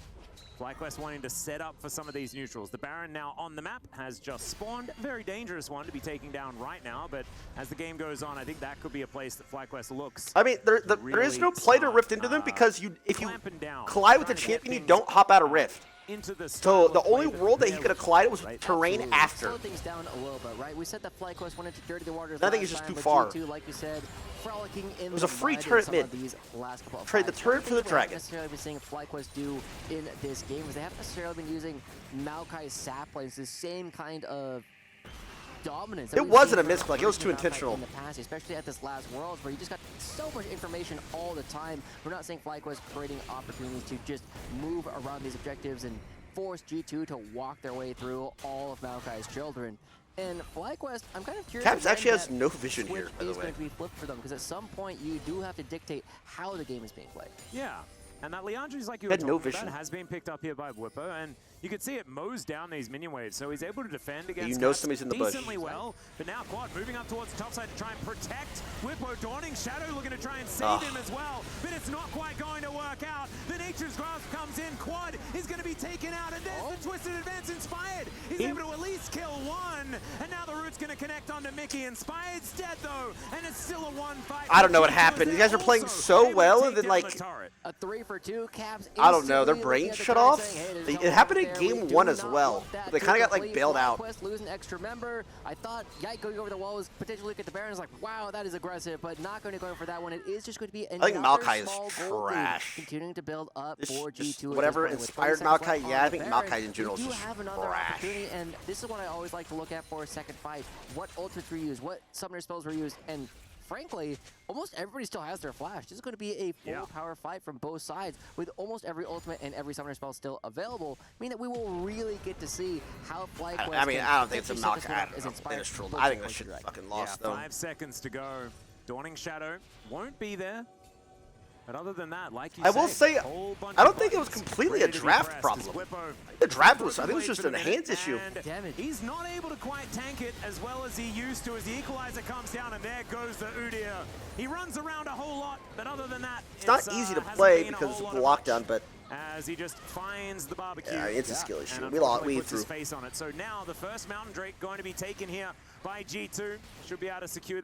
Flyquest wanting to set up for some of these neutrals. The Baron now on the map has just spawned. Very dangerous one to be taking down right now, but as the game goes on, I think that could be a place that Flyquest looks. I mean, there is really no play to start, rift into them because if you clamping down, collide with the trying to get champion, you things don't hop out of rift. into the So style the of play only world that he they're could have collided was right? terrain Absolutely. after. Slow things down a little bit, right? We said that Flyquest went into dirty the waters I think last it's just time, too but far. G2, like you said, frolicking in It was a the free mud in turret some mid. of these last couple of Trade the fights. turret for the One thing we haven't dragon. necessarily been seeing Flyquest do in this game is they haven't necessarily been using Maokai's sap lanes, the same kind of dominance. that It we've wasn't seen a misclick, it was from too Maokai intentional. in the past, especially at this last Worlds, where you just got so much information all the time. We're not seeing Flyquest creating opportunities to just move around these objectives and force G2 to walk their way through all of Maokai's children. And Flyquest, I'm kind of curious. Caps when actually has that no vision switch here, by the is way. going to be flipped for them, because at some point you do have to dictate how the game is being played. Yeah. And that Leandri's, like you Had were no talking vision. about, has been picked up here by Whippo, and you could see it mows down these minion waves, so he's able to defend against You know Caps somebody's in the bush. decently well. But now Quad moving up towards the top side to try and protect Whippo. Dawning Shadow looking to try and save him as well, but it's not quite going to work out. The Nature's Grasp comes in, Quad is going to be taken out, and there's the Twisted Advance. Inspired, he's able to at least kill one, and now the Root's going to connect onto Mickey. Inspired's dead though, and it's still a one fight. I don't know what happened. You guys are playing so well, and then like A 3 for 2, Caps. I don't know, their instantly brain looking at the shut card off. saying, hey, there's It no happened in hope there. game We do 1 as not well. want that They to kind of got like complete. bailed out. Flyquest lose an extra member. I thought Yike going over the wall was potentially look at the Baron. Like, wow, that is aggressive, but not going to go for that one. It is just going to be another think Maokai is small gold lead, trash. continuing to build up This for just G2. whatever at this point. inspired With 20 seconds Maokai, left yeah, on I the think Baron, Maokai in general is we do just have another trash. opportunity, and this is what I always like to look at for a second fight. What ultimates were used, what summoner spells were used, and frankly, almost everybody still has their flash. This is going to be a full power fight from both sides, with almost every ultimate and every summoner spell still available, meaning that we will really get to see how Flyquest I mean, I don't think it's a potentially set this one Maokai. I up don't as know. inspired They just trolled. both I think sides they should direct. fucking lost though. 5 seconds to go. Dawning Shadow won't be there. But other than that, like you I will say, whole bunch I of don't think it was buttons completely a ready to be draft pressed problem. as Whippo The draft was, I think it broken was just blade a for the hands minute, issue. and Damage. He's not able to quite tank it as well as he used to as the equalizer comes down, and there goes the Udyr. He runs around a whole lot, but other than that, It's not easy to hasn't play been a because whole of lot the lockdown, but as he just finds the barbecue. yeah, it's a skill issue. And We lost, unfortunately we puts his threw. face on it. So now the first Mountain Drake going to be taken here by G2. Should be able to secure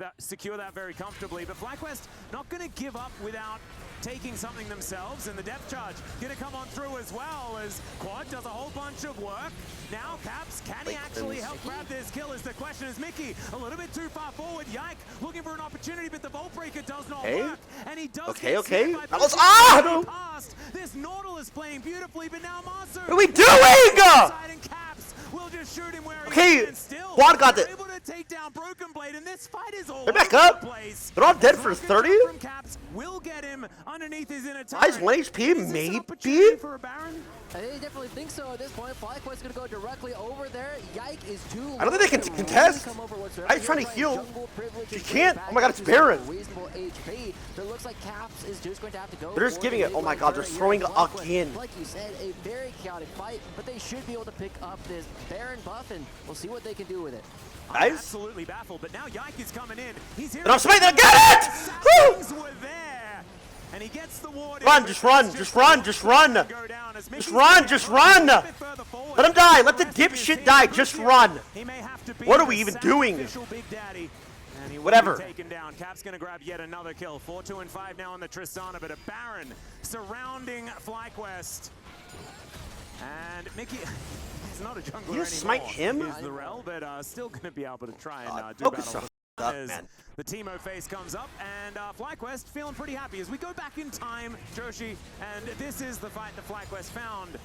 that very comfortably. But Flyquest not going to give up without taking something themselves, and the depth charge going to come on through as well as Quad does a whole bunch of work. Now Caps, can he actually help grab this kill is the question. Is Mickey a little bit too far forward? Yike looking for an opportunity, but the Vault Breaker does not work, and he does Okay, get okay. snared by That was both no. past. This Nautilus playing beautifully, but now Masu. What are we doing? Side and Caps will just shoot him where he Okay, is. Still, Quad got they're it. able to take down Broken Blade, and this fight is all They're back over up. the place. They're all dead for Rocket 30? jump from Caps will get him underneath his inner turret. Guys, 1 HP, Is this an maybe? opportunity for a Baron? I definitely think so at this point. Flyquest is going to go directly over there. Yike is too I don't think they can contest. Yike's trying to heal. She can't. Oh my god, it's Baron. Reasonable HP. So it looks like Caps is just going to have to go. They're just for giving the it. Oh my big god, they're one throwing here. Flyquest, again. Like you said, a very chaotic fight, but they should be able to pick up this Baron buff, and we'll see what they can do with it. I'm Guys? absolutely baffled, but now Yike is coming in. He's here. They're on somebody, they'll get it! Woo! Things were there, and he gets the ward. Run, just run, just run, just run. Just run, just run. Let him die, let the dipshit die, just run. What are we even doing? Whatever. Taken down. Cap's gonna grab yet another kill. 4-2 and 5 now on the Tristana, but a Baron surrounding Flyquest. And Mickey, he's not a jungler anymore. You smite him? Is the Rel, but still gonna be able to try and do Focus battle. up, As man. the Teemo face comes up, and Flyquest feeling pretty happy as we go back in time, Joshi, and this is the fight that Flyquest found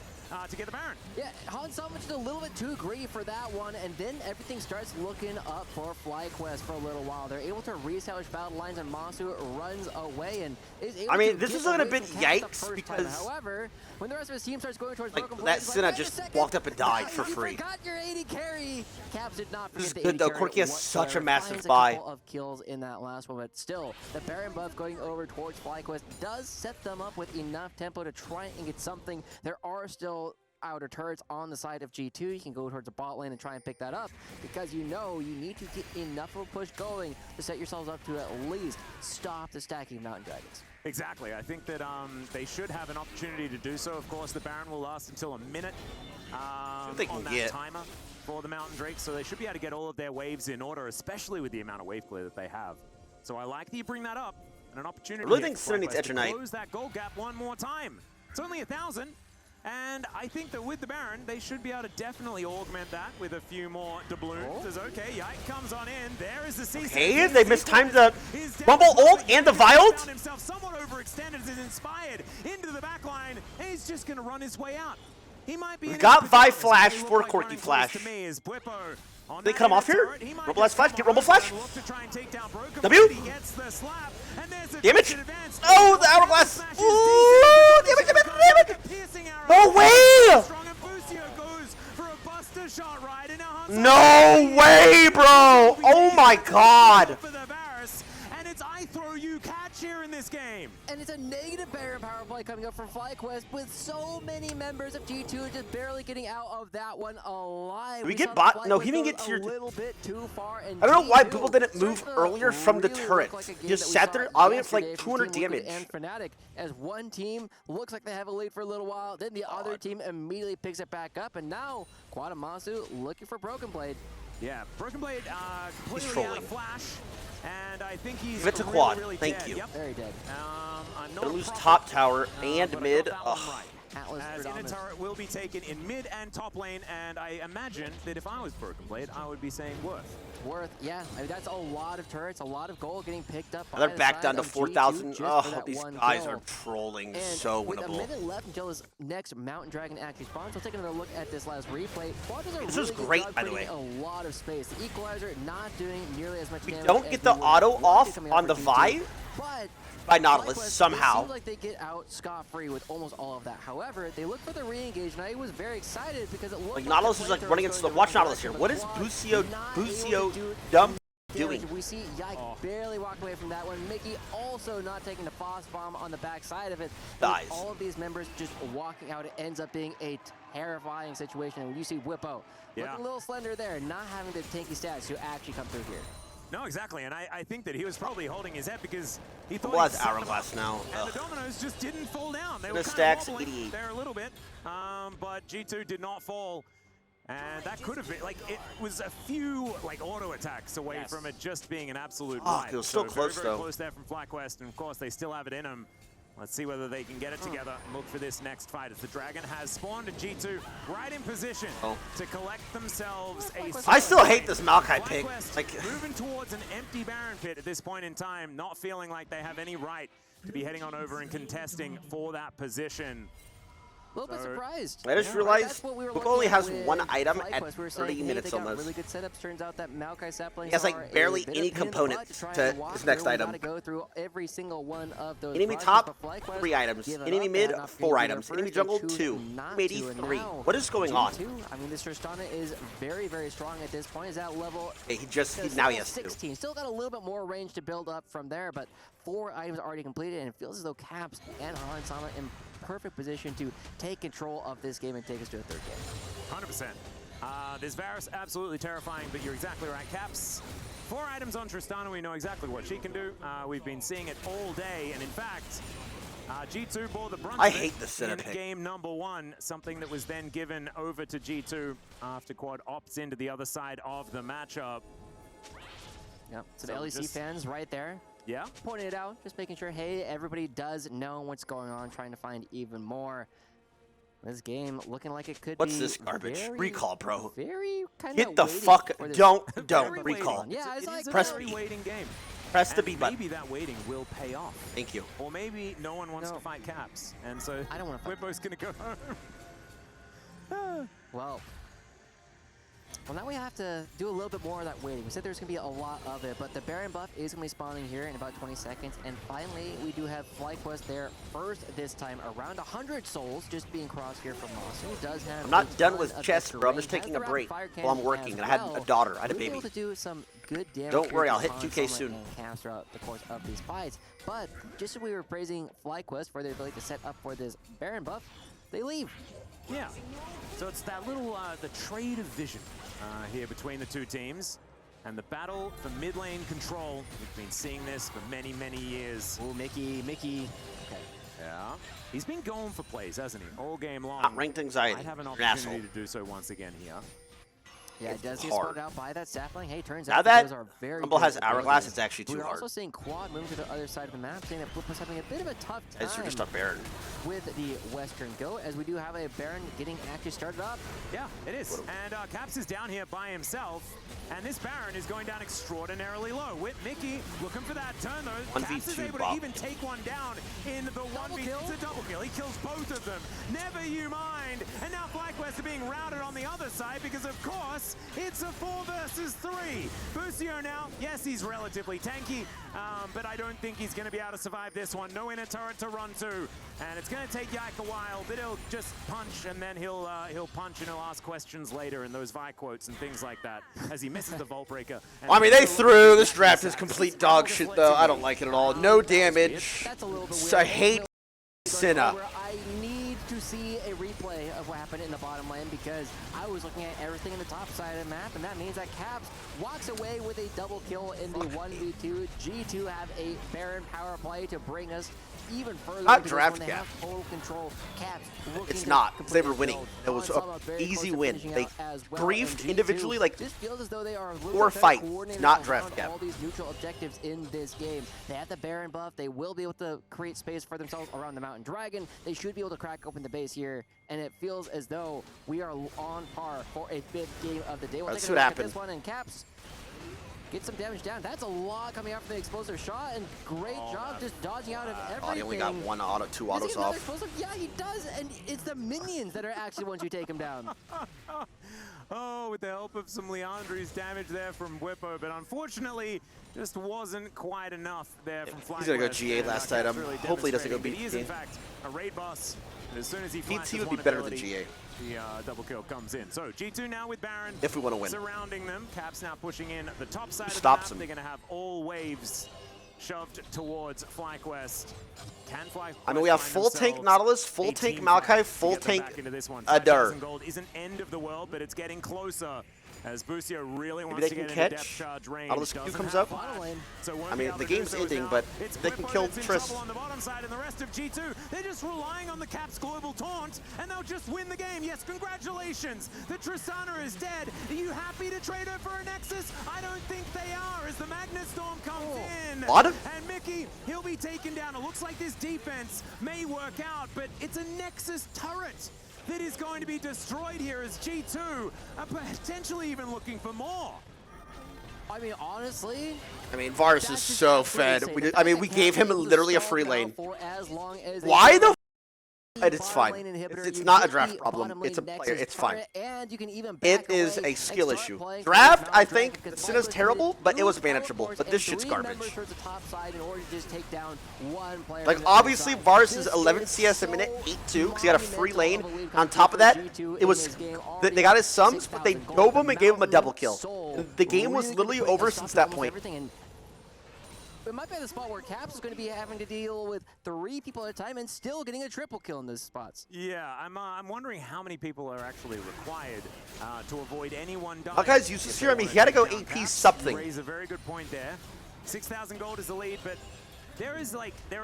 to get the Baron. Yeah, Han Sama just a little bit too greedy for that one, and then everything starts looking up for Flyquest for a little while. They're able to reestablish battle lines, and Masu runs away and is able I mean, to this get is looking a away bit from Caps the yikes first time. because However, when the rest of his team starts going towards like Broken that Blade, he's Senna like, "Wait a just second, walked up and died for you free. forgot your AD carry. Caps did not This forget is the good, though. AD carry Corki has such a whatsoever. massive Finds buy. a couple of kills in that last one, but still, the Baron buff going over towards Flyquest does set them up with enough tempo to try and get something. There are still outer turrets on the side of G2. You can go towards the bot lane and try and pick that up because you know you need to get enough of a push going to set yourselves up to at least stop the stacking of Mountain Dragons. Exactly. I think that they should have an opportunity to do so. Of course, the Baron will last until a minute they can on that get. timer for the Mountain Drake, so they should be able to get all of their waves in order, especially with the amount of wave clear that they have. So I like that you bring that up, and an opportunity I really here think for Senna needs Flyquest Edge to of Night. close that goal gap one more time. It's only 1,000. And I think that with the Baron, they should be able to definitely augment that with a few more doubloons. As okay, Yike comes on in. There is the CC. Hey, they mistimed the Rumble ult and the Violent. Found himself somewhat overextended, is inspired into the back line, and he's just going to run his way out. He might be. We in got his Vi pajamas. Flash He looked for like Corki running close Flash. to me as Bwippo on They that cut him off inner here? turret. He might Rumble just Flash, come get on Rumble over Flash. and look to try and take down Broken W. Blade. He gets the slap, and there's a Damage. twisted advance. Oh, the hourglass. Smash is Ooh, decent. damage, damage, damage. Piercing arrow. No way! Strong and Busio goes for a bust Buster shot right in a No way, bro! Oh my god! For the Varus, and it's I throw you catch here in this game. And it's a negative Baron power play coming up from Flyquest with so many members of G2 just barely getting out of that one alive. Did we saw get the bot? No, he Flyquest didn't go get to your... a little bit too far, and I don't know why G2 people didn't move starting to earlier from the really turret. look like a game Just that we sat saw there, all in for yesterday like from 200 Team Liquid damage. and Fnatic, as one team looks like they have a lead for a little while, then the other team immediately picks it back up, and now Quadamasu looking for Broken Blade. Yeah, Broken Blade completely out trolling. of flash, and I think he's Give it to really, Quad. really Thank dead. you. Yep. Very dead. No Gonna lose profit, top tower and but I mid. got that one Ugh. right. Atlas As in a predominant. turret will be taken in mid and top lane, and I imagine that if I was Broken Blade, I would be saying Worth. Yeah, I mean, that's a lot of turrets, a lot of gold getting picked up. They're by the back side down to of G2 4,000. just for Oh, that these one guys kill. are trolling And so with a winnable. minute left until this next Mountain Dragon actually spawns, we'll take another look at this last replay. Quad does a This really is good great, job by the creating way. a lot of space. The Equalizer not doing nearly as much We damage. don't as get the we would auto want off coming out on for the G2, Vi but by Nautilus Flyquest, somehow. It seems like they get out scot-free with almost all of that. However, they look for the re-engage, and I was very excited because it looked Like like Nautilus the is like flamethrower running was into the... going Watch the wrong Nautilus here. direction, What but is Quad not able to Busio do dumb damage. doing? We see Yike barely walk away from that one. Mickey also not taking the Foss Bomb on the back side of it. Dies. With all of these members just walking out, it ends up being a terrifying situation. And you see Whippo looking a little slender there, not having the tanky stats to actually come through here. No, exactly, and I think that he was probably holding his head because he thought Well, he'd that's set them Hourglass up, now. and Ugh. the dominoes just didn't fall down. They The were kind stacks, of wobbling 88. there a little bit, but G2 did not fall. And that could have been, like, it was a few, like, auto attacks away from it just being an absolute Oh, wipe. it was still So close, very, very though. close there from Flyquest, and of course they still have it in them. Let's see whether they can get it together and look for this next fight as the Dragon has spawned and G2 right in position to collect themselves a... I still hate this Maokai pick. Flyquest Like, moving towards an empty Baron pit at this point in time, not feeling like they have any right to be heading on over and contesting for that position. A little bit surprised. I just Yeah, realized that's what we were Book looking only at has with one item Flyquest. at We were saying, 30 hey, minutes they got almost. really good setups. Turns out that Maokai saplings He has, like, are a barely bit any of a pain in the component butt try to and walk his next through. We item. gotta go through every single one of those Enemy projects, top, but Flyquest 3 items. give it Enemy up. mid, That not 4 being items. their Enemy first, jungle, they choose 2. not Maybe to, and 3. now What is going on? G2, I mean, this Tristana is very, very strong at this point. Is at level Hey, now level he has 2. 16. Still got a little bit more range to build up from there, but 4 items already completed, and it feels as though Caps and Han Sama in perfect position to take control of this game and take us to a third game. 100%. This Varus, absolutely terrifying, but you're exactly right. Caps, 4 items on Tristana. We know exactly what she can do. We've been seeing it all day, and in fact, G2 bore the brunt I of it hate the center in pick. game number 1, something that was then given over to G2 after Quad opts into the other side of the matchup. Yep, some So LEC just- fans right there. Yeah. Pointing it out, just making sure, hey, everybody does know what's going on, trying to find even more. This game looking like it could What's be this garbage? very, Recall, bro. Very kind Hit of the fuck. Don't Very recall. waiting. Yeah, it's It like is a Press very B. waiting game. Press the And B button. maybe that waiting will pay off. Thank you. Or maybe no one wants No. to fight Caps, and so I don't wanna fight Whippo's gonna go home. Well, now we have to do a little bit more of that waiting. We said there's going to be a lot of it, but the Baron buff is going to be spawning here in about 20 seconds. And finally, we do have Flyquest there first this time. Around 100 souls just being crossed here from Moss, who does have I'm not a done ton with of chess, bro. I'm extra just range, taking has a the break rapid fire while I'm cannon working. as And I had well. a daughter. I had a We'll be baby. able to do some good damage. Don't worry, here I'll to hit Han 2K Sama soon. and Caps throughout the course of these fights. But just as we were praising Flyquest for their ability to set up for this Baron buff, they leave. Yeah. So it's that little the trade of vision here between the two teams. And the battle for mid lane control. We've been seeing this for many, many years. Ooh, Mickey. Okay. Yeah. He's been going for plays, hasn't he? All game long. Not ranked anxiety. Might have an You're an asshole. opportunity to do so once again here. Yeah, it does get hard. spotted out by that sapling. Hey, turns Now out that those are very Rumble good has Hourglass, abilities. it's actually too We're hard. also seeing Quad move to the other side of the map, saying that Flip was having a bit of a tough It's time just a Baron. with the Western Go, as we do have a Baron getting actually started up. Yeah, it is. And Caps is down here by himself. And this Baron is going down extraordinarily low. With Mickey looking for that turn, though. 1v2 Caps is able Bob. to even take one down in the 1v2. kill. It's a double kill. He kills both of them. Never you mind. And now Flyquest are being routed on the other side because, of course, Yes, it's a 4 versus 3. Busio now, yes, he's relatively tanky, but I don't think he's going to be able to survive this one. No inner turret to run to, and it's going to take Yike a while, but he'll just punch, and then he'll punch and he'll ask questions later in those Vi quotes and things like that as he misses the Vault Breaker. I mean, they threw this draft is complete dog shit though. I don't like it at all. No damage. So I hate Senna. I need to see a replay of what happened in the bottom lane because I was looking at everything in the top side of the map, and that means that Caps walks away with a double kill in the 1v2. G2 have a Baron power play to bring us even further. Not draft when they have total control. Caps it's not. They were winning. It was an easy win. They griefed individually like this feels as though they are 4 fights, not draft cap. All these neutral objectives in this game. They have the Baron buff. They will be able to create space for themselves around the Mountain Dragon. They should be able to crack open the base here, and it feels as though we are on par for a 5th game of the day. We'll Let's take see a what look happens. at this one, and Caps get some damage down. That's a lot coming out from the explosive shot, and great job just dodging out of everything. Oh, he only got 2 Does autos he have another off. explosive? Yeah, he does, and it's the minions that are actually ones who take him down. Oh, with the help of some Leandri's damage there from Whippo, but unfortunately, just wasn't quite enough there from Flyquest. He's gonna go GA last item. Hopefully he doesn't go He is, in BT. fact, a raid boss. As soon as he BT would one be better than ability, GA. The double kill comes in. So G2 now with Baron. If we want to win. Surrounding them. Caps now pushing in the top side of the stops map. him? They're going to have all waves shoved towards Flyquest. Can Flyquest I mean, we have find full tank themselves Nautilus, full a tank team Maokai, fight full to get them tank back into this one? Adar. 5,000 gold isn't end of the world, but it's getting closer. As Busio really wants they to can get catch. into depth charge range. Nautilus Q Doesn't comes have up. flash, so won't I be mean, able the to do game's so ending, now. but It's they can Whippo kill that's in Triss. trouble on the bottom side, and the rest of G2, they're just relying on the Caps global taunt, and they'll just win the game. Yes, congratulations. The Tristana is dead. Are you happy to trade her for a Nexus? I don't think they are, as the Magnet Storm comes in. What? And Mickey, he'll be taken down. It looks like this defense may work out, but it's a Nexus turret that is going to be destroyed here as G2 are potentially even looking for more. I mean, honestly, I mean, Varus is that's just so absolutely fed. insane. I mean, we The gave him Caps literally a stalled free now lane. for as long as they Why can. the It's Bottom fine. lane inhibitor, It's you not a get draft the problem. bottom It's a lane player. Nexus It's fine. turret, and you can even It back is away a skill and start issue. playing Draft, for I the think, because Sinna's Flyquest terrible, needed but it was two manageable. teleports But and this shit's 3 garbage. members towards the top side in order to just take down one player. Like, on the other obviously, side. Varus is This 11 is CS a minute, so 8-2, because he got a free lane. monumental of a lead On top of that, G2 it in was this game. they got his Already sums, but they 6,000 dove gold. him and gave him a double kill. Soul The game was really literally complete over and since stopped that almost point. everything, and it might be the spot where Caps is going to be having to deal with 3 people at a time and still getting a triple kill in those spots. Yeah, I'm wondering how many people are actually required to avoid anyone dying. Maokai's useless here. I mean, he had to go AP something. Raise a very good point there. 6,000 gold is the lead, but there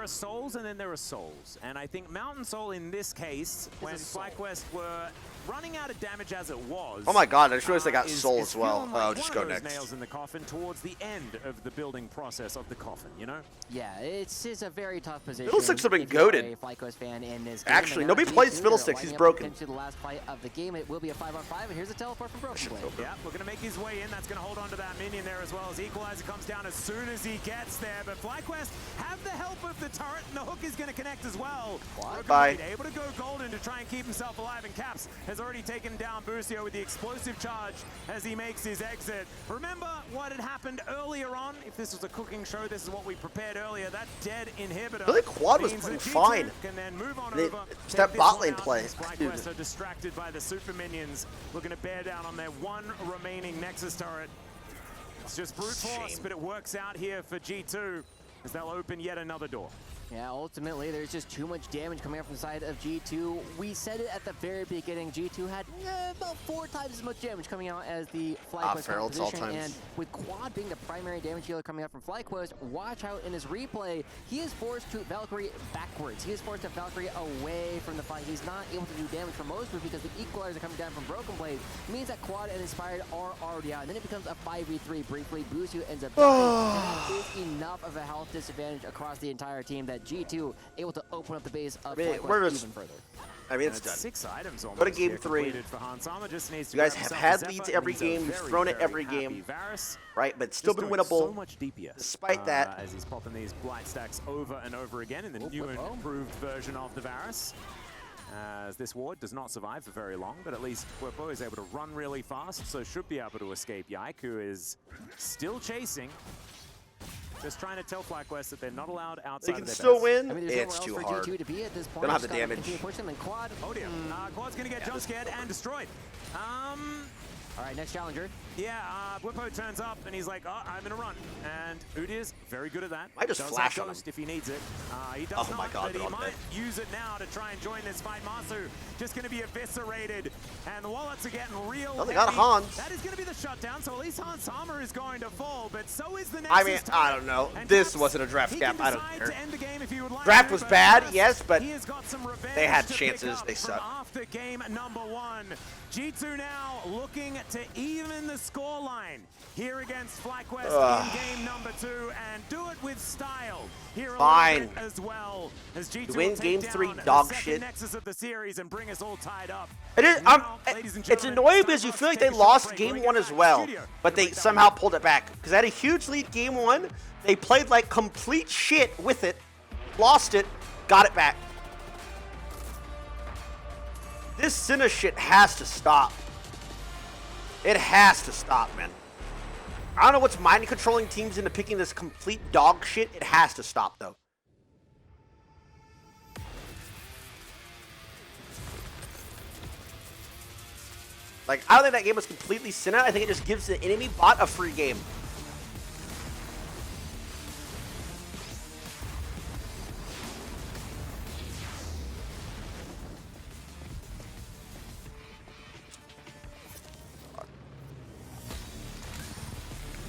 are souls and then there are souls. And I think Mountain Soul in this case, when Flyquest were running out of damage as it was. Oh my god, I just realized they got is soul as well. feeling like Oh, just one go of those next. nails in the coffin towards the end of the building process of the coffin, you know? Yeah, it's a very tough position. Fiddlesticks have been if you are goated. a Flyquest fan in this game. Actually, And now nobody plays G2 Fiddlesticks, lining he's up broken. potentially the last fight of the game. It will be a 5-on-5, and here's a teleport from Broken Blade. Yeah, looking to make his way in. That's going to hold on to that minion there as well as Equalizer comes down as soon as he gets there. But Flyquest have the help of the turret, and the hook is going to connect as well. Bye. Able to go golden to try and keep himself alive, and Caps has already taken down Busio with the explosive charge as he makes his exit. Remember what had happened earlier on? If this was a cooking show, this is what we prepared earlier. That dead inhibitor. Really, Quad was means playing that G2 fine. Can then move on They- over. it's take that this bot one lane out, play. as Flyquest are distracted by the super minions, looking to bear down on their one remaining Nexus turret. It's just brute force, but it works out here for G2 as they'll open yet another door. Yeah, ultimately, there's just too much damage coming out from the side of G2. We said it at the very beginning. G2 had about 4 times as much damage coming out as the Flyquest Feral, it's all position. times. And with Quad being the primary damage dealer coming out from Flyquest, watch out in his replay. He is forced to Valkyrie backwards. He is forced to Valkyrie away from the fight. He's not able to do damage for most of it because the Equalizer coming down from Broken Blade. It means that Quad and Inspired are already out. And then it becomes a 5v3 briefly. Busio ends up dying. And that is enough of a health disadvantage across the entire team that G2 able to open up the base of Flyquest even further. I mean, it's That's done. 6 items almost. Go to game here 3. completed for Hans. Sama just needs to You guys grab have himself had a Zephyr, leads and every he's a game. You've very, thrown it very every happy game. Varus Right, but it's still just been doing winnable. So much DPS. Despite that. As he's popping these blight stacks over and over again in the new and improved version of the Varus. As this ward does not survive for very long, but at least Whippo is able to run really fast, so should be able to escape. Yike, who is still chasing. Just trying to tell Flyquest that they're not allowed outside They can of their still base. win. I mean, It's too hard. G2 to be at this point. They don't have the Just gotta damage. continue pushing them, and Quad. Oh dear. Quad's going to get jump scared and destroyed. All right, next challenger. Yeah, Whippo turns up and he's like, oh, I'm in a run. And Udir's very good at that. Might just Does flash have on Ghost if he needs it. He does Oh my not, God, but he they're all might dead. use it now to try and join this fight. Masu just going to be eviscerated. And the wallets are getting real Oh, they got heavy. Hans. That is going to be the shutdown, so at least Hans Hammer is going to fall, but so is the next. I mean, I don't know. This wasn't a draft cap. I don't care. Draft was bad, yes, but they had chances. They suck. After game number 1, G2 now looking to even the scoreline here against Flyquest in game number 2 and do it with style here Fine. as well as G2 Win will take game down 3 the dog second shit. nexus of the series and bring us all tied up. It is. Now, ladies and It's gentlemen, annoying time because you for feel us like to they take a short lost break. game Bring it 1 back as to well, studio. but they somehow pulled it back because they had a huge lead game 1. They played like complete shit with it, lost it, got it back. This Senna shit has to stop. It has to stop, man. I don't know what's mind controlling teams into picking this complete dog shit. It has to stop, though. Like, I don't think that game was completely Senna. I think it just gives the enemy bot a free game.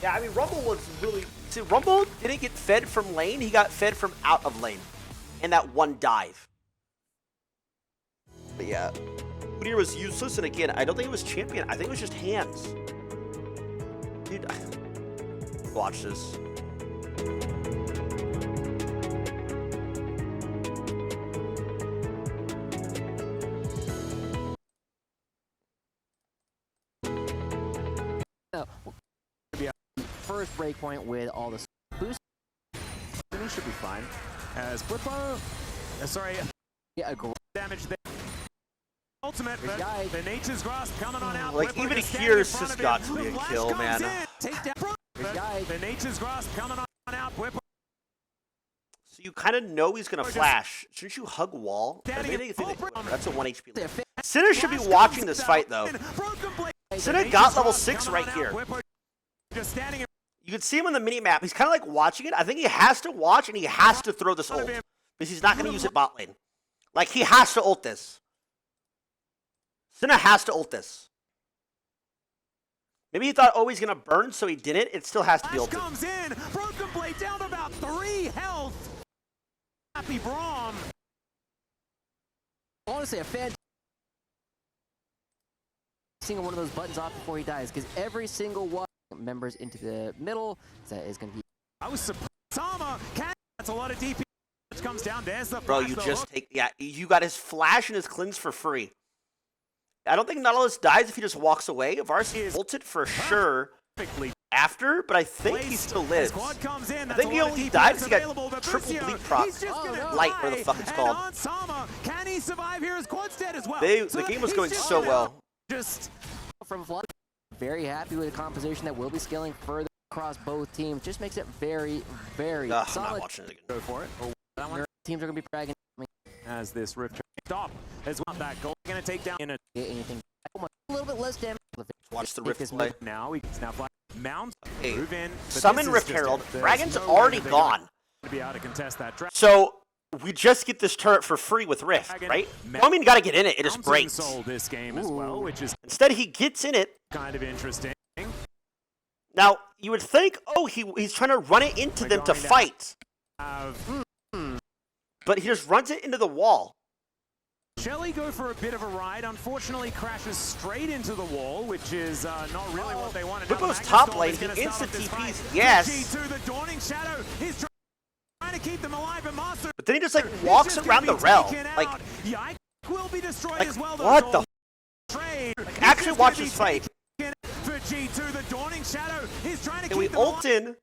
Yeah, I mean, Rumble was really... See, Rumble didn't get fed from lane. He got fed from out of lane. And that one dive. But yeah. Udyr was useless, and again, I don't think it was champion. I think it was just hands. Dude, watch this. First breakpoint with all the boost. He should be fine. As Whippo, Yeah, damage there. Ultimate, This but guy- the Nature's Grasp coming on out. Like, Whippo even just here, standing in this front got of to him. be a The flash kill, comes man. in. Take down. This guy- The Nature's Grasp coming on out. Whippo So you kind of know he's going to flash. Shouldn't you hug wall? Or Standing maybe in they think full that's a 1 HP. They're lead. Sinner should be Flash watching comes this fight, down. though. Broken blade. Sinner The got Nature's level Grasp 6 coming right on here. out. Whippo just standing in You can see him on the mini-map. He's kind of like watching it. I think he has to watch, and he has to throw this ult. Because he's not going to use it bot lane. Like, he has to ult this. Sinner has to ult this. Maybe he thought, oh, he's going to burn, so he didn't. It still has to be Flash ulted. comes in. Broken blade down to about 3 health. Happy Braum. honestly a fan single one of those buttons off before he dies, because every single one members into the middle is going to be. I was surprised. Sama, that's a lot of DP. Which comes down. There's the Bro, flash, you the just hook. take... Yeah, you got his flash and his cleanse for free. I don't think Nautilus dies if he just walks away. Varus Is ulted for sure perfectly after, but I think he placed. still As lives. Quad comes in, I that's think a he lot of only DPS died because he got available, but triple Lucio, bleed proc. he's just gonna Light, die. whatever the fuck it's And called. on Sama, can he survive here? As Quad's dead as well. The game was he's going just so gonna well. Just From Flood, very happy with the composition that will be scaling further across both teams. Just makes it very, very I'm not solid. watching it again. go for it. Oh, that one Teams are going to be dragging. as this rift stop as well. That goal gonna take down in a Get anything. A little bit less damage. Watch the Take Rift this play. now. He's now fly mount. Hey, Move in. but Summon this is Rift just Herald. it. There's Dragon's no way already that they're gonna gone. be able to contest that. So we just get this turret for free with Rift, Dragon right? ma- I mean, you gotta get in it. It just Mountain breaks. Soul this game as well, which is Instead, he gets in it. kind of interesting. Now, you would think, oh, he's trying to run it into We're them to going to fight. Have But he just runs it into the wall. Shelly go for a bit of a ride. Unfortunately, crashes straight into the wall, which is not really what they wanted. Now the Whippo's Magnet top Storm lane, is he gonna start off this insta-TPs, fight. yes. G2, the Dawning Shadow, he's trying to keep them alive, and Master But then he just, like, is walks just around gonna the be realm. taken Like, out. Yike will be destroyed like as well. what the Trade. Like, actually watch this fight. For G2, the Dawning Shadow, he's trying to And we keep them ult alive. in,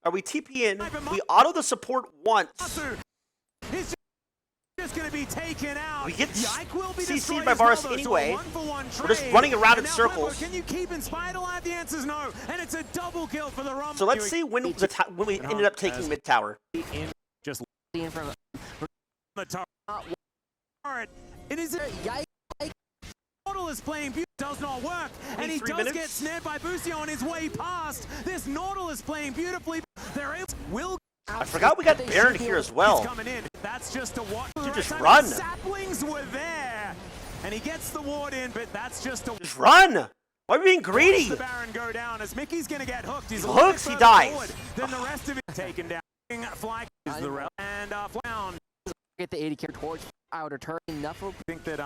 or we TP in, we auto the support once. Master, he's just going to be taken out. We get Yike will be CC'd destroyed by as well, Varus though, so a anyway. one-for-one We're just trade. running around in And now circles. Flippo, can you keep Inspired alive? The answer is no, and it's a double kill for the Rumble. So let's see when we ended up taking mid tower. Just In from the turret. It is Yike. Mortal is playing beautiful, does not work, and he 23 does minutes. get snared by Busio on his way past. This Nautil is playing beautifully. They're able will. I forgot we got Baron here as well. He's coming in. That's just a what? Dude, just run. Saplings were there, and he gets the ward in, but that's just a. Just run! Why are we being greedy? The Baron go down as Mickey's gonna get hooked. He's He a little hooks, bit he further dies. forward than the rest of it taken down. Fly is the rel and Flound. Get the 80 carry towards outer turn. Enough of I think that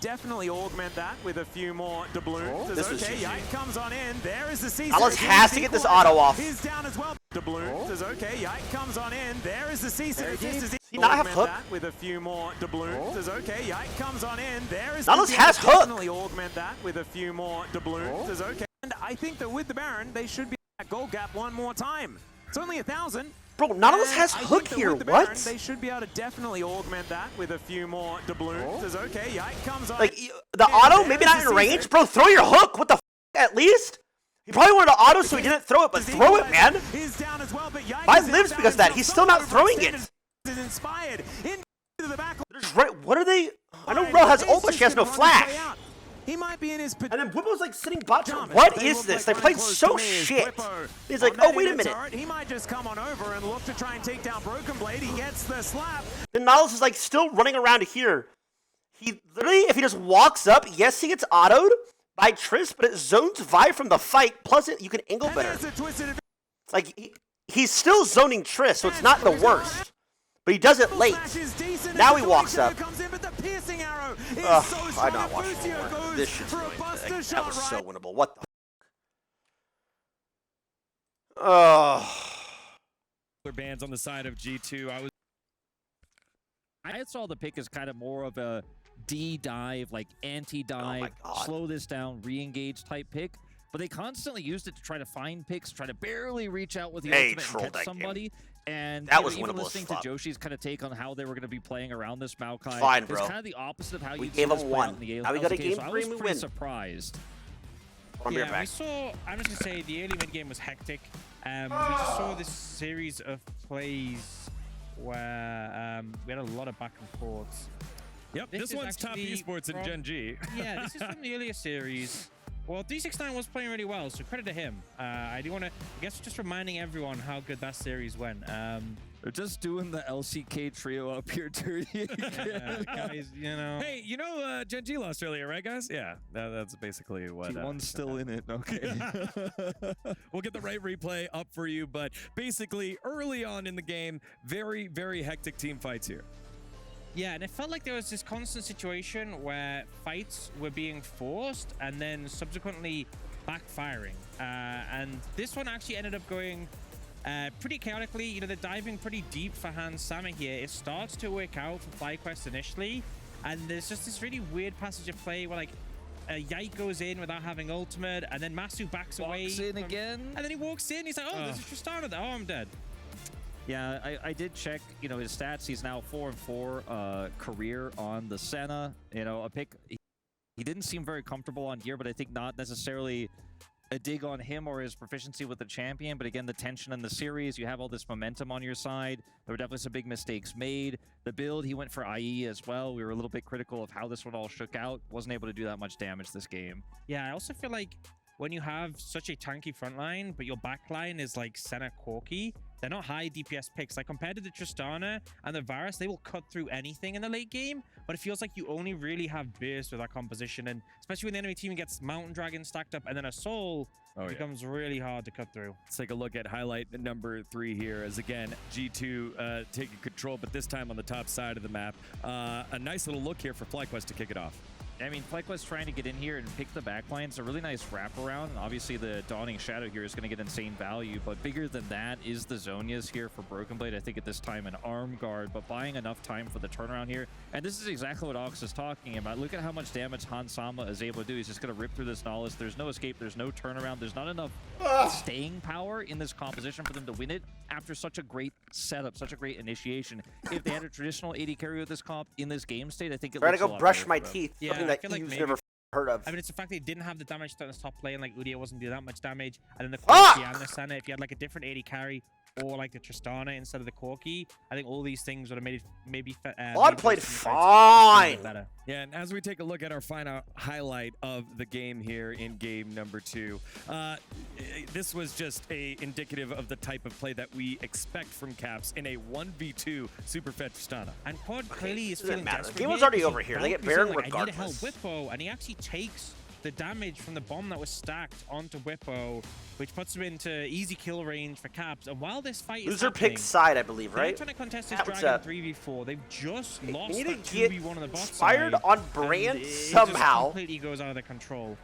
definitely augment that with a few more doubloons. This is Okay, GG. Yike comes on in. There is the CC. Alice has to get this auto off. He's down as well. Doubloons is okay. Yike comes on in. There is the CC. Does he not have hook? That with a few more doubloons is okay. Yike comes on in. There is Nautilus the has hook. Definitely augment that with a few more doubloons is okay. And I think that with the Baron, they should be at gold gap one more time. It's only 1,000. Bro, Nautilus And has I hook think that here. with the Baron, What? they should be able to definitely augment that with a few more doubloons. Is okay. Yike comes on. Like, the auto, maybe not in range. Bro, throw your hook. What the f at least? He probably wanted to auto so he didn't throw it, but throw it, man. Is down as well, but Yike Mine is lives down because of that. himself. He's still not Someone throwing overextended it. Is inspired into the back. Just right, what are they? I know Ro has ult, but she has no flash. He might be in his And then Whipple's like sitting bot. pajamas. What They is look this? like They running played close so to me is shit. Whippo. He's like, On oh, that wait a end minute. turret, he might just come on over and look to try and take down Broken Blade. He gets the slap. Then Nautilus is like still running around here. He literally, if he just walks up, yes, he gets autoed by Triss, but it zones Vi from the fight. Plus, you can angle And better. there's a twisted Like, he's still zoning Triss, so it's not the worst. But he does it late. Now he walks up. I'm not watching anymore. This shit's going to that was so winnable. What the Bands on the side of G2. I saw the pick as kind of more of a D dive, like anti-dive, God. slow this down, re-engage type pick. But they constantly used it to try to find picks, try to barely reach out with the They ultimate trolled and catch that game. somebody. And That you know, was even winnable as listening fuck. to Joshi's kind of take on how they were going to be playing around this Maokai. Fine, It's bro. kind of the opposite of how We you gave see this him play one. out in the Now we got a LCK, game so I three was and we pretty win. surprised. I'll be right Yeah, back. we saw, I'm just going to say, the early mid-game was hectic. We just saw this series of plays where we had a lot of back and forths. Yep, This this is one's top actually esports in from- Gen G. Yeah, this is from the earlier series. Well, 369 was playing really well, so credit to him. I do want to, I guess, just reminding everyone how good that series went. They're just doing the LCK trio up here dirty again. Guys, you know. Hey, you know Gen G lost earlier, right, guys? Yeah, that's basically what. T1's still in it, okay. We'll get the right replay up for you, but basically early on in the game, very, very hectic team fights here. Yeah, and it felt like there was this constant situation where fights were being forced and then subsequently backfiring. And this one actually ended up going pretty chaotically. You know, they're diving pretty deep for Hans Sama here. It starts to work out for Flyquest initially, and there's just this really weird passage of play where, like, Yike goes in without having ultimate, and then Masu backs away. Walks in again. And then he walks in, he's like, oh, there's a Tristana there. Oh, I'm dead. Yeah, I did check, you know, his stats. He's now 4-4 career on the Senna. You know, a pick. He didn't seem very comfortable on gear, but I think not necessarily a dig on him or his proficiency with the champion. But again, the tension in the series, you have all this momentum on your side. There were definitely some big mistakes made. The build, he went for IE as well. We were a little bit critical of how this one all shook out. Wasn't able to do that much damage this game. Yeah, I also feel like when you have such a tanky front line, but your back line is like Senna Corki, they're not high DPS picks. Like, compared to the Tristana and the Varus, they will cut through anything in the late game, but it feels like you only really have burst with that composition, and especially when the enemy team gets Mountain Dragon stacked up and then a Soul, it becomes really hard to cut through. Let's take a look at highlight number 3 here as, again, G2 taking control, but this time on the top side of the map. A nice little look here for Flyquest to kick it off. I mean, Flyquest trying to get in here and pick the backline. It's a really nice wraparound. And obviously, the Dawning Shadow here is going to get insane value. But bigger than that is the Zonias here for Broken Blade. I think at this time an arm guard, but buying enough time for the turnaround here. And this is exactly what Ox is talking about. Look at how much damage Hans Sama is able to do. He's just going to rip through this Knowledge. There's no escape. There's no turnaround. There's not enough staying power in this composition for them to win it after such a great setup, such a great initiation. If they had a traditional AD carry with this comp in this game state, I think it Trying looks to a go lot brush better my for them. teeth. Yeah, Something I that feel like Eve's maybe- never heard of. I mean, it's the fact that he didn't have the damage to his top lane, like Udyr wasn't doing that much damage, and then the Fuck! Corki and the Senna, if you had like a different AD carry, or like the Tristana instead of the Corki, I think all these things would have made it maybe Vlad played better. fine. Yeah, and as we take a look at our final highlight of the game here in game number 2, this was just indicative of the type of play that we expect from Caps in a 1v2 super fetch Tristana. And Quad clearly is doesn't feeling matter. The desperate game was here already because over he's here. They get both- he's Baron like, I need a help regardless. Whippo, and he actually takes the damage from the bomb that was stacked onto Whippo, which puts him into easy kill range for Caps. And while this fight is Loser happening, picks side, I believe, they're right? trying to contest this That was Dragon up. 3v4. They've just We lost need that to get 2v1 on the bot inspired side, on and brand it just somehow. completely goes out of their control.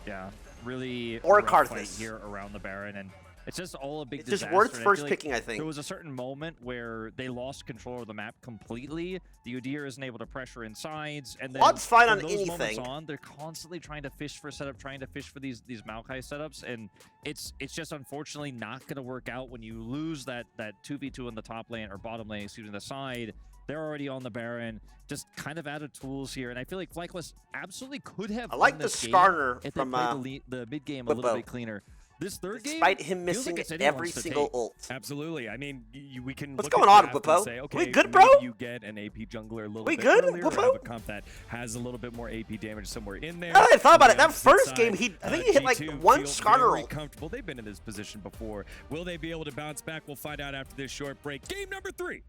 Yeah, really Or rough fight Karthus. here around the Baron, and it's just all a big It's just disaster. worth and I first feel like picking, I think. There was a certain moment where they lost control of the map completely. The Udyr isn't able to pressure in sides, and then Quad's fine from on those moments anything. on, they're constantly trying to fish for setup, trying to fish for these Maokai setups, and it's just unfortunately not going to work out when you lose that 2v2 in the top lane or bottom lane, excuse me, the side. They're already on the Baron, just kind of out of tools here, and I feel like Flyquest absolutely could have I like won the this game Skarner if from they played the mid game a little Whippo. bit cleaner. This third game, Despite him feels like missing it's anyone's every to single take. ult. Absolutely. I mean, we can What's look going at on, draft and Whippo? say, okay, We good, maybe bro? you get an AP jungler a little We bit good, earlier, or Whippo? have a comp that has a little bit more AP damage somewhere in there. Now that I thought about On it, the that opposite first side, game, I think he hit like G2 one feel Skarner very ult. comfortable. They've been in this position before. Will they be able to bounce back? We'll find out after this short break. Game number 3.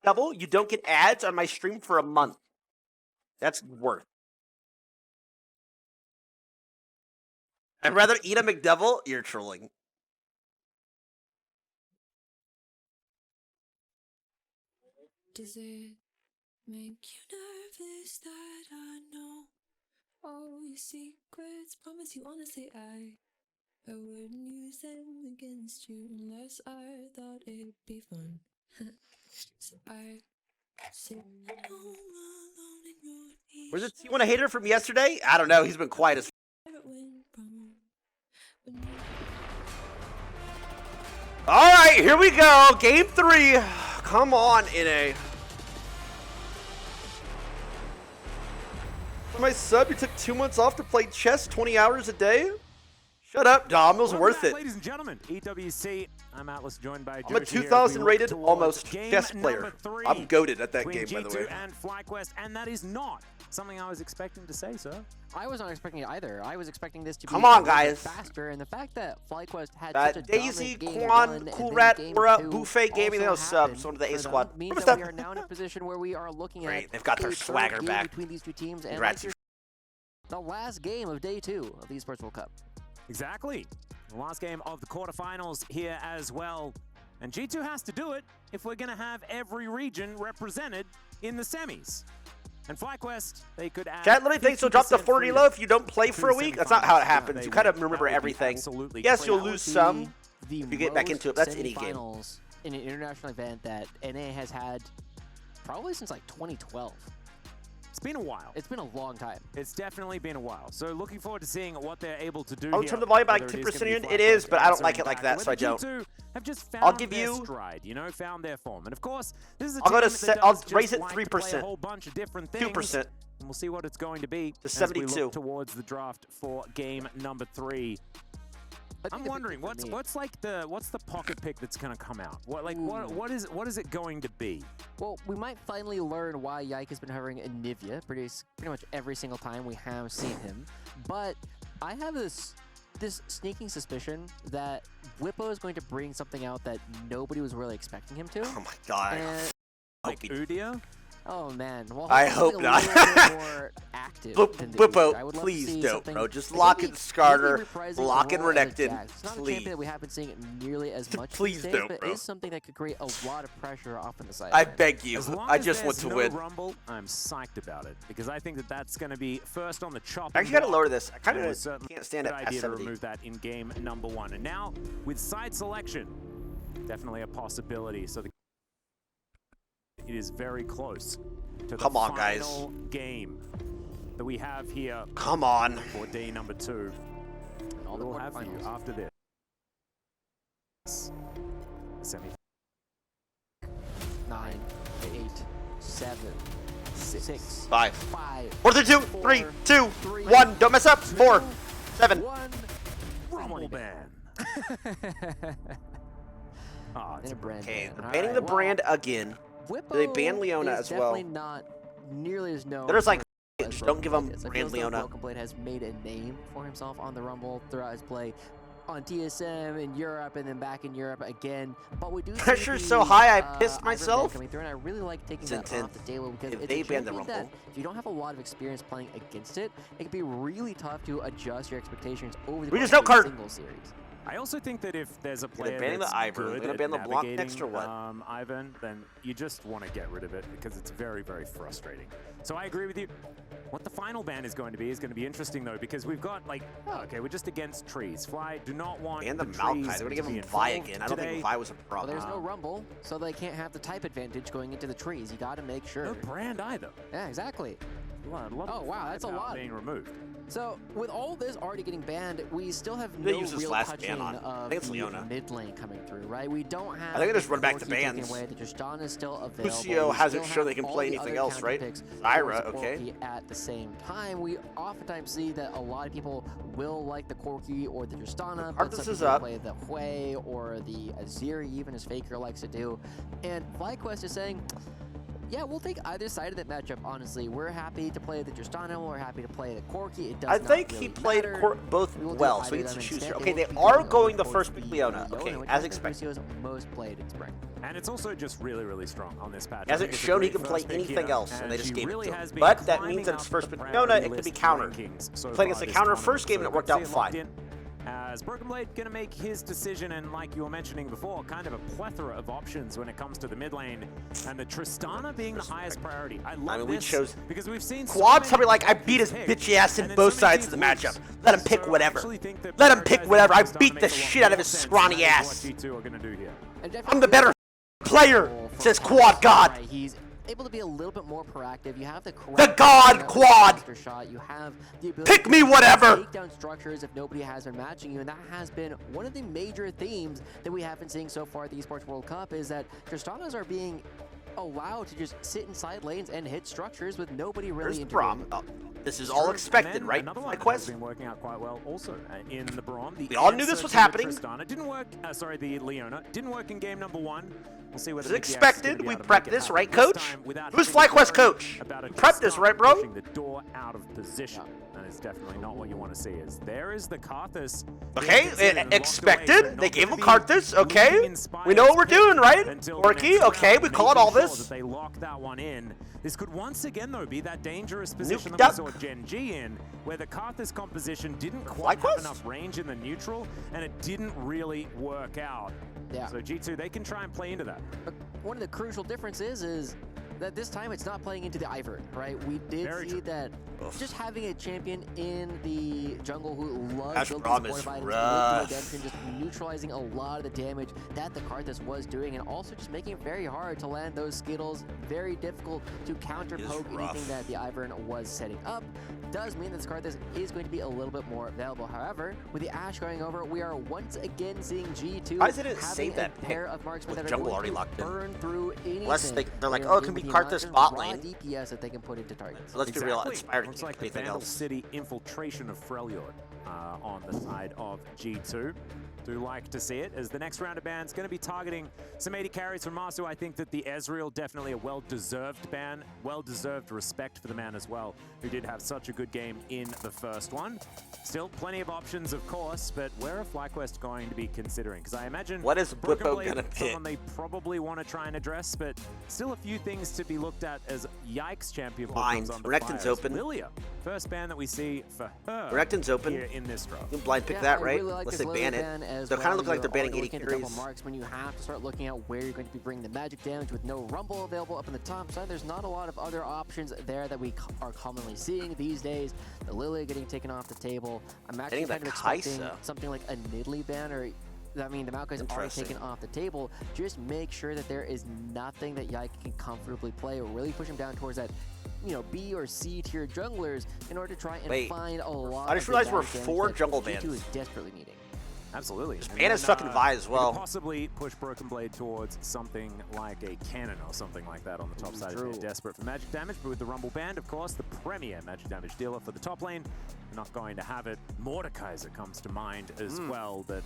Double, you don't get ads on my stream for a month. That's worth. I'd rather eat a McDevil. You're trolling. Does it make you nervous that I know all your secrets? Promise you honestly, I wouldn't use them against you unless I thought it'd be fun. So I sit home alone in your Was it T1 a hater from yesterday? I don't know. He's been quiet as. All right, here we go. Game 3. Come on, NA. For my sub, you took 2 months off to play chess 20 hours a day? Shut up, Dom. It was worth it. Ladies and gentlemen, EWC. I'm Atlas, joined by I'm a 2,000 rated almost chess player. I'm goated at that game, by the way. And Flyquest, and that is not something I was expecting to say, sir. I was not expecting it either. I was expecting this to be Come on, a little bit guys. faster, and the fact that Flyquest had That such a Daisy, dominant game Quan, one and Cool then Rat, game Bura, two Buffet Gaming, also those subs, happened one of the A for them squad. means What's that that? we are now in a position where we are looking Great, at they've got their a third swagger game back. between these two teams, and Congrats, like the last game of day 2 of the Esports World Cup. Exactly. The last game of the quarterfinals here as well. And G2 has to do it if we're going to have every region represented in the semis. And Flyquest, they could add. Chat literally thinks you'll drop the 40 freedom low if you don't play for a to week. That's not how it happens. semifinals. You kind of That remember would be everything. absolutely Yes, crazy. you'll lose some. The if you get back into it. That's any game. semifinals in an international event that NA has had probably since like 2012. It's been a while. It's been a long time. It's definitely been a while. So looking forward to seeing what they're able to do I'll here. turn the volume by like Whether 10% gonna in. be It is, Flyquest but I don't or like it like that, back. so I don't. G2 have just found I'll give their you- stride, you know, found their form. And of course, this is a I'll go to team that set. does I'll just raise it like to play a 3%. whole bunch of different things. 2%. And we'll see what it's going to be To as we 72. look towards the draft for game number 3. I'm wondering what's the pocket pick that's going to come out? What is it going to be? Well, we might finally learn why Yike has been hovering in Nivea pretty much every single time we have seen him. But I have this sneaking suspicion that Whippo is going to bring something out that nobody was really expecting him to. Oh my god. And, Like Udia? oh man, well, I hopefully hope a not. little bit more active than the Whippo, Udyr. I would love to please see don't, something- bro. Just it lock could in be Skarner, reprising a lock in role as a Renekton, Jax. It's not a please. champion that we have been seeing nearly as much Please these days, don't, but bro. it is something that could create a lot of pressure off on the side. I beg you. As long I as just want there's to no win. Rumble, I'm psyched about it because I think that that's going to be first on the chopping I actually gotta block. lower this. I kind And it of was certainly can't stand a it good past idea to 70. remove that in game number 1. And now with side selection, definitely a possibility. So it is very close to the Come on, guys. final game that we have here Come on. for day number 2. And all the We'll have for you quarterfinals. after this. Semi. 9, 8, 7, 6, 5. 5, 4, 3, 2, 3, 2, 1. Don't mess up. 4, 7. 1. Rumble ban. Oh, it's And a brand Okay, ban. they're All banning right, the well, brand again. Whippo They banned Leona is as well. definitely not nearly as known. They're just like, as just Broken don't give Blade them is. I feel brand as though Leona. Broken Blade has made a name for himself on the Rumble throughout his play on TSM in Europe and then back in Europe again. But we do see Pressure's the, so high, I Iron pissed Man myself. coming through, and I really like taking It's that intense. off the table because If it's they a ban the champion that Rumble. if you don't have a lot of experience playing against it, it can be really tough to adjust your expectations over the We course just of no a card. single series. I also think that if there's a they're player banning the that's Ivern. good They're gonna at ban the Blanc next or navigating, what? Ivan, then you just want to get rid of it because it's very, very frustrating. So I agree with you. What the final ban is going to be interesting though, because we've got like, okay, we're just against trees. Fly do not want And the trees Maokai. They're gonna give to be him Vi involved again. I don't think today. Vi was a Well, problem. there's no Rumble, so they can't have the type advantage going into the trees. You got to make sure. No brand either. Yeah, exactly. A lot Oh, of wow, that's a firepower lot. being removed. So, with all this already getting banned, we still have They no use this real last touching ban on. I of think it's the Leona. mid lane coming through, right? We don't have. I think they just run back the Corki taken bans. away, the Tristana is still available. Lucio We hasn't still shown they have can all play the anything other else, right? counter picks Zyra, towards okay. Corki at the same time. We oftentimes see that a lot of people will like the Corki or the Tristana, but Arthas some is people up. play the Hui or the Aziri, even as Faker likes to do. And Flyquest is saying, yeah, we'll take either side of that matchup, honestly. We're happy to play the Tristana, we're happy to play the Corki. It does I not think really he played matter. both We will do well, either so he of gets to them choose. instead. Okay, It they will be are going going the towards first pick Leona. Leona, Okay, which as is expected. Lucio's most played in spring. And it's also just really, really strong on this patch. He hasn't I think it's a shown he great can play first pick anything here, else, and they just she gave really it to has him. been But that climbing means that up it's first the pick Leona, it could be priority countered. list rankings so Playing far against a this counter tournament. first game, and it So worked let's out see it locked fine. in. as Broken Blade going to make his decision, and like you were mentioning before, kind of a plethora of options when it comes to the mid lane, and the Tristana being the highest priority. I love we this chose because we've seen Quad's so probably many like, I beat his picked, bitchy ass in and then both so many sides of the teams matchup. lose. Let him pick So I whatever. actually think that Let him pick prioritizing whatever. I Tristana beat the makes a lot shit out of more his sense, scrawny and that is ass. what G2 are going to do here. I'm the better player, says Quad God. Right, he's able to be a little bit more proactive. You have the God Quad. shot. You have the ability Pick me to whatever. take down structures if nobody has been matching you, and that has been one of the major themes that we have been seeing so far at the Esports World Cup, is that Tristanas are being allowed to just sit inside lanes and hit structures with nobody really Where's the intervening. Braum? This is all expected, right? Another one Flyquest? has been working out quite well also in the Braum. We all knew this was happening. Tristana didn't work. Sorry, the Leona didn't work in game number 1. We'll see whether This is Mickey X is expected. gonna be We able to prepped make it this, happen right, this coach? time without Who's having to Flyquest worry coach? about a You prepped this, Tristana right, bro? pushing the door out of position. And it's definitely not what you want to see. Is there is the Karthus. Okay, expected. They gave him Karthus. Okay, we know what we're doing, right? Orky. Okay, we called all this. They lock that one in. This could once again, though, be that dangerous position Nuke that we duck. saw Gen G in, where the Karthus composition didn't quite have Flyquest? enough range in the neutral, and it didn't really work out. Yeah. So G2, they can try and play into that. But one of the crucial differences is that this time it's not playing into the Ivern, right? We did Very see true. that just having a champion in the jungle who loves That's building Braum supportive is items rough. with redemption, just neutralizing a lot of the damage that the Karthus was doing, and also just making it very hard to land those Skittles, very difficult to counter poke rough. anything that the Ivern was setting up. Does mean that this Karthus is going to be a little bit more available. However, with the Ashe going over, we are once again seeing G2 Why didn't it having save a that pair of marksmen with that are jungle going already to locked in? burn through anything. Unless they're like, They're oh, it can giving be the amount Karthus of bot raw lane. DPS that they can put into targets. Let's be real, Exactly. inspired Looks to like the anything Vandal else. City infiltration of Freljord on the side of G2. Do like to see it, as the next round of bans going to be targeting some 80 carries from Masu. I think that the Ezreal, definitely a well-deserved ban, well-deserved respect for the man as well, who did have such a good game in the first one. Still plenty of options, of course, but where are Flyquest going to be considering? Because I imagine What is Broken Bwipo Blade, gonna pick? someone they probably want to try and address, but still a few things to be looked at as Yikes champion Blind. comes on the Renekton's fire. open. Lilia, first ban that we see for her Renekton's open. here in this draw. You can blind pick Yeah, that, I right? really like Unless this they Lily ban it. ban as They're kind of well. looking like they're banning You're 80 looking at the double carries. marks when you have to start looking at where you're going to be bringing the magic damage with no rumble available up in the top side. There's not a lot of other options there that we are commonly seeing these days. The Lily getting taken off the table. I'm actually Getting the kind of expecting Kai'Sa. something like a Nidalee ban, or I mean, the Maokai's already Interesting. taken off the table. Just make sure that there is nothing that Yike can comfortably play, or really push him down towards that, you know, B or C tier junglers in order to try and Wait, find a lot I just of the realized we're damage 4 that jungle G2 bans. is desperately needing. Absolutely. ban is fucking Vi as We well. could possibly push Broken Blade towards something like a cannon or something like that on the top side if True. they're desperate for magic damage. But with the Rumble Band, of course, the premier magic damage dealer for the top lane, we're not going to have it. Mordekaiser comes to mind as well, but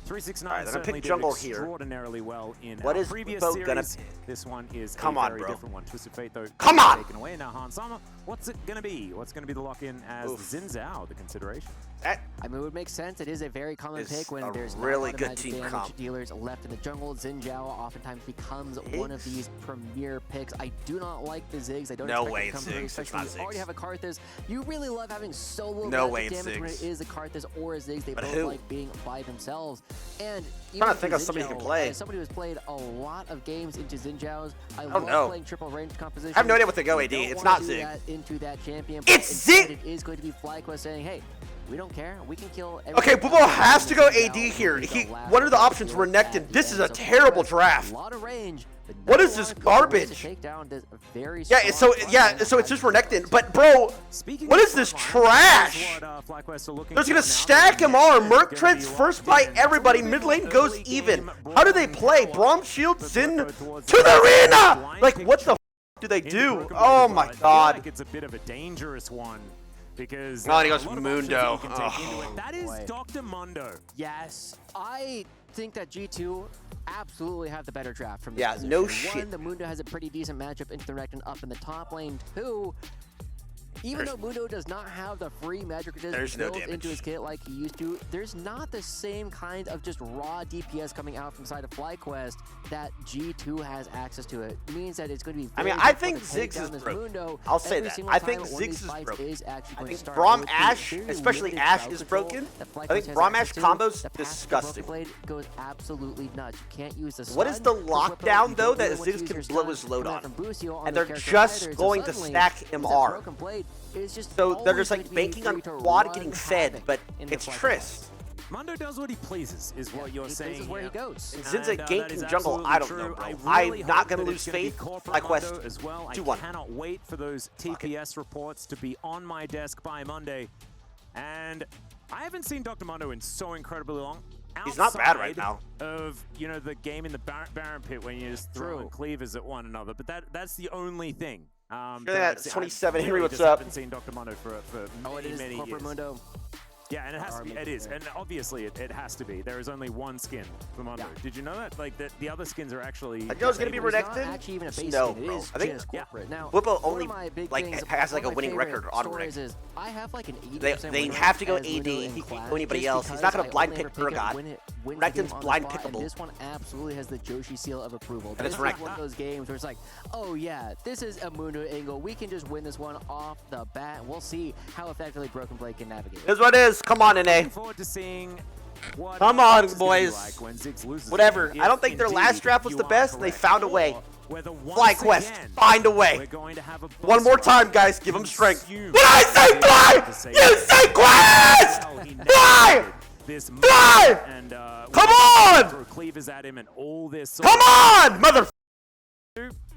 369 Alright, then I'm certainly pick jungle did here. extraordinarily well in What our is previous Bo series. gonna pick? This one is Come a on, very bro. different one. Twisted Fate, though, Come on! taken away. Now, Han Sama, what's it going to be? What's going to be the lock-in as Oof. Xin Zhao, the consideration? That I mean, it would make sense. It is a very common It's pick when a there's really not a lot good of magic team damage comp. dealers left in the jungle. Xin Zhao oftentimes becomes one of these premier picks. I do not like the Ziggs. I don't No expect way it to it's come through, Ziggs. It's especially not when you already Ziggs. have a Karthus. You really love having solo No magic way it's damage when it Ziggs. is a Karthus or a Ziggs. They But both who? like being by themselves. And even trying to for think of Xin somebody who can Zhao, play. As somebody who's played a lot of games into Xin Zhao's, I don't love know. playing triple range composition. I have no idea what to go, You AD. don't It's wanna not do Ziggs. that into that champion. It's but instead Ziggs! It is going to be Flyquest saying, hey, we don't care. We can kill Okay, everything Bubo else has to in go the AD battle. here. We He, go last what are the on options? field Renekton. at the This is end. a So terrible Flyquest, draft. A lot of range. But What not is a this lot of garbage? ways to take down this very Yeah, strong so it's just Renekton. But bro, Speaking what of is this frontline, trash? this is what, Flyquest are looking They're for gonna now. stack They're him on. gonna Merc be trades locked first by in. everybody. It's a Mid little lane bit goes early even. game How do they Braum play? power, Braum shield but Xin Broken towards to the arena. blind Like pick what the shot do they into do? Broken Blade Oh as well. my I feel god. like it's a bit of a dangerous one because Oh, and he there's goes a lot of options that Mundo. you can take into Oh, it. That is boy. Dr. Mundo. Yes, I think that G2 absolutely have the better draft from this Yeah, position. no One, shit. the Mundo has a pretty decent matchup into the Renekton up in the top lane. Two, Even though Mundo does not have the free magic resist built into his kit like he used to, there's not the same kind of just raw DPS coming out from side of Flyquest that G2 has access to. It means that it's going to be very I think difficult to take Ziggs down is this broken. Mundo I'll say every that. single I time think one of Ziggs these is fights broken. is actually I going to think start Braum with the Ashe, very especially limited Ashe, crowd is control broken. that Flyquest I think has Braum access Ashe to. combo's The path to disgusting. Broken Blade goes absolutely nuts. You can't use the What is stun the to whip out. lockdown, You though, don't that really want to Ziggs use can your blow stun his load coming on? out from Busio on And the they're character just either. So going to suddenly, stack with that MR. Broken Blade is just So they're just always like going to be banking on free to Quad run getting fed, havoc but in the it's Flyquest. Trist. Mundo does what he pleases, is what you're saying. He places where he goes. And since a that gank is in jungle, absolutely I don't true. know, bro. I I'm really not hope gonna that lose it's gonna be faith. corporate Flyquest Mundo as well. I 2-1. cannot wait for those TPS reports to be on my desk by Monday. And I haven't seen Dr. Mundo in so incredibly long. He's not bad right now. Of, you know, the game in the Baron Pit when you just throwing cleavers at one another, but that's the only thing. That's 27. Henry, what's I up? haven't seen Dr. Mundo for many corporate years. Mundo. Yeah, and it has to be. It is, and obviously it has to be. There is only one skin for Mundo. Yeah. Did you know that? Like the other skins are actually. I know it's gonna be It's not redacted. actually even a base No, skin. It bro. is I think just corporate. Now, Whippo one only of my big like things, has like a one of my winning favorite record on stories Rick. is I have like an 80% They win have to go rate as AD. Mundo He in can't class go anybody just else. He's because not gonna I blind only pick ever pick up Urgot. win the Renekton's game on the blind spot, and pickable. this one absolutely has the Joshi seal of approval. And it's This is Renekton. one of those games where it's like, oh yeah, this is a Mundo angle. We can just win this one off the bat. We'll see how effectively Broken Blade can navigate. Here's what it is. Come on, Nene. Looking forward to seeing what Come on, it's gonna be boys. like when Ziggs loses. Whatever. If I don't think their last indeed draft was you the are best, and they correct. found a way. Or whether once Flyquest, again, find a way. we're going to have a One more buzz time, right guys. Give him strength. consumed Did I say fly? to say You say Quest! well, he Fly! navigated this Fly! moment, and Come we on! throw cleavers at him and all this. Come on, mother.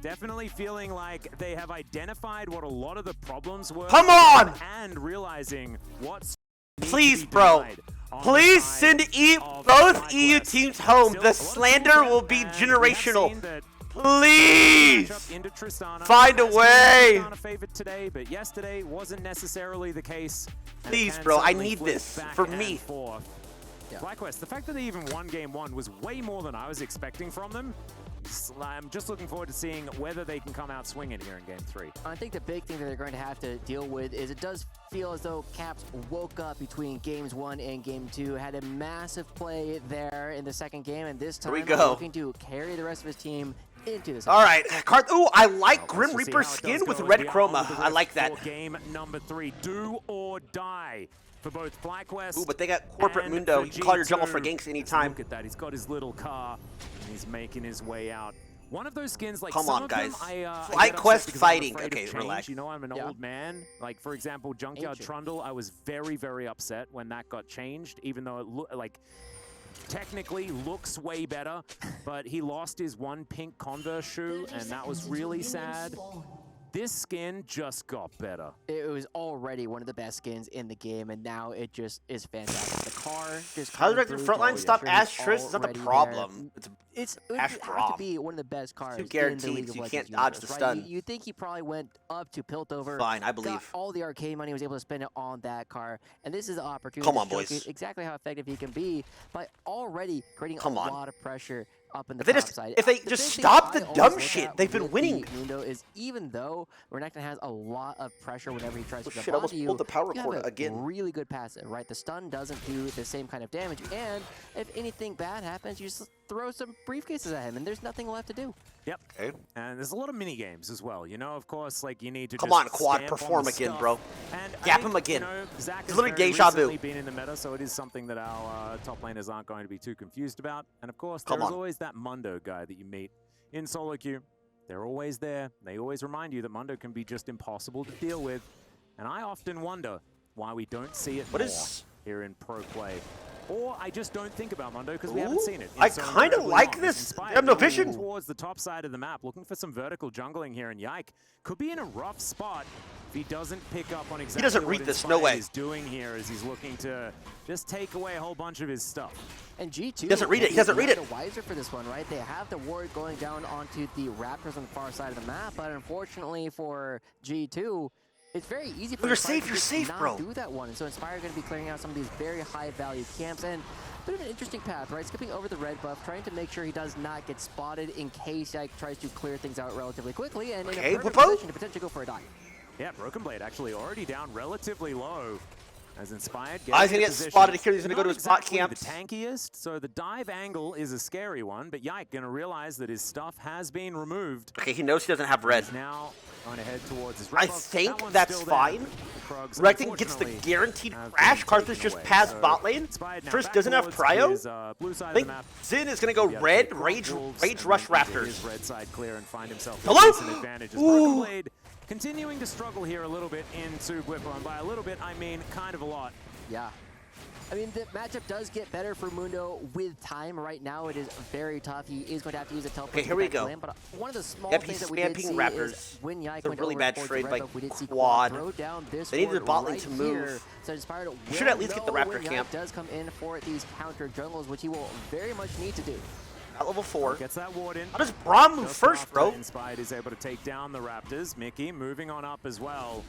Definitely feeling like they have identified what a lot of the problems were. Come on! And realizing what's Please, bro. Please send both EU teams home. The slander will be generational. Please find a way. Favored today, but yesterday wasn't necessarily the case. Please, bro, I need this for me. Flyquest, the fact that they even won game one was way more than I was expecting from them. I'm just looking forward to seeing whether they can come out swinging here in game three. I think the big thing that they're going to have to deal with is it does feel as though Caps woke up between games 1 and game 2, had a massive play there in the second game, and this time looking to carry the rest of his team into this. All right, ooh, I like Grim Reaper skin with red chroma. I like that. Game number 3, do or die for both Flyquest. Ooh, but they got corporate and Mundo. for You can call your jungle G2. for ganks anytime. Look at that. He's got his little car and he's making his way out. One of those skins, like Come some on, of them, guys. I get Flyquest upset because I'm fighting. afraid of Okay, change. relax. You know, I'm an old man. Like, for example, Junkyard Trundle, I was very, very upset when that got changed, even though it technically looks way better, but he lost his one pink Converse shoe, and that was really sad. This skin just got better. It was already one of the best skins in the game, and now it just is fantastic. The car just How coming did the through, frontline just stop ensuring Ash he's Triss? It's not the already problem. there. It's It would Ash have to Braum. be one of the best cars in the guaranteed, League so of you Legends can't dodge universe, the right? stun. You think he probably went up to Piltover. Fine, I Got believe. all the arcade money, was able to spend it on that car, and this is the opportunity Come on, to showcase boys. exactly how effective he can be by already creating a lot of pressure up in the If they top just- side. if they The just big thing stop the I always dumb look shit, at they've been with winning. the Mundo is even though Renekton has a lot of pressure whenever he tries to jump shit, I almost onto you, pulled the power you have cord a again. really good passive, right? The stun doesn't do the same kind of damage, and if anything bad happens, you just throw some briefcases at him, and there's nothing left to do. Yep. Okay. And there's a lot of mini games as well. You know, of course, like you need to Come just on, Quad, stamp perform on the again, stuff. bro. And I Gap think, him again. You know, Zach It's has literally very deja vu. recently been in the meta, so it is something that our top laners aren't going to be too confused about. And of course, there's always that Mundo guy that you meet in solo queue. They're always there. They always remind you that Mundo can be just impossible to deal with. And I often wonder why we don't see it more here in pro play. Or I just don't think about Mundo because we haven't seen it. I kind of like this. I have no vision. Towards the top side of the map, looking for some vertical jungling here, and Yike could be in a rough spot if he doesn't pick up on exactly doesn't what read this, Inspired no way. is doing here as he's looking to just take away a whole bunch of his stuff. And G2 He doesn't read it. He doesn't read it. Wiser for this one, right? They have the ward going down onto the Raptors on the far side of the map, but unfortunately for G2, it's very easy for You're Inspired safe, to you're just safe, not bro. do that one. And so Inspired are going to be clearing out some of these very high-value camps, and a bit of an interesting path, right? Skipping over the red buff, trying to make sure he does not get spotted in case Ike tries to clear things out relatively quickly, and in a perfect position to potentially go for a dive. Yeah, Broken Blade actually already down relatively low. As Inspired he's gonna get spotted here. He's gonna go to his bot camp. The tankiest, so the dive angle is a scary one, but Yike gonna realize that his stuff has been removed. Okay, he knows he doesn't have red. He's now going to head towards his I red buff. think That one's that's still fine. there. Krugs, Recting gets the unfortunately, guaranteed have crash. been Karthus taken just away. passed So bot lane. Inspired now First back doesn't have towards prio. his, blue side I of think the map. Zin is gonna go Yeah, red, take rage Wolves rush and then get Raptors. his red side clear and find himself Hello? a decent advantage. As Broken Blade continuing to struggle here a little bit into Whippo, and by a little bit I mean kind of a lot. Yeah. I mean, the matchup does get better for Mundo with time. Right now, it is very tough. He is going to have to use a teleport. Okay, here we go. Land, but one of the small Yep, things he's that we did spamming see Raptors. is when Yike It's a went really over bad towards trade the by red buff, we did see Quad. throw down this They needed the ward bot lane right to move. here. So Inspired Should at least get the will know Raptor when camp. Yike does come in for these counter jungles, which he will very much need to do. At level 4. Gets that ward in. How does Braum move Just first, after bro? Inspired is able to take down the Raptors. Mickey moving on up as well.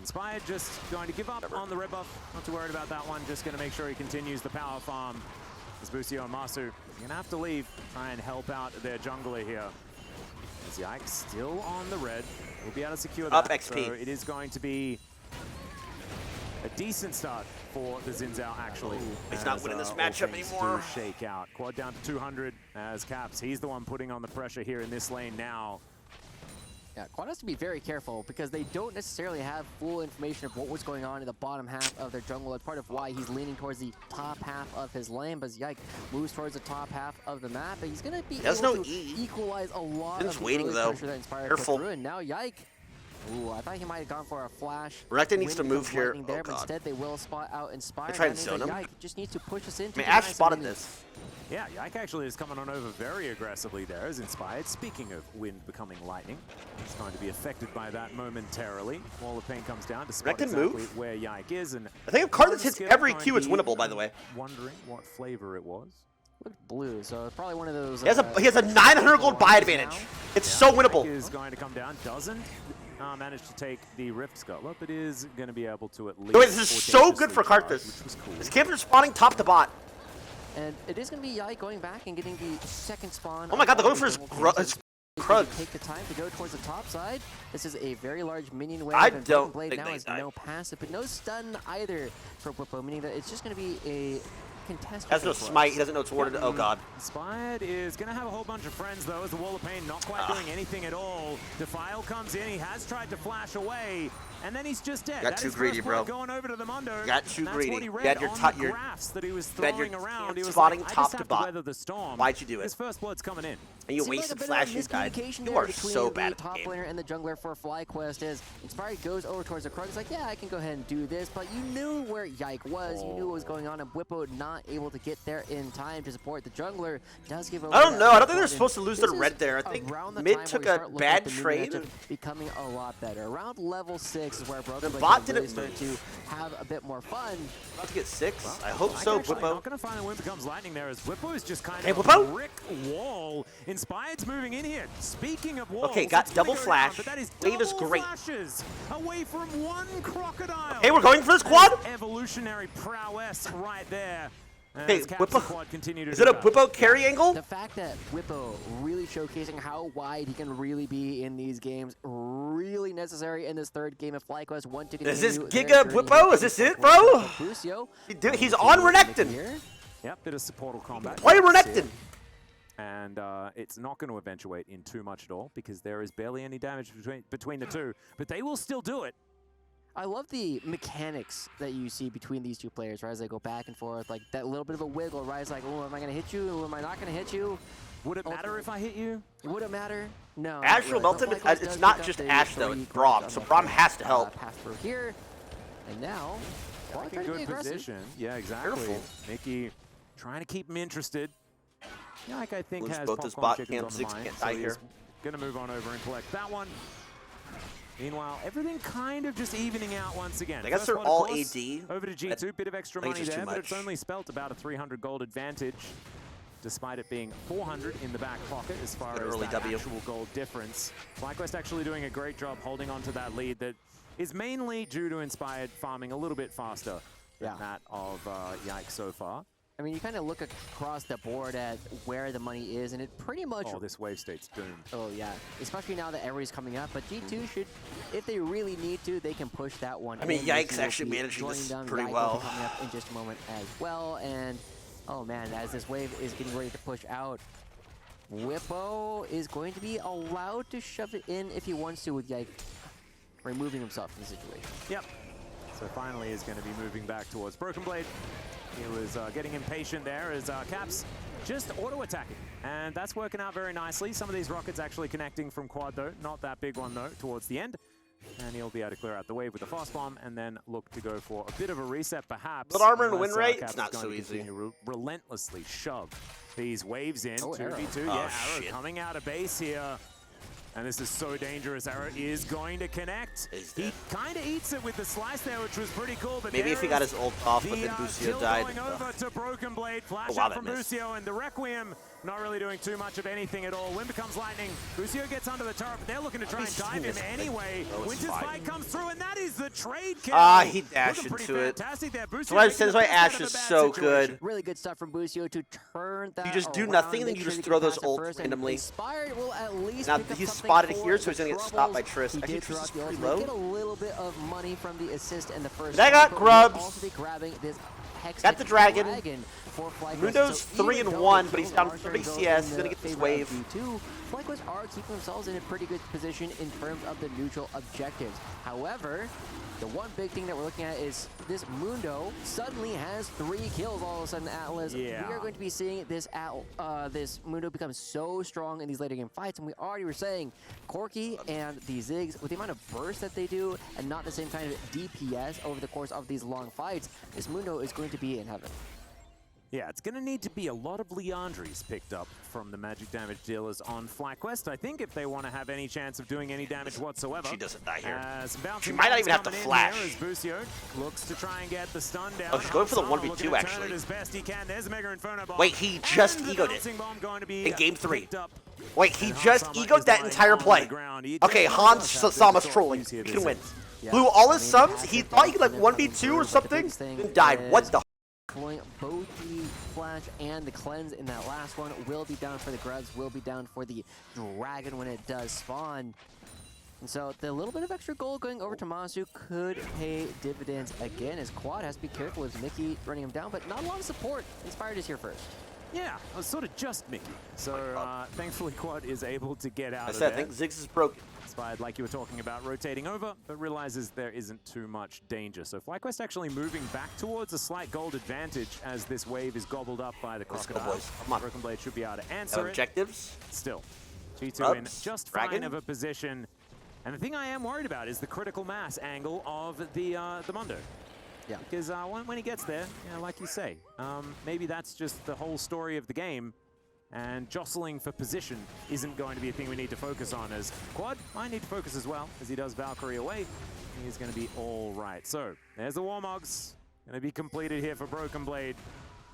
Inspired just going to give up on the red buff. Not too worried about that one. Just going to make sure he continues the power farm. As Busio and Masu going to have to leave, try and help out their jungler here. As Yike still on the red. We'll be able to secure that. Up XP. So it is going to be a decent start for the Xin Zhao, actually. He's not winning this all matchup things anymore. do shake out. Quad down to 200 as Caps. He's the one putting on the pressure here in this lane now. Yeah, Quad has to be very careful because they don't necessarily have full information of what was going on in the bottom half of their jungle. That's part of why he's leaning towards the top half of his lane. But Yike moves towards the top half of the map, and he's going to be able to equalize a lot of the waiting, though. pressure that Inspired Careful. put through. And now Yike, ooh, I thought he might have gone for a flash. Recting needs to Wind move comes here. lightning there, Oh, but God. instead they will spot out Inspired. They tried That to means zone that him. Yike just needs to push us into I mean, the Ash nice spotted minutes. this. Yeah, Yike actually is coming on over very aggressively there as Inspired. Speaking of wind becoming lightning, it's going to be affected by that momentarily. Wall of Pain comes down to spot Recting exactly move? where Yike is. And I think if Karthus hits every Q, it's winnable, by the way. Wondering what flavor it was. Looked blue, so it's probably one of those. He has a 900 gold buy advantage. It's so winnable. Yike is going to come down, doesn't manage to take the Rift Scuttler, but is going to be able to at least. Wait, this is so good for audaciously charge, Karthus. which was cool. His camps are spawning top to bot. And it is going to be Yike going back and getting the second spawn. Oh my God, they're going for his Krug. Take the time to go towards the top side. This is a very large minion wave. I and don't Broken Blade think now they has die. no passive, but no stun either for Whippo, meaning that it's just going to be a contested. Has no for us. smite. He doesn't know it's warded. Oh God. Inspired is going to have a whole bunch of friends, though, as the Wall of Pain not quite doing anything at all. Defile comes in. He has tried to flash away, and then he's just dead. Got That too is greedy, first bro. blood going over to the Mundo. Got too and that's greedy. What he read You had your on top- the your- graphs that he was you had your throwing around. He was spotting like, I top just to have bot. weather the storm. Why'd you do it? His first blood's coming in. And you Seems wasted like a bit of flashes, guys. miscommunication You there are between so the bad at top the game. laner and the jungler for Flyquest as Inspired goes over towards the Krug. He's like, yeah, I can go ahead and do this, but you knew where Yike was. You knew what was going on, and Whippo not able to get there in time to support the jungler. Does give over I don't know. I don't think they're that supposed to lose to this the is red there. I think around the mid time where took we a start looking bad at the mid trade. matchup becoming a lot better. Around level 6 is where Broken The Blade bot can really didn't start to have a bit more fun. About to get 6. I hope so, Actually Whippo. not going to find the wind becomes lightning there as Whippo is just kind Hey, of Whippo? a brick wall. Inspired's moving in here. Speaking of walls, Okay, got it's gonna double go down, flash. but that is Wave is double great. flashes away from one crocodile. Hey, we're going for this quad? Evolutionary prowess right there. Hey, As Caps and Whippo. Quad continue to Is do it a that. Whippo carry angle? The fact that Whippo really showcasing how wide he can really be in these games, really necessary in this third game of Flyquest. Want to Is this continue Giga their journey Whippo? here Is this in it, Flyquest. bro? Busio. He's on Renekton. Here. Yep, bit of supportal combat. Play You can see Renekton. it. And it's not going to eventuate in too much at all because there is barely any damage between the two. But they will still do it. I love the mechanics that you see between these two players, right? As they go back and forth, like that little bit of a wiggle, right? It's like, oh, am I going to hit you? Or am I not going to hit you? Would it matter if I hit you? Would it matter? No. not Ash really. will melt him. But Flyquest It's does not pick up just the Ash, though. three It's corners Braum. on So the Braum has to help. Pass through here. And now, Like trying a to be good aggressive. position. Yeah, exactly. Careful. Mickey trying to keep him interested. Yeah, like I think Lose has both his popcorn bot chickens camp. on the 6 mind, can't so die he's here. gonna move on over and collect that one. Meanwhile, everything kind of just evening out once again. I guess First they're blood, of all course, AD. Over to G2, bit of extra I think money it's just there, too but it's much. only spelt about a 300 gold advantage, despite it being 400 in the back pocket as far Good as early that W. actual gold difference. Flyquest actually doing a great job holding on to that lead that is mainly due to Inspired farming a little bit faster than that of Yike so far. I mean, you kind of look across the board at where the money is, and it pretty much... Oh, this wave state's doomed. Oh, yeah. Especially now that everybody's coming up. But G2 should, if they really need to, they can push that one. I mean, in. Yikes actually managing this pretty well. Coming up in just a moment as well. And, oh, man, as this wave is getting ready to push out, Whippo is going to be allowed to shove it in if he wants to with Yike removing himself from the situation. Yep. So finally is going to be moving back towards Broken Blade. He was getting impatient there as Caps just auto-attacking. And that's working out very nicely. Some of these rockets actually connecting from quad though. Not that big one though, towards the end. And he'll be able to clear out the wave with a fast bomb and then look to go for a bit of a reset perhaps. But armor and win unless, rate, Caps it's not is so going to easy. Relentlessly shove these waves in. Oh, 2v2, Oh, yeah, Arrow shit. coming out of base here. And this is so dangerous. Arrow is going to connect. He kind of eats it with the slice there, which was pretty cool. But Maybe if he got his ult off, but then Bucio Bucio died. Going over to Broken Blade, flash wow, out that from missed. Bucio, and the Requiem not really doing too much of anything at all. Wind becomes lightning. Bucio gets under the turret, but they're looking to try and dive him anyway. Oh, it's Winter's fine. Fight comes through, and that is the trade kill. Ah, he dashed Looking pretty into it. fantastic there. Bucio That's why I making said the that's why best out Ash of a is bad so situation. good. Really good stuff from Bucio to turn that You just do around, nothing, then make you sure just to throw get those past it ults first, and randomly. Inspired will at least Now pick up he's something spotted for here, so the he's gonna get stopped by Troubles. Triss. He Actually, did Triss throw is out the pretty ultimate, low. get a little bit of money from the assist in the first. That got half, but grubs. we'll also be grabbing this Hex Got the dragon. For Flyquest. Mundo's So 3 even and though 1, the but he's kills down are 30 starting to CS. go He's in gonna the get this favor wave. of G2, Flyquest are keeping themselves in a pretty good position in terms of the neutral objectives. However, the one big thing that we're looking at is this Mundo suddenly has 3 kills all of a sudden, Atlas. Yeah. We are going to be seeing this this Mundo become so strong in these later game fights, and we already were saying Corki and the Ziggs, with the amount of burst that they do and not the same kind of DPS over the course of these long fights, this Mundo is going to be in heaven. Yeah, it's going to need to be a lot of Leandries picked up from the magic damage dealers on Flyquest, I think, if they want to have any chance of doing any damage whatsoever. She doesn't die here. She might not even have to flash. As Bucio looks to try and get the stun down. Oh, she's going for the Hansama 1v2 looking to turn actually. it as best he can. There's a Mega Inferno bomb. Wait, he just And the egoed it bouncing bomb going to be in game 3. picked up. Wait, he And just Hansama egoed is that lying entire on the play. ground. He Okay, just Hans does have to Sama's sort trolling. of use here He this can win. is. Yeah. Blew all his I mean, subs. the He passive thought he could like does come 1v2 through, or but the something. biggest thing Then died. What is the? Both the flash and the cleanse in that last one will be down for the grubs, will be down for the dragon when it does spawn. And so the little bit of extra gold going over to Masu could pay dividends again, as Quad has to be careful as Mickey running him down, but not a lot of support. Inspired is here first. Yeah, it was sort of just Mickey. So thankfully Quad is able to get out I of said, I there. think Ziggs is broken. Inspired, like you were talking about, rotating over, but realizes there isn't too much danger. So Flyquest actually moving back towards a slight gold advantage as this wave is gobbled up by the Let's go, Crocodile. boys. Come on. Broken Blade should be able to answer it. Objectives. Still, G2 in Grubs, just dragon. fine of a position. And the thing I am worried about is the critical mass angle of the Mundo. Yeah. Because when he gets there, like you say, maybe that's just the whole story of the game. And jostling for position isn't going to be a thing we need to focus on, as Quad might need to focus as well, as he does Valkyrie away. He's going to be all right. So there's the Warmogs. Going to be completed here for Broken Blade,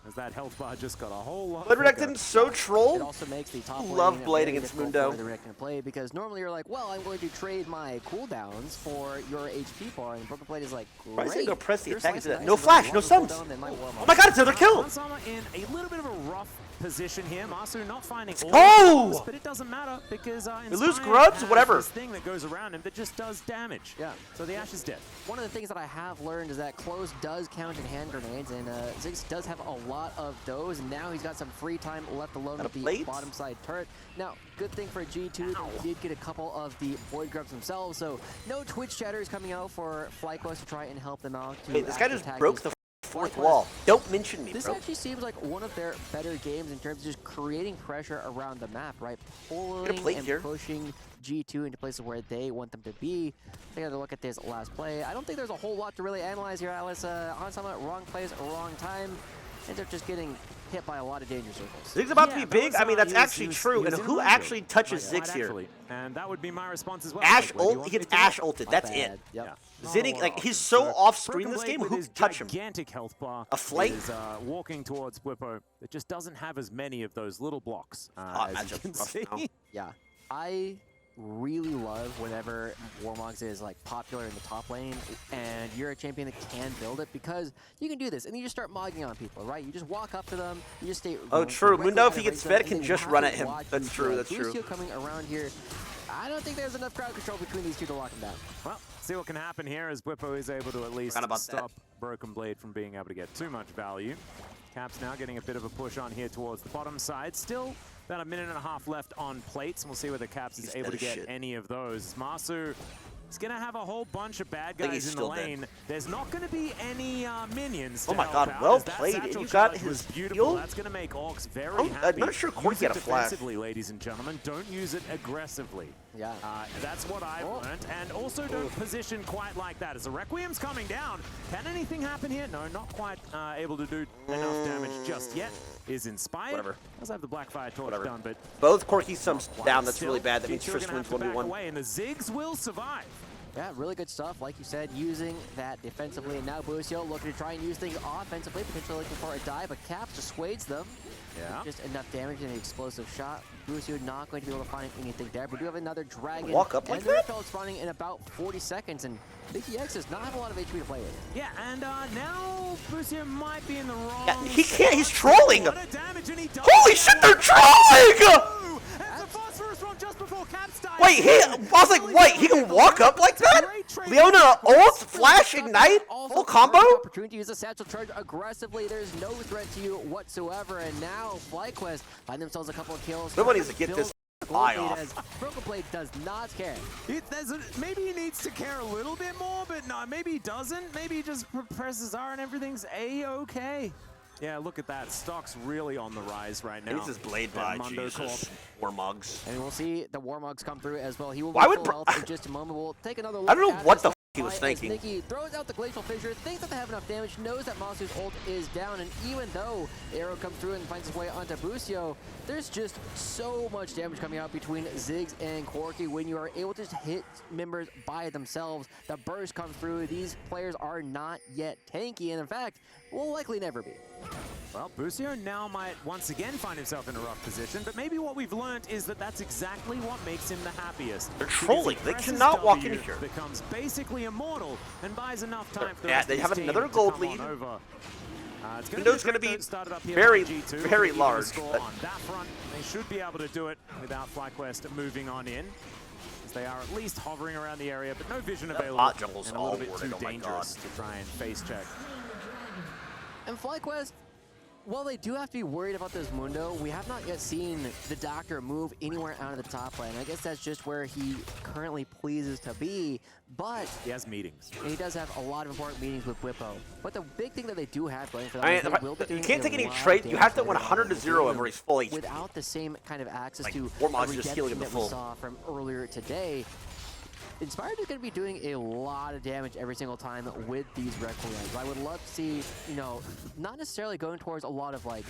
as that health bar just got a whole lot Blade bigger. Redacted so It troll. also makes the top Love lane Blade very against difficult Mundo. for the Redacted play, because normally you're like, well, I'm going to trade my cooldowns for your HP bar, and Broken Blade is like, Why is he great. gonna press the Your attack slice into that? and No dice is flash, a no longer stuns. cooldown than my Warmog. Oh my God, it's another kill. Hansama in a little bit of a rough position here. Masu not finding all go! the kills, but it doesn't matter because We lose Inspired grubs, has whatever. this thing that goes around him that just does damage. Yeah. So the Ash is dead. One of the things that I have learned is that close does count in hand grenades, and Ziggs does have a lot of those, and now he's got some free time left alone Got a with the blade? bottom side turret. Now, good thing for G2, they did get a couple of the Void Grubs themselves, so no Twitch chatters coming out for Flyquest to try and help them out. Hey, this guy actually just attack broke these the fourth Flyquest. wall. Don't mention me, This bro. actually seems like one of their better games in terms of just creating pressure around the map, right? Get a Pulling plate and here. pushing G2 into places where they want them to be. Take another look at this last play. I don't think there's a whole lot to really analyze here, Alice. Hansama, wrong place, wrong time. Ends up just getting hit by a lot of danger circles. Ziggs about to be Yeah, big. that I mean, was, that's he was- actually he was- true. he was And in who a high actually grade. touches Quite Ziggs here? actually. And that would be my response as well. Ash Like, where do you ult. want He me gets to Ash go? ulted. My That's bad. it. Yep. Yeah. Zinni, Not a like, lot he's of so options. off screen Broken this game. Blade Who with his can touch him? gigantic health bar. A flake? Is walking towards Whippo. It just doesn't have as many of those little blocks. Hot as you matchup can rough see. now. Yeah, I really love whenever Warmogs is like popular in the top lane and you're a champion that can build it, because you can do this and you just start mogging on people, right? You just walk up to them, you just stay. Oh, true. Mundo, if he gets fed, can just run at him. That's true. That's true. Lucio coming around here. I don't think there's enough crowd control between these two to lock him down. Well, see what can happen here as Bwipo is able to at least stop Broken Blade from being able to get too much value. Caps now getting a bit of a push on here towards the bottom side. Still about a minute and a half left on plates, and we'll see whether Caps is able to get any of those. Masu is going to have a whole bunch of bad guys in the lane. There's not going to be any minions. Oh my god, well played. And you got his beautiful. That's going to make Orcs very happy. I'm not sure Corki had a flash. Defensively, ladies and gentlemen. Don't use it aggressively. Yeah. That's what I've learned. And also don't position quite like that. As the Requiem's coming down, can anything happen here? No, not quite able to do enough damage just yet. Is inspired. Whatever. Does have the Blackfire Torch done, but both Corki sums down. That's really bad. That means Trish wins 1v1. And the Ziggs will survive. Yeah, really good stuff. Like you said, using that defensively. And now Busio looking to try and use things offensively, potentially looking for a dive, but Caps dissuades them. Yeah. Just enough damage and an explosive shot. Busio not going to be able to find anything there. But we do have another dragon. Walk up like that? And spawning in about 40 seconds. And Mickey X does not have a lot of HP to play with. Yeah, and now Busio might be in the wrong. Yeah, he can't. He's trolling. Holy shit, they're trolling! Wait, I was like, wait, he can walk up like that? Leona ult, flash, ignite, full combo? Opportunity to use a satchel charge aggressively. There's no threat to you whatsoever. And now Flyquest find themselves a couple of kills. Someone needs to get this eye off. Broken Blade does not care. Maybe he needs to care a little bit more, but no, maybe he doesn't. Maybe he just presses R and everything's A-okay. Yeah, look at that. Stock's really on the rise right now. He's his blade by, Jesus. Warmogs. And we'll see the Warmogs come through as well. He will Why be would full health in just a moment. We'll take another look. I don't know what the f he was thinking. Nikki throws out the Glacial Fissure, thinks that they have enough damage, knows that Masu's ult is down, and even though Arrow comes through and finds his way onto Busio, there's just so much damage coming out between Ziggs and Corki when you are able to just hit members by themselves. The burst comes through. These players are not yet tanky, and in fact, will likely never be. Well, Busio now might once again find himself in a rough position, but maybe what we've learned is that that's exactly what makes him the happiest. They're trolling. They cannot walk in here. Becomes basically immortal and buys enough time for they have another gold lead. Mundo's going to be very, very large. On that front, they should be able to do it without Flyquest moving on in. They are at least hovering around the area, but no vision available. Bot jungle's and a little bit too dangerous to try and face check. And Flyquest, while they do have to be worried about this Mundo, we have not yet seen the Doctor move anywhere out of the top lane. I guess that's just where he currently pleases to be, but he has meetings. He does have a lot of important meetings with Bwipo. But the big thing that they do have going for them is they will be doing you can't take any trade. You have to win 100-0 him or he's full HP. Without the same kind of access to Warmogs just healing him that we saw from earlier today. Inspired is going to be doing a lot of damage every single time with these Requiems. I would love to see, you know, not necessarily going towards a lot of like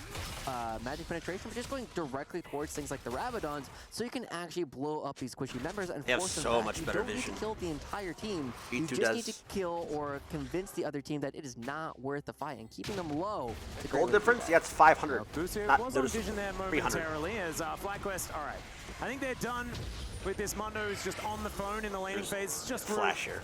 magic penetration, but just going directly towards things like the Rabadons, so you can actually blow up these squishy members and force them back. Much better you don't need to kill the entire team. You just need to kill or convince the other team that it is not worth the fight, and keeping them low. The goal difference? Yeah, it's 500. Busio was on vision there momentarily as Flyquest. All right, I think they're done with this. Mundo is just on the phone in the laning phase, just Flasher.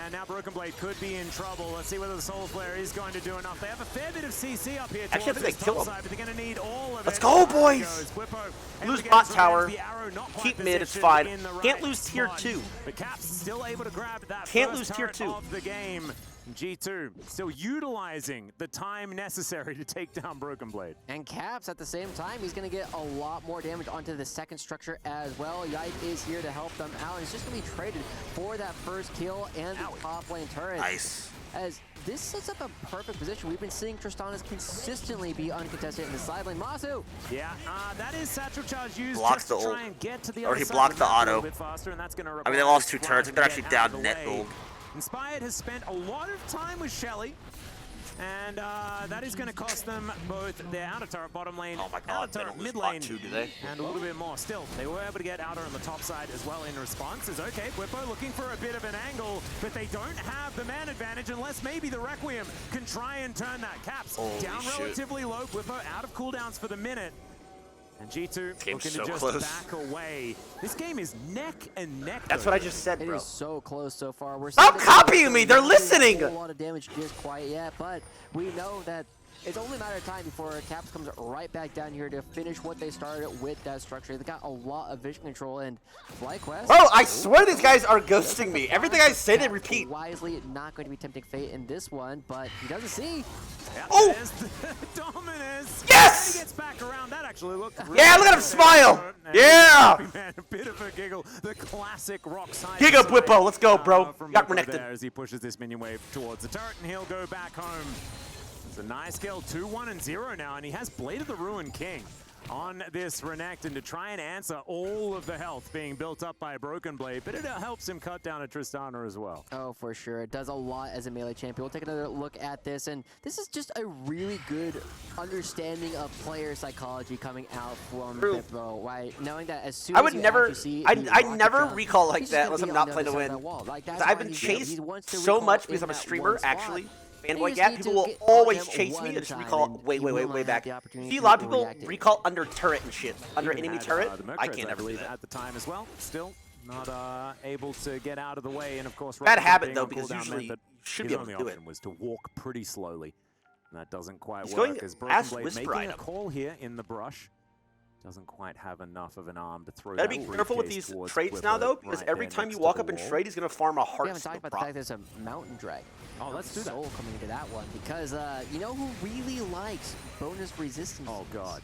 And now Broken Blade could be in trouble. Let's see whether the Soul Flare is going to do enough. They have a fair bit of CC up here. Actually, I think they kill him. Side, but they're going to need all of Let's go, boys! Lose bot tower. Keep mid, it's fine. Can't lose tier 2. But Caps still able to grab that Can't lose tier 2 of the game. G2 still utilizing the time necessary to take down Broken Blade. And Caps at the same time, he's going to get a lot more damage onto the second structure as well. Yipe is here to help them out. He's just going to be traded for that first kill and the top lane turret. Nice. As this sets up a perfect position. We've been seeing Tristana's consistently be uncontested in the side lane. Masu! Yeah, that is Satchel Charge used blocks just the to try and get to the or other he side blocked the auto. Faster, and that's gonna I mean, they lost 2 turrets. They're actually down net gold. Inspired has spent a lot of time with Shelly, and that is going to cost them both their outer turret bottom lane, outer turret mid lane, too, do they? and a little bit more. Still, they were able to get outer on the top side as well in response. Is okay, Bwipo looking for a bit of an angle, but they don't have the man advantage unless maybe the Requiem can try and turn that. Caps down relatively low, Bwipo out of cooldowns for the minute. And G2 game's looking so to just close. back away. This game is neck and neck. That's what I just said, It bro. is so close so far. We're Stop seeing that copying me, they're not doing listening! A whole lot of damage just quite yet, but we know that it's only a matter of time before Caps comes right back down here to finish what they started with that structure. They got a lot of vision control, and Flyquest. Bro, I swear these guys are ghosting me. Everything I say, they repeat. Wisely not going to be tempting fate in this one, but he doesn't see. Yep, Oh! there's the Dominus. Yes! And he gets back around. That actually looked Yeah, look at him smile. Yeah! Man, a bit of a giggle. The classic rock side. Giga Whippo, let's go, bro. From Got Whippo connected. there as he pushes this minion wave towards the turret, and he'll go back home. It's a nice kill, 2-1-0 now, and he has Blade of the Ruined King on this Renekton to try and answer all of the health being built up by a Broken Blade, but it helps him cut down a Tristana as well. Oh, for sure. It does a lot as a melee champion. We'll take another look at this, and this is just a really good understanding of player psychology coming out from Bippo, right? Knowing that as soon I as would you never, actually see I the rocket never jump, recall like he's just that gonna unless be I'm on not the playing to other side of win. that wall. Like, that's I've why been he's doing it. chased He wants to so recall much because in I'm a that streamer, one spot. actually. You Fanboy just Gap, need people to will get on always him chase one me. I just time, recall and way you will back. have the opportunity See, a to lot of people react it. recall under turret and shit. Under Even enemy had, turret, the I Mercreds, can't ever do believe, that. at the time as well. Still not able to get out of the way, and of course, Bad Rocket habit being though, on because cooldown usually meant that you should his be able only to do it. option was to walk pretty slowly, and that doesn't quite He's work. going As Broken as Blade Whisper making a item. call here in the brush. Doesn't quite have enough of an arm to throw. Gotta that be careful with briefcase these towards trades now Whippo though, because right every there time next you to walk the up and wall. trade, he's gonna farm a We heart. haven't talked about the fact there's a mountain dragon. Oh, let's do that. Soul coming into that one because you know who really likes bonus resistance? Oh god.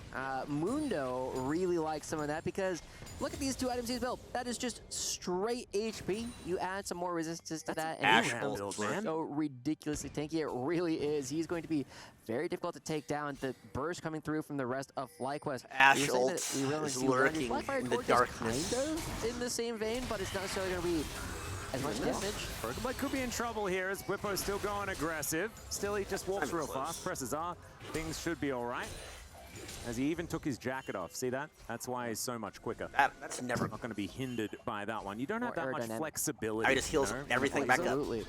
Mundo really likes some of that because look at these two items he's built. That is just straight HP. You add some more resistance to that, and Ash it becomes build, man. so ridiculously tanky. It really is. He's going to be very difficult to take down. The burst coming through from the rest of Flyquest. Ash We were saying ult that we really is see lurking Blackfire in the Torch is darkness. kind of in the same vein, but it's not necessarily going to be as much damage. Broken Blade could be in trouble here as Whippo's still going aggressive. Still, he just walks real fast, presses R. Things should be all right. As he even took his jacket off. See that? That's why he's so much quicker. That's never. Not going to be hindered by that one. You don't have More that much aerodynamic. flexibility. I just heals you know? everything back up. Absolutely.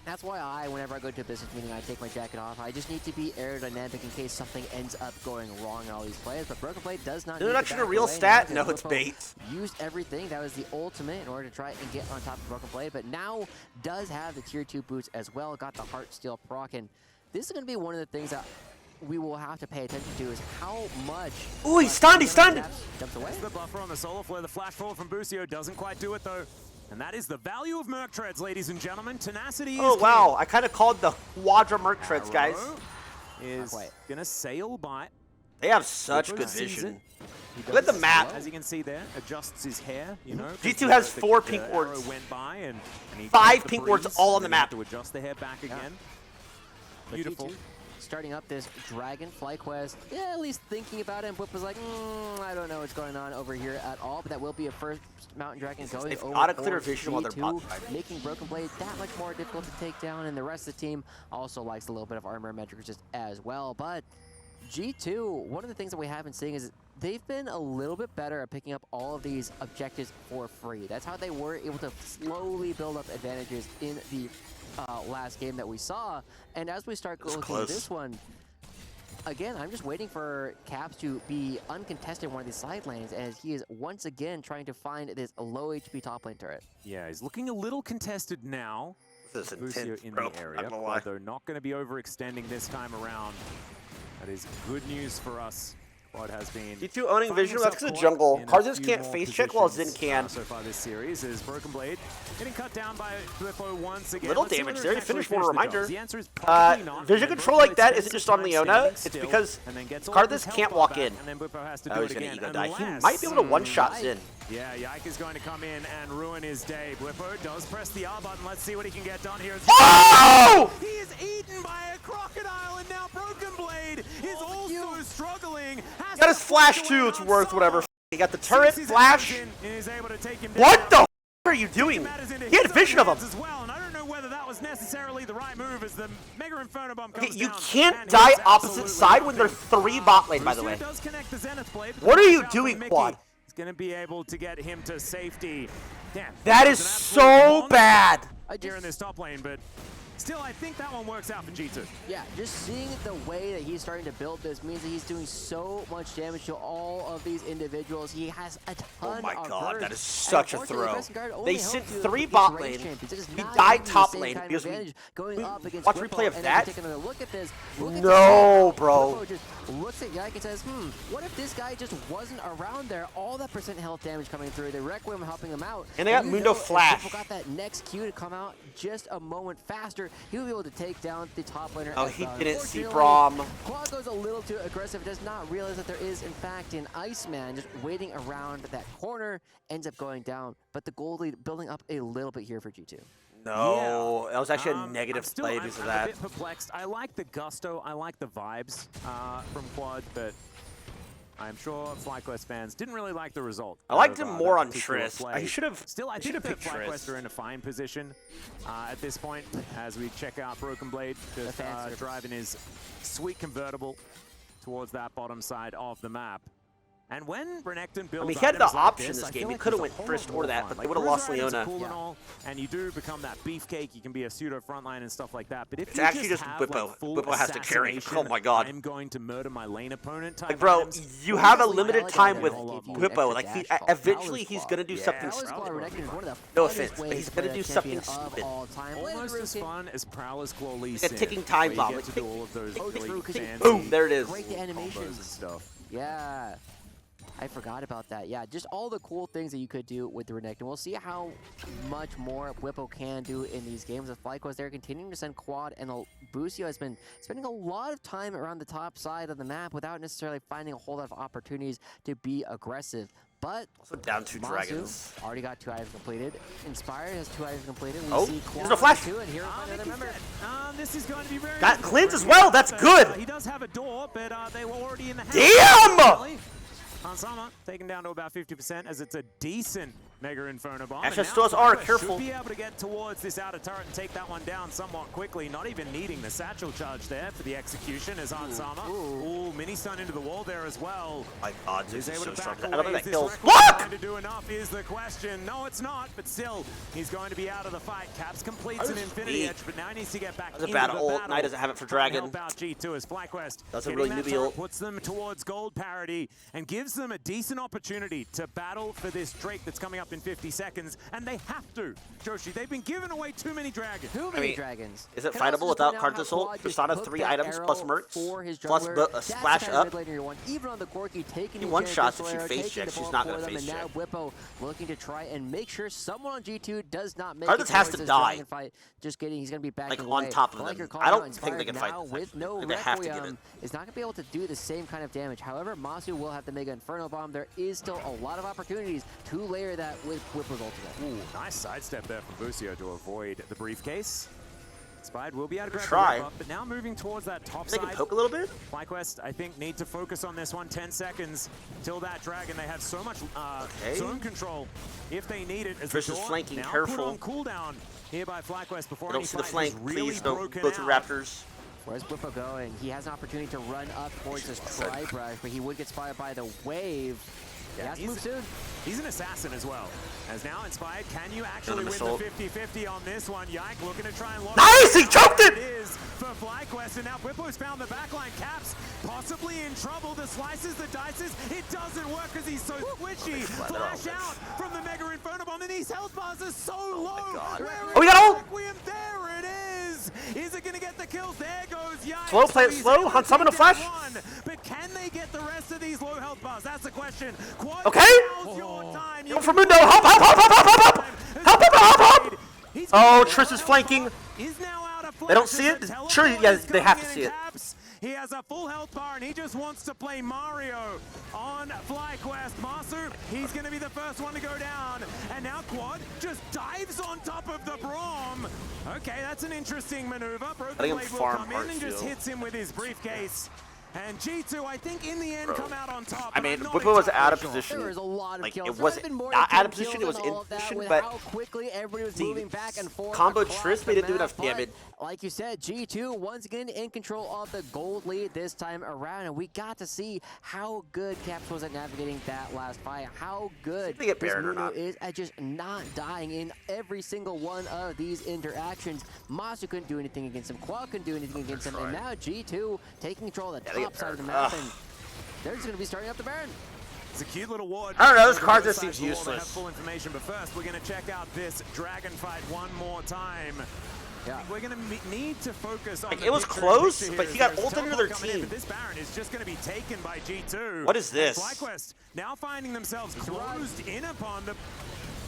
That's why whenever I go to a business meeting, I take my jacket off. I just need to be aerodynamic in case something ends up going wrong in all these plays. But Broken Blade does not. Isn't need it to actually a back real away. stat? Now No, it's Whippo bait. Used everything. That was the ultimate in order to try and get on top of Broken Blade. But now does have the tier 2 boots as well. Got the Heart Steel proc. And this is going to be one of the things that we will have to pay attention to is how much. Ooh, he's stunned, he's stunned! Jumps away. The buffer on the solar flare. The flash forward from Busio doesn't quite do it though. And that is the value of Merc Treads, ladies and gentlemen. Tenacity is Oh king. wow, I kind of called the Quadra Merc Treads, guys. Arrow is quite. gonna sail by. They have such Whippo good sees vision. it. He Look at the does, map. As you can see there, adjusts his hair, you know. G2 has 4 pink arrow wards. went by and he 5 felt the pink wards breeze, all on and the then he had map. To adjust the hair back again. But Beautiful. G2 starting up this Dragon Flyquest. Yeah, at least thinking about it. And Whip was like, I don't know what's going on over here at all. But that will be a first Mountain Dragon going They've over got a for clear vision while they're G2, bot fighting. making Broken Blade that much more difficult to take down. And the rest of the team also likes a little bit of armor metric resist as well. But G2, one of the things that we have been seeing is they've been a little bit better at picking up all of these objectives for free. That's how they were able to slowly build up advantages in the last game that we saw. And as we start looking at this one, again, I'm just waiting for Caps to be uncontested in one of these side lanes as he is once again trying to find this low HP top lane turret. Yeah, he's looking a little contested now. This is Busio intense, in bro. the area, Not gonna lie. although not going to be overextending this time around. That is good news for us. What has been G2 owning finding vision, that's himself because of caught jungle. in a Karthus few can't more face check while Zin positions, can. so far this series is Broken Blade getting cut down by Flippo once again. Little Let's see damage whether there. he He actually finished one the reminder. job. The answer is probably not. Vision And control Broken like that Blade isn't just spends on some Leona. time It's standing because still, and then gets all of his Karthus health can't bar walk back, in. and then Whippo has to Oh, do he's it gonna again. ego die. He Unless- might be able to one-shot Zin. Yeah, Yike is going to come in and ruin his day. Whippo does press the R button. Let's see what he can get done here. Oh! He is eaten by a crocodile, and now Broken Blade is also struggling. Has Got his to flash push too, away it's on worth Solo. whatever. He got the turret, Sees his flash. arrows in and is able to take him What down. the are you doing? Matters into He had his vision own of hands him. as well, and I don't know whether that was necessarily the right move as the Mega Inferno Bomb Okay, comes you down, can't and die hits opposite absolutely side when nothing. there's 3 bot lane, by the Busio way. does connect the Zenith Blade, but What are you watch out for doing, Mickey. Quad? He's going to be able to get him to safety. Damn, That was is an absolute so monster bad. here in this top lane, but Still, I think that one works out for G2. Yeah, just seeing the way that he's starting to build this means that he's doing so much damage to all of these individuals. He has a ton Oh my of god, burst. that is such a And throw. unfortunately, the guard only They helps sent you 3 against bot range lane. champions. It is We not died giving you the top same lane kind of because we advantage going up against watch Whippo. replay of And that. then take another look at this. Look at No, this. bro. Whippo just looks at Yike and says, what if this guy just wasn't around there? All that percent health damage coming through. The Requiem helping him out. And they got you Mundo know, if Flash. Whippo got that next Q to come out just a moment faster, he will be able to take down the top laner. Oh, as he well. didn't see Unfortunately, Braum. Quad goes a little too aggressive, does not realize that there is, in fact, an Iceman just waiting around that corner, ends up going down. But the gold lead building up a little bit here for G2. No, that was actually a negative I'm play because of I'm that. a bit perplexed. I like the gusto, I like the vibes from Quad, but I'm sure Flyquest fans didn't really like the result. I liked of, him more that on particular Triss. play. He should have. Still, I should think have that picked Flyquest Triss. are in a fine position at this point as we check out Broken Blade just driving his sweet convertible towards that bottom side of the map. And when Renekton builds, I mean, he had the items like option this, this I game. feel He like could have there's went a first whole or lot that, more but fun. they would have lost Cruiser items are Leona. cool and all, and you do become that beefcake. You can be a pseudo frontline and stuff like that. But if It's you actually just just have, Whippo. like, full Whippo has to carry. assassination, Oh my god. I'm going to murder my lane opponent type Like, bro, items, you have a Honestly, limited Validator time with give you an Whippo. extra Like, dash call. eventually Prowler's he's Claw. gonna do something Prowler's Claw stupid. Renekton is one of the No funnest offense, but ways he's to gonna play do a something champion of stupid. all time. almost as fun as Prowler's Claw Lee Like a ticking time bomb. Like, Like, to do all of those really true, 'cause they- fancy Boom, there it is. Break the combos animations. and stuff. Yeah. I forgot about that. Yeah, just all the cool things that you could do with the Renekton. We'll see how much more Whippo can do in these games. With Flyquest, they're continuing to send Quad, and Busio has been spending a lot of time around the top side of the map without necessarily finding a whole lot of opportunities to be aggressive. But Also down 2 Masu dragons. already got 2 items completed. Inspired has 2 items completed. We Oh, see there's Quad a flash. too, and here we another member. This is going to be very Got difficult cleanse for as him. well, that's good. He does have a door, but they were already in the house. Damn! Hansama taken down to about 50% as it's a decent Mega Inferno Bomb. Actually, And now stores are Flyquest careful. should be able to get towards this outer turret and take that one down somewhat quickly, not even needing the satchel charge there for the execution as Hansama. Ooh, mini stun into the wall there as well. My god, this Is is able so to strong. back I don't away. think Is that this kills. Requiem Look! going to do enough is the question. No, it's not, but still, he's going to be out of the fight. Caps completes an That was Infinity weak. Edge, but now he needs to get back That was a into bad the ult. battle. Knight doesn't have it for Trying to Dragon. help out G2 as Flyquest. That's a hitting really that newbie turret ult. puts them towards gold parity and gives them a decent opportunity to battle for this Drake that's coming up in 50 seconds, and they have to. Joshi, they've been giving away too many dragons. Too many dragons. Is it Can I also fightable just without point out Cardinal how Soul? Quad just Persona took 3 that items arrow plus Mercs for his plus jungler. a splash That's the kind up. of mid laner you want. Even on the Corki, taking He the one-shots if she arrow, face taking checks. the She's ball not for gonna them, face and now check. Whippo looking to try and make sure someone on G2 does not make Cardinals it has towards to this die. dragon fight. Just kidding, he's going to be backing Like, away. on top of But like them. you're I calling don't out, think they can Inspired fight now this with time. no I think they have to get Requiem it. is not going to be able to do the same kind of damage. However, Masu will have the Mega Inferno Bomb. There is still a lot of opportunities to layer that with Whippo's ultimate. Ooh, nice sidestep there from Busio to avoid the briefcase. Spide will be able to grab Try. the whip up, but now moving towards that top They side. can poke a little bit. Flyquest, I think, need to focus on this one. 10 seconds till that dragon. They have so much zone control if they need it. As Triss the is door flanking, now careful. put on cooldown here by Flyquest before I don't any see the fight flank. has really Please don't broken go through out. Raptors. Where's Whippo going? He has an opportunity to run up towards this Tri-Brush, but he would get spotted by the wave. He has to move soon. He's an assassin as well. As now Inspired, can you actually win missile. the 50-50 on this one? Yike looking to try and lock Nice! He choked it! It is for Flyquest, and now Whippo's found the backline. Caps possibly in trouble. The slices, the dices. It doesn't work because he's so squishy. Flash out from the Mega Inferno Bomb, and these health bars are so low. Oh, we got ult! Requiem, there it is. Is it going to get the kills? There goes Yike. Slow, play it He's slow. able to Hunt summon a take down flash. one, but can they get the rest of these low health bars? That's the question. Quad Okay. now's your time. Go for Mundo. Help, help, help, help, help, help, help, help, help, help. He's Oh, got Triss is flanking. He's now out of They don't flashes. see it? The teleport Sure, yeah, is they have coming to in see it. Caps. He has a full health bar, and he just wants to play Mario on Flyquest. Masu, he's going to be the first one to go down. And now Quad just dives on top of the Braum. Okay, that's an interesting maneuver. Broken Letting him Blade will farm come in and just Heartfield. hits him with his briefcase. And G2, I think, in the end, come out on top. I mean, I'm not Whippo was out of entirely sure. position. There was a lot of Like, kills. it There wasn't have been more not than out of 10 position, it was kills in and all of that position, with but how quickly everybody was the moving back and forth combo across Trisp the didn't do map, enough but damage. like you said, G2 once again in control of the gold lead this time around, and we got to see how good Caps was at navigating that last fight, how good they get this Baron or Muno not. is at just not dying in every single one of these interactions. Masu couldn't do anything against him, Quad couldn't do anything against him, and now G2 taking control of the they top get side of the Baron. map, and they're just going to be starting up the Baron. It's a cute little ward. I don't know, this Over card the just side seems of the wall, they have useless. full information, but first we're going to check out this dragon fight one more time. Yeah. We're going to need to focus on Like, the it was picture close, here but as he got there's ulted into teleport their coming in, team. but this Baron is just going to be taken by G2. What is this? And Flyquest now finding themselves closed in upon the...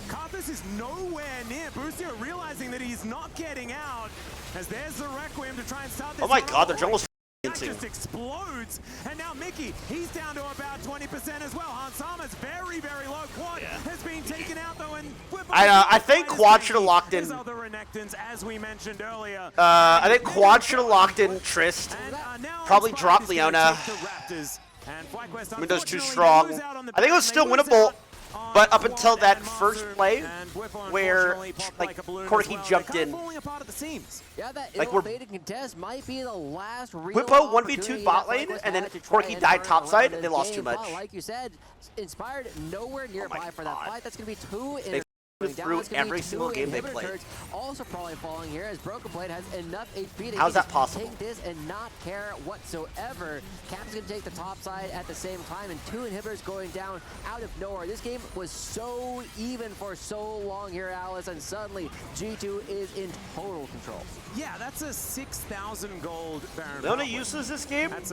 Karthus is nowhere near. Boostio realizing that he's not getting out, as there's the Requiem to try and start this. Oh my one god, the off. jungle's That insane. just explodes, and now Mickey, he's down to about 20% as well. Hansama's very, very low. Quad has been taken out though, and I think Quad should have locked in. There's other Renekton's, as we mentioned earlier. I think Quad should have locked in Trist. And, now Probably Inspired dropped is gonna Leona. take the Raptors, and Flyquest, Window's too unfortunately, strong. they lose out on the I think it was back, still they lose winnable, out on but up until Quad that and first Monsoon, play, and Whippo where, unfortunately popped like, a balloon as Corky well. jumped They're in. kind of falling apart at the seams. Yeah, that Like, we're- ill-fated contest might be the last real Whippo 1v2 opportunity bot that lane, Flyquest and then had to try Corky and died turn topside, around and they this lost game. too much. But like you said, Inspired nowhere nearby my for that God. fight. That's going to be two They going down. through That's gonna be every two single game they inhibitor played. turrets. Also probably falling here as Broken Blade has enough HP to How's that just possible? take this and not care whatsoever. Cap's going to take the top side at the same time, and two inhibitors going down out of nowhere. This game was so even for so long here, Alice, and suddenly G2 is in total control. Yeah, that's a 6,000 gold Baron. Leona bot lane. uses this game. That's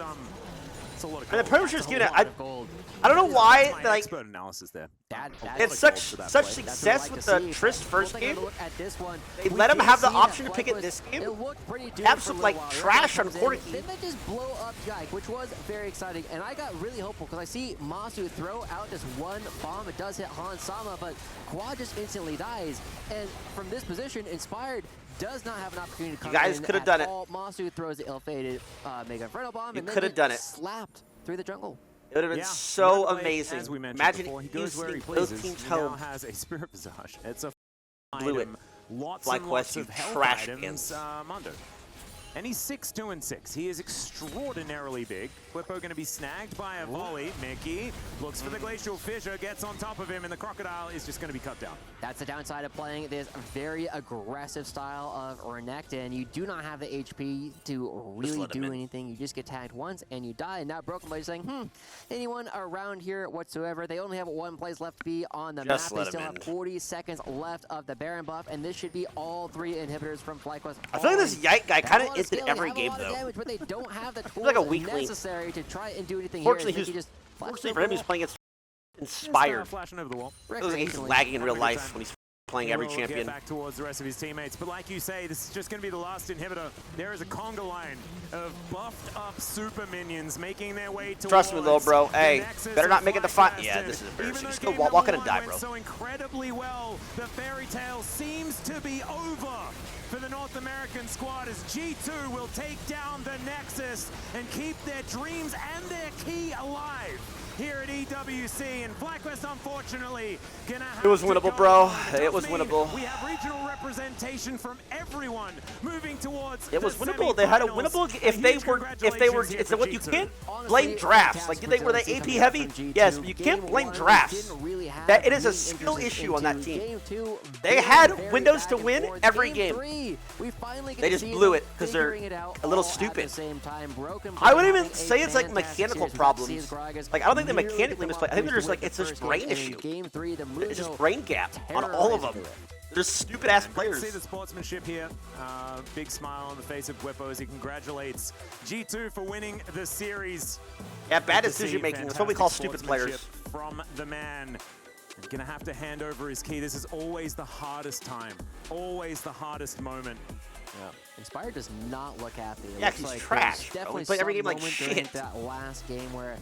a lot of And gold. the Premier just That's a giving it. lot of gold. I don't know why. My Like, expert analysis there. That it's is such for that such play. That's what we success like with to the see, Trist but first we'll take a game. look at this one. They We let him did have the see that option to pick it Flyquest, this game. It looked pretty doomed Have for some, a like, little while. trash Comes on in, Corky. Then they just blow up Jike, which was very exciting. And I got really hopeful because I see Masu throw out this one bomb. It does hit Han Sama, but Quad just instantly dies. And from this position, Inspired does not have an opportunity to come guys in could have at done it. all. Masu throws the ill-fated Mega Inferno bomb, You and then could have get done it. slapped through the jungle. It would have been Yeah, so Red Blade, amazing. As we mentioned Imagine before, he goes where he instinct both pleases. teams He now home. has a Spirit Visage. It's a Blew it. item. Lots Flyquest, and lots you of health trash items, cans. Mundo. And he's 6-2-6. He is extraordinarily big. Whippo going to be snagged by a volley. Mickey looks for the Glacial Fissure, gets on top of him, and the Crocodile is just going to be cut down. That's the downside of playing this very aggressive style of Renekton. You do not have the HP to really let him do in. anything. You just get tagged once and you die. And now Broken Blade is saying, anyone around here whatsoever? They only have one place left to be on the Just map. let They still him have in. 40 seconds left of the Baron buff, and this should be all three inhibitors from Flyquest. I feel like this Yike guy They have kind a of lot is in skill, every they have a game lot of though. damage, but they don't have the tools like a weakling. necessary to try and do anything Fortunately, here. he was. Just Fortunately for him, he's playing against Just, Inspired. flashing over the wall. It looks like he's recreationally. lagging in real Having a good life time. when he's playing every Will champion. Get back towards the rest of his teammates, but like you say, this is just going to be the last inhibitor. There is a conga line of buffed up super minions making their way towards. Trust me, little bro. the Hey, Nexus better not of make it to fight. Flyquest, Yeah, and this is even embarrassing. though Just go game walk number in and one die, went bro. So incredibly well, the fairy tale seems to be over for the North American squad as G2 will take down the Nexus and keep their dreams and their key alive here at EWC. And Flyquest, unfortunately, gonna have It was to winnable, go bro. on. It It does was mean winnable. We have regional representation from everyone moving towards. It was the winnable. They had a semifinals. winnable. If they huge were, congratulations here it's for what you G2. can't Honestly, blame drafts. Caps Like, were they resiliency AP coming heavy? out from G2. Yes, but you can't Game blame one, drafts. didn't really have That it is a any skill interest issue on that into team. Game two, They very, had very windows back to and win forth. every Game game. three, we finally get They to just see blew them it 'cause they're figuring it out a little all stupid. At the same time. Broken I wouldn't Blade even having say a it's like fantastic mechanical series. We got problems. Seas Gragas Like, I don't think they nearly mechanically come misplay. up I think with they're just the like, it's just first brain game, and in issue. Game three, the It's just Muno brain gap on all of them. terrorized it. They're stupid ass Good to players. see the sportsmanship here. Big smile on the face of Whippo as he congratulates G2 for winning the series. Yeah, bad Good to see decision making. That's what we call fantastic stupid players. sportsmanship from the man. He's gonna have to hand over his key. This is always the hardest time. Always the hardest moment. Yeah. Inspired does not look happy. It Yeah, looks he's like trash, there's bro. definitely We play every some game like moment during shit. that last game where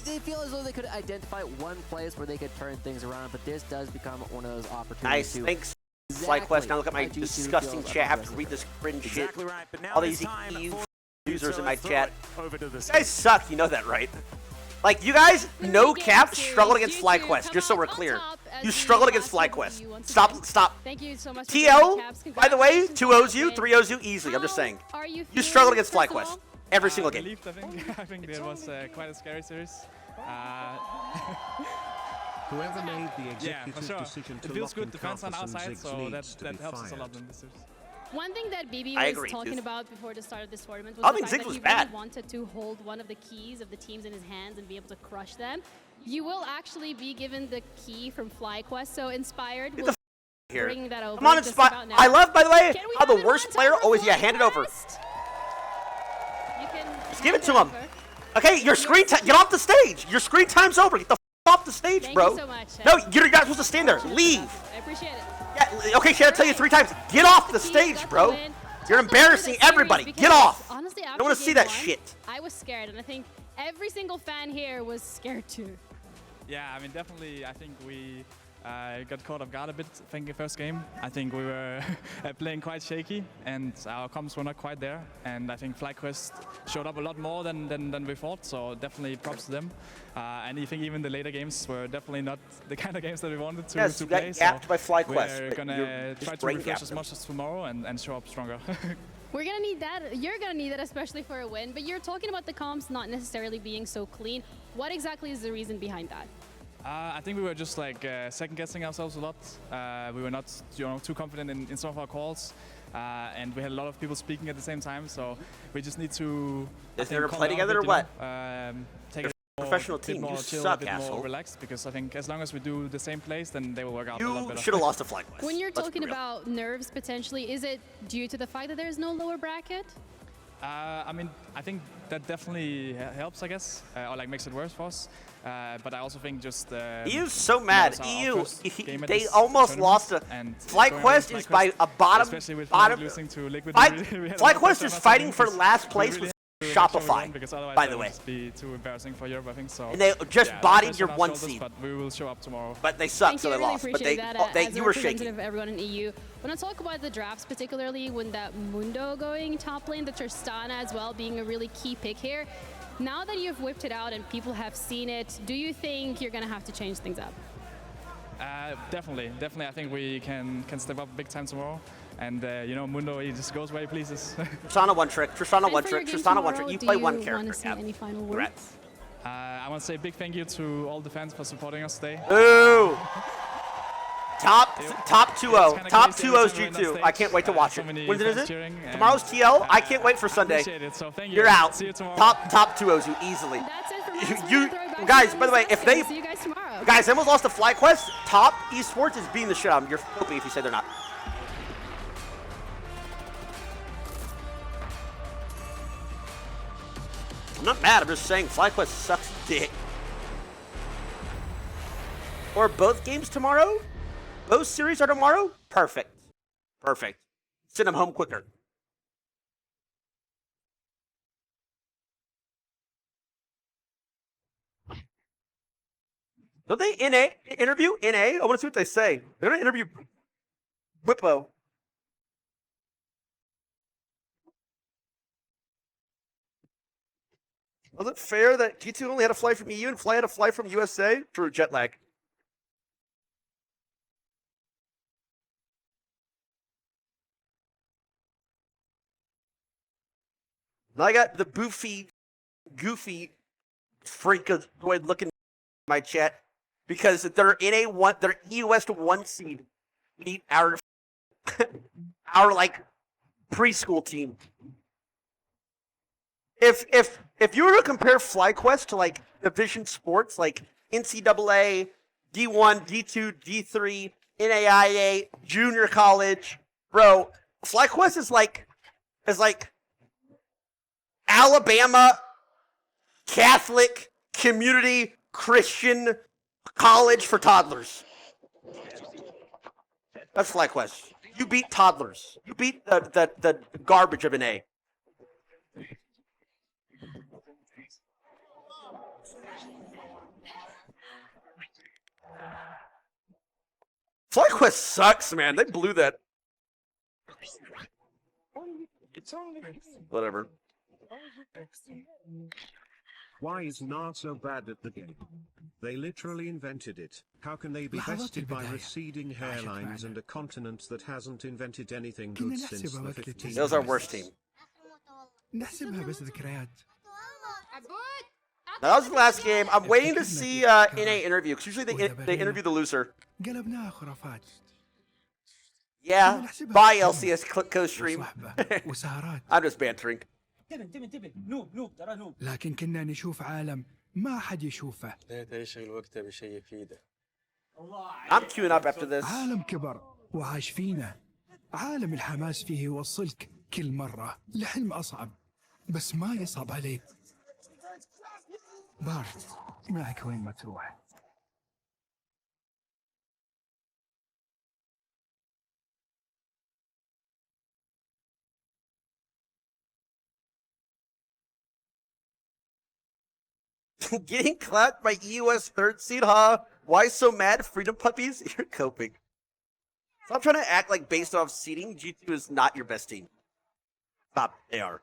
they feel as though they could identify one place where they could turn things around, but this does become one of those opportunities Nice, to thanks. exactly Flyquest. Now look at my how G2 disgusting feels chat. I about have to this read this cringe shit. Exactly right. But now All it's these time Eve. for users in my chat. Over to the You guys suck, you know that, right? Like, you guys, no cap, struggled against Flyquest, just so we're clear. You struggled against Flyquest. Stop. Thank you so much. TL, by the way, 2-0s you, 3-0s you, easily, I'm just saying. You struggled against Flyquest. Every single game. I think it was quite a scary series. Whoever made the executive sure. decision to it feels lock good defense on our Carlson's side, so needs that to be helps us a fired. lot in this series. One thing that BB I was agree, talking dude. about before the start of this tournament was I the think fact Ziggs that was he bad. really wanted to hold one of the keys of the teams in his hands and be able to crush them. You will actually be given the key from Flyquest, so Inspired will Here. bring that over. Come on, just Inspire. about now. I love, by the way, Can we how have the it worst one player time for always, hand it over. Flyquest? You can Just give it to hand him. over. Okay, your screen time, get off the stage. Your screen time's over. Get the off the stage, Thank bro. you so much. No, you're not supposed to stand there. Leave. I appreciate it. Yeah, okay, should I tell you 3 times? Get off the Key, stage, that's bro. the win. You're Tough luck embarrassing for the series everybody. Get because, off. Honestly, I after don't want to see game that one, shit. I was scared, and I think every single fan here was scared too. Yeah, I mean, definitely, I think we got caught off guard a bit, I think, the first game. I think we were playing quite shaky, and our comms were not quite there. And I think Flyquest showed up a lot more than we thought, so definitely props to them. And I think even the later games were definitely not the kind of games that we wanted to, Yes, to you play. got gapped by Flyquest, We're but going to you're try just to brain refresh gapped as them. much as tomorrow and show up stronger. We're gonna need that. You're gonna need that, especially for a win. But you're talking about the comms not necessarily being so clean. What exactly is the reason behind that? I think we were just like second guessing ourselves a lot. We were not, too confident in some of our calls, and we had a lot of people speaking at the same time. So we just need to. Is there a play together or what? Take a Professional bit team, more you chill, suck, a bit asshole. more relaxed, because I think as long as we do the same plays, then they will work out a lot You better. should have lost to Flyquest. When you're Let's be talking real. about nerves potentially, is it due to the fact that there's no lower bracket? I mean, I think that definitely helps, I guess, or like makes it worse for us. But I also think just EU's so mad. our EU, first game at they this almost tournament, lost to and Flyquest is by a bottom. especially with losing to Liquid. Flyquest is fighting for last place with Shopify, because otherwise by that the would way. just be too embarrassing for Europe, I think. So And they just yeah, bodied pressure your on our 1 shoulders, seed. But we will show up tomorrow. But they suck, Thank so you. they I really lost. But appreciate that as a you were shaky. representative of everyone in EU. When I talk about the drafts, particularly when that Mundo going top lane, the Tristana as well being a really key pick here. Now that you've whipped it out and people have seen it, do you think you're going to have to change things up? Definitely. I think we can step up big time tomorrow. And Mundo, he just goes where he pleases. Tristana one trick. Tristana And one for trick. your game Tristana one tomorrow, trick. You do play one you character. want to see Yep. any final words? Congrats. I want to say a big thank you to all the fans for supporting us today. Ooh. Top 2-0. kinda Top crazy 2-0's every time we're on G2. I can't wait to stage. watch So it. many When is fans it? cheering, and, Tomorrow's TL. I can't wait for Sunday. Appreciate it. So thank you. You're out. See you tomorrow. Top 2-0's you easily. That's it from us. We're You gonna throw it back guys, to by the way, if Sunday. they See you guys tomorrow. guys, they almost lost to Flyquest. Top Esports is beating the shit out of them. You're filthy if you say they're not. I'm not mad. I'm just saying Flyquest sucks dick. Or both games tomorrow? Both series are tomorrow? Perfect. Perfect. Send them home quicker. Don't they interview NA? I want to see what they say. They're going to interview Whippo. Was it fair that G2 only had a flight from EU and Fly had a flight from USA? True, jet lag. Now I got the goofy freakazoid looking in my chat because they're in a one, they're EU West 1 seed. Beat our our like preschool team. If you were to compare Flyquest to like division sports like NCAA, D1, D2, D3, NAIA, junior college, bro, Flyquest is like Alabama Catholic community Christian college for toddlers. That's Flyquest. You beat toddlers. You beat the garbage of an A. Flyquest sucks, man. They blew that. Whatever. Why is NAR so bad at the game? They literally invented it. How can they be bested by receding hairlines and a continent that hasn't invented anything good since the 15th? That was our worst team. نحسبها بس ذكريات. Now, that was the last game. I'm waiting to see NA interview, because usually they interview the loser. قلبناها خرافات. Yeah, bye LCS co-stream. وسهرات. I'm just bantering. انتبه نوب ترى نوب. لكن كنا نشوف عالم ما حد يشوفه. لا تشغل وقته بشيء يفيده. I'm queuing up after this. عالم كبر وعاش فينا. عالم الحماس فيه يوصلك كل مرة لحلم أصعب، بس ما يصعب عليك. بارت معك وين ما تروح. Getting clapped by EUS third seed, huh? Why so mad, Freedom Puppies? You're coping. Stop trying to act like based off seeding, G2 is not your best team. Stop, they are.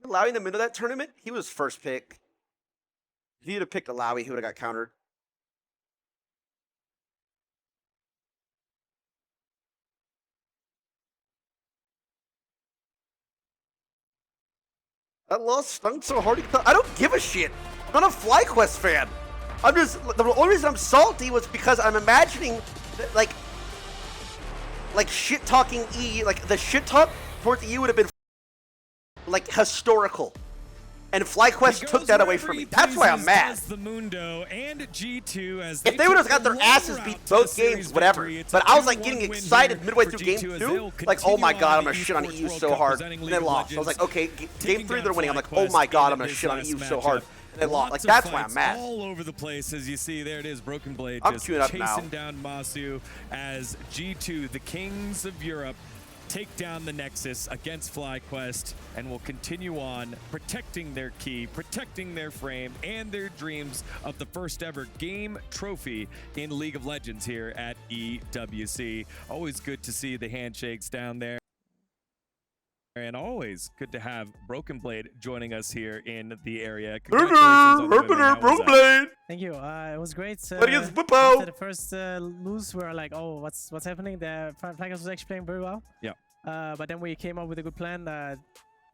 Allowing them into that tournament, he was first pick. If he would have picked Alawi, he would have got countered. That loss stung so hard. I don't give a shit. I'm not a Flyquest fan. I'm just, the only reason I'm salty was because I'm imagining that, like shit talking E, like the shit talk towards E would have been like historical. And Flyquest took that away from me. That's why I'm mad. The Mundo and G2 as if they would have got their asses beat both games, whatever. But I was like getting excited midway through game 2. Like, oh my god, I'm gonna shit on EU so hard. And they lost. I was like, okay, game 3 they're winning. I'm like, oh my god, I'm gonna shit on EU so hard. And they lost. Like, that's why I'm mad. All over the place, as you see, there it is. Broken Blade I'm just chasing down Masu as G2, the kings of Europe, take down the Nexus against Flyquest and will continue on protecting their key, protecting their frame, and their dreams of the first ever game trophy in League of Legends here at EWC. Always good to see the handshakes down there. And always good to have Broken Blade joining us here in the area. Broken Blade! Thank you. It was great. After the first lose, we were like, oh, what's happening? The Flyquest was actually playing very well. Yeah. But then we came up with a good plan.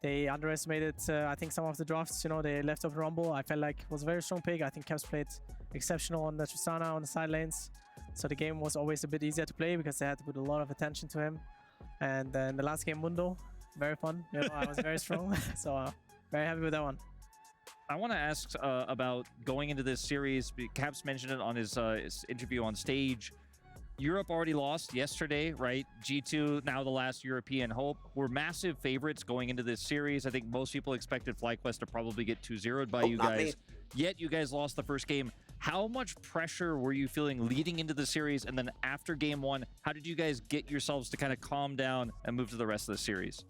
They underestimated, I think, some of the drafts. You know, they left off Rumble. I felt like it was a very strong pick. I think Caps played exceptional on the Tristana on the side lanes. So the game was always a bit easier to play because they had to put a lot of attention to him. And in the last game, Mundo, very fun. You know, I was very strong. So very happy with that one. I want to ask about going into this series. Caps mentioned it on his interview on stage. Europe already lost yesterday, right? G2, now the last European hope. We're massive favorites going into this series. I think most people expected Flyquest to probably get 2-0'd by you guys. Yet you guys lost the first game. How much pressure were you feeling leading into the series? And then after game 1, how did you guys get yourselves to kind of calm down and move to the rest of the series?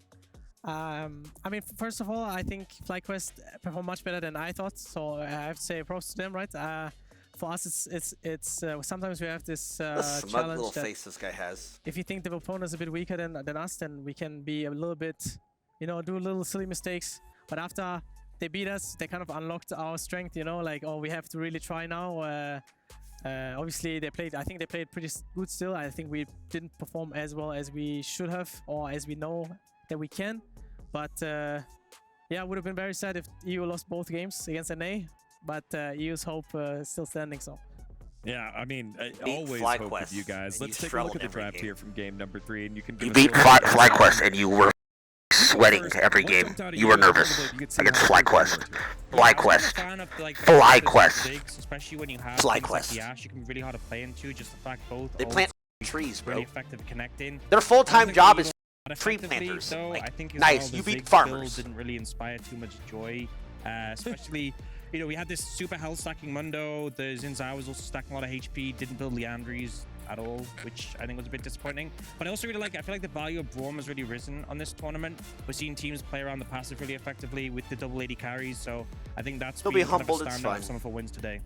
I mean, first of all, I think Flyquest performed much better than I thought. So I have to say props to them, right? For us, it's sometimes we have this smug challenge little that face this guy has. if you think the opponent is a bit weaker than us, then we can be a little bit, you know, do little silly mistakes. But after they beat us, they kind of unlocked our strength, you know, like, oh, we have to really try now. Obviously, I think they played pretty good still. I think we didn't perform as well as we should have, or as we know that we can. But yeah, it would have been very sad if EU lost both games against NA. But EU's hope is still standing, so. Yeah, I mean, I always hope with you guys. Let's take a look at the draft here from game number 3, and you can. You beat Flyquest, and you were sweating every game. You were nervous against Flyquest. Especially when you have things like the Ash, you can be really hard to play into. Just the fact both they plant trees, bro. Really effective connecting. Their full-time job is tree planters. Though, like, I think nice, you beat farmers. Didn't really inspire too much joy, especially. You know, we had this super health stacking Mundo. The Zinzao was also stacking a lot of HP. Didn't build Leandries at all, which I think was a bit disappointing. But I also really I feel like the value of Braum has really risen on this tournament. We're seeing teams play around the passive really effectively with the double AD carries. So I think that's been kind of a standout of some of our wins today.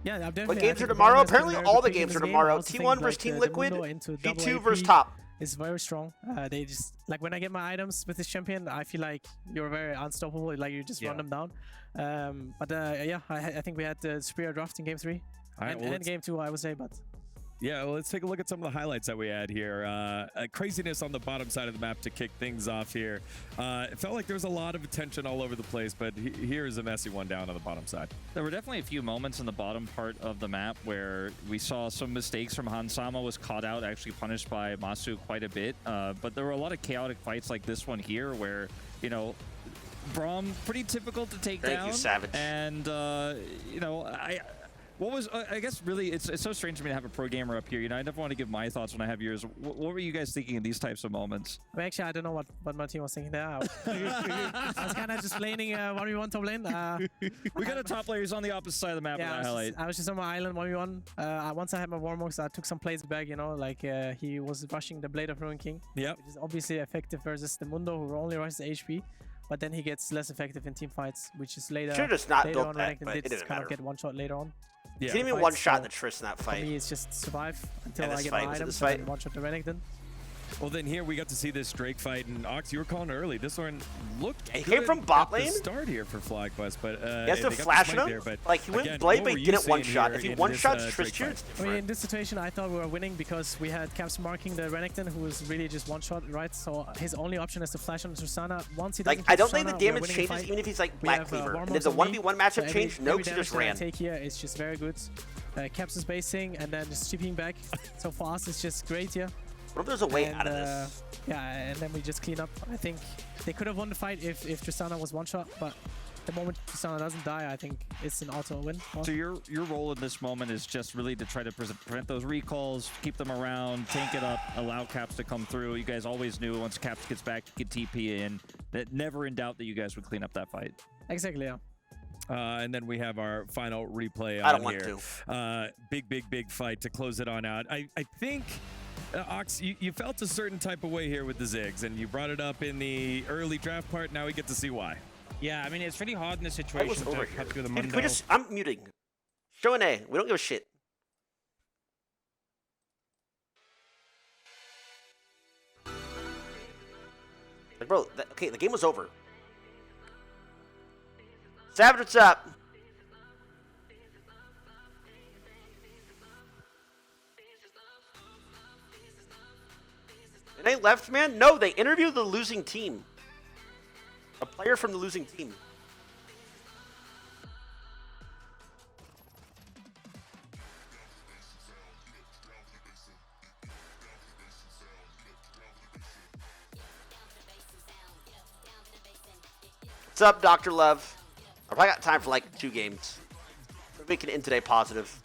Yeah, I'm definitely. What games I are think tomorrow? Braum has been Apparently very all good the in games this are game. I tomorrow. also think T1 that, versus Team the Liquid, Mundo into T2 double versus AP top. is very strong. They just like when I get my items with this champion, I feel like you're very unstoppable. Like you just run them down. Yeah, I think we had the superior draft in game 3 and game 2, I would say. But yeah, well, let's take a look at some of the highlights that we had here. Craziness on the bottom side of the map to kick things off here. It felt like there was a lot of attention all over the place, but here's a messy one down on the bottom side. There were definitely a few moments in the bottom part of the map where we saw some mistakes from Hansama was caught out, actually punished by Masu quite a bit. But there were a lot of chaotic fights like this one here where, you know, Braum pretty difficult to take down. Thank you, Savage. And, you know, I guess really it's so strange for me to have a pro gamer up here. You know, I never want to give my thoughts when I have yours. What were you guys thinking in these types of moments? Actually, I don't know what my team was thinking there. I was kind of just laning 1v1 top lane. We got a top layer. He's on the opposite side of the map. Yeah, I was just on my island 1v1. Once I had my Warmox, I took some plays back. You know, like he was rushing the Blade of Ruin King. Yep. Which is obviously effective versus the Mundo, who only rushes HP. But then he gets less effective in team fights, which is later. Should've just not later built on, that, but did it didn't kind matter. of get one shot later on. Yeah. He didn't even one-shot the Triss in that fight. For me, it's just survive until Yeah, I get fight. my Was it items this and one-shot the Renekton. Well, then here we got to see this Drake fight, and Ox, you were calling early. This one looked He good came from bot at lane? the start here for Flyquest, but He has to flash him. Like, he went Blade, but he didn't one-shot. If he one-shots Triss here, it's I different. mean, in this situation, I thought we were winning because we had Caps marking the Renekton, who was really just one-shot, right? So his only option is to flash on Tristana. Once he doesn't Like, I don't Tristana, think the we're damage winning changes, the fight. even if he's like We Black have, Cleaver. And Warmox if the on me, 1v1 matchup so changed, every Nox, he just damage that I ran. take here is just very good. Caps is basing and then just chipping back. So for us, it's just great here. What if there's a way out of this? Yeah, and then we just clean up. I think they could have won the fight if Tristana was one-shot, but the moment Tristana doesn't die, I think it's an auto win. So your role in this moment is just really to try to prevent those recalls, keep them around, tank it up, allow Caps to come through. You guys always knew once Caps gets back, you could TP in. That never in doubt that you guys would clean up that fight. Exactly, yeah. And then we have our final replay on I don't want here. Big fight to close it on out. I think, Ox, you felt a certain type of way here with the Ziggs, and you brought it up in the early draft part. Now we get to see why. Yeah, I mean, it's really hard in this situation to cut through the Dude, Mundo. can we just, I'm muting. Show an A. We don't give a shit. Like, bro, okay, the game was over. Savage, what's up? And they left, man? No, they interviewed the losing team. A player from the losing team. What's up, Dr. Love? I probably got time for like 2 games. We're making it in today positive.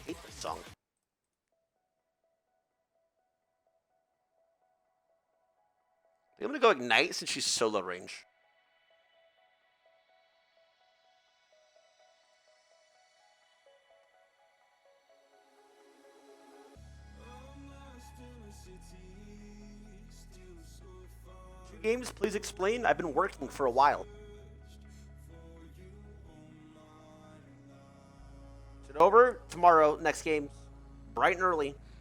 I hate this song. I'm gonna go Ignite since she's solo range. Games, please explain. I've been working for a while. Is it over? Tomorrow, next game, bright and early.